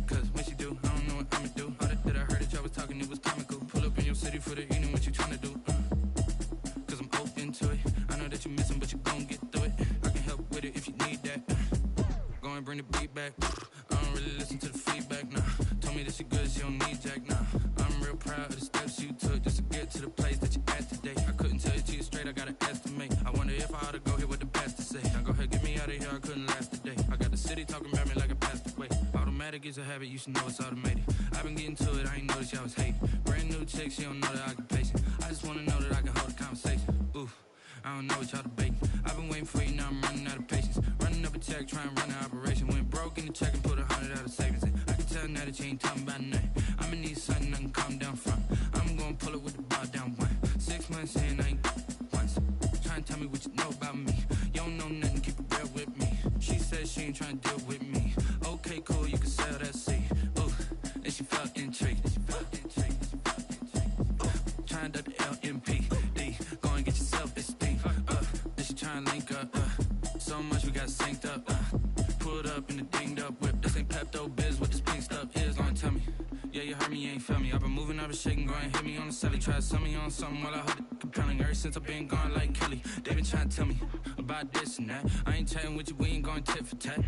Cause when she do, I don't know what I'ma do. All that I heard that y'all was talking, it was comical. Pull up in your city for the evening, what you trying to do? Cause I'm open to it. I know that you missing, but you gon' get through it. I can help with it if you need that. Go and bring the beat back. I don't really listen to the feedback, nah. Told me that she good, she don't need jack, nah. I'm real proud of the steps you took just to get to the place that you at today. I couldn't tell you to you straight, I gotta estimate. I wonder if I ought to go here with the pastor say. Now go ahead, get me out of here, I couldn't last a day. I got the city talking about me like I passed away. Automatic is a habit, you should know it's automated. I've been getting to it, I ain't noticed y'all was hating. Brand new chick, she don't know the occupation. I just wanna know that I can hold a conversation. Oof, I don't know what y'all debating. I've been waiting for you, now I'm running out of patience. Running up a check, trying to run an operation. Went broke in the check and put 100 out of savings in. I can tell now that you ain't talking about nothing. I'ma need something I can calm down from. I'm gonna pull it with the bar down one. 6 months in, I ain't once. Trying to tell me what you know about me. You don't know nothing, keep it real with me. She said she ain't trying to deal with me. Okay, cool, you can sell that seat. Ooh, and she felt intrigued. Trying to the LMPD. Go and get your self-esteem. Then she trying to link up. So much we got synced up. Pulled up in the dinged up whip. This ain't Pepto-Biz, what this pink stuff is. Gonna tell me. Yeah, you heard me, you ain't felt me. I've been moving, I've been shaking, go and hit me on the celly. Try to sell me on something while I hold it compelling. Ever since I've been gone like Kelly. They been trying to tell me about this and that. I ain't chatting with you, we ain't going tit for tat.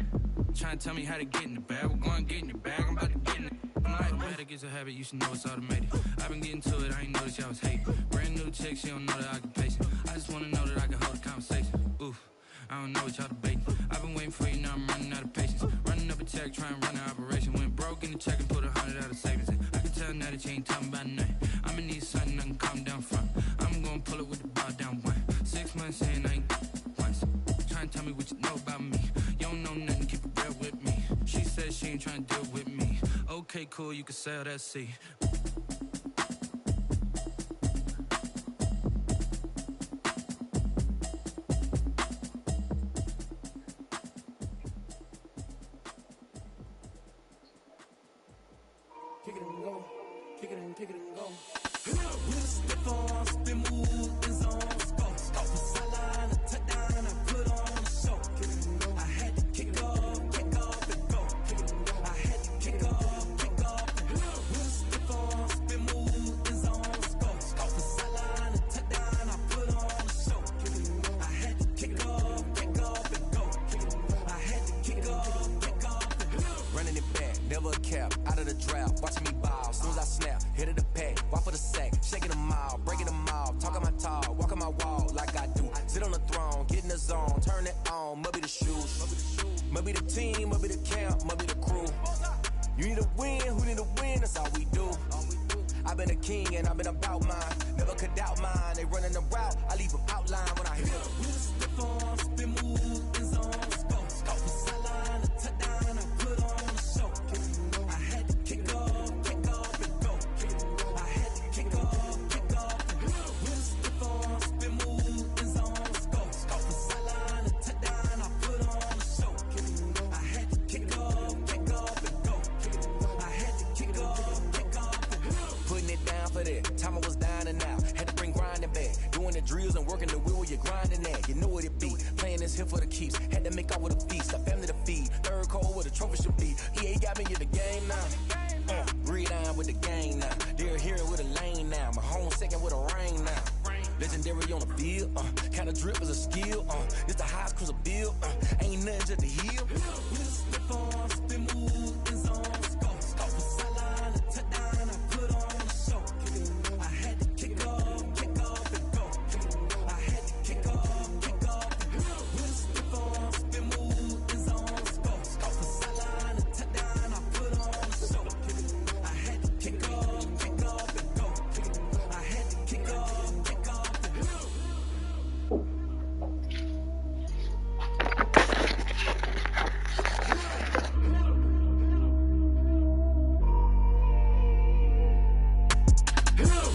Trying to tell me how to get in the bag. We're going to get in the bag, I'm about to get in it. Automatic is a habit, you should know it's automated. I've been getting to it, I ain't noticed y'all was hating. Brand new chick, she don't know the occupation. I just wanna know that I can hold a conversation. Oof, I don't know what y'all debating. I've been waiting for you, now I'm running out of patience. Running up a check, trying to run an operation. Went broke in the check and put 100 out of savings in. I can tell now that you ain't talking about nothing. trying to deal with me. Okay, cool, you can sail that sea. Kick it and go, kick it and go. With a stiff on, spin move, in zone, scope. From sideline to touchdown, I put on a show. I had to kick off and go. I had to kick off and go. With a stiff on, spin move, in zone, scope. From sideline to touchdown, I put on a show. I had to kick off and go. I had to kick off and go. Running it back, never a cap, out of the drought, watching me ball. Soon as I snap, hit of the pack, walk for the sack, shaking them all, breaking them all, talking my talk, walking my wall like I do. Sit on the throne, get in the zone, turn it on, must be the shoes, must be the team, must be the camp, must be the crew. You need a win, who need a win, that's all we do. I've been a king and I've been about mine, never could doubt mine. They running the route, I leave them outline when I hit them. With a stiff on, spin move, in zone, scope. From sideline to touchdown, I put on a show. I had to kick off and go. I had to kick off and go. With a stiff on, spin move, in zone, scope. From sideline to touchdown, I put on a show. I had to kick off and go. I had to kick off and go. Putting it down for that, time I was down and out, had to bring grinding back, doing the drills and working the wheel where you're grinding at, you know what it be, playing this here for the keeps, had to make out with a feast, a family to feed, third cold where the trophy should be, EA got me in the game now, breathe on with the game now, they're hearing with a lane now, my home second with a rain now, legendary on the field, kind of drip is a skill, it's the highest cruiser bill, ain't nothing just to heal. With a stiff on, spin move, in zone.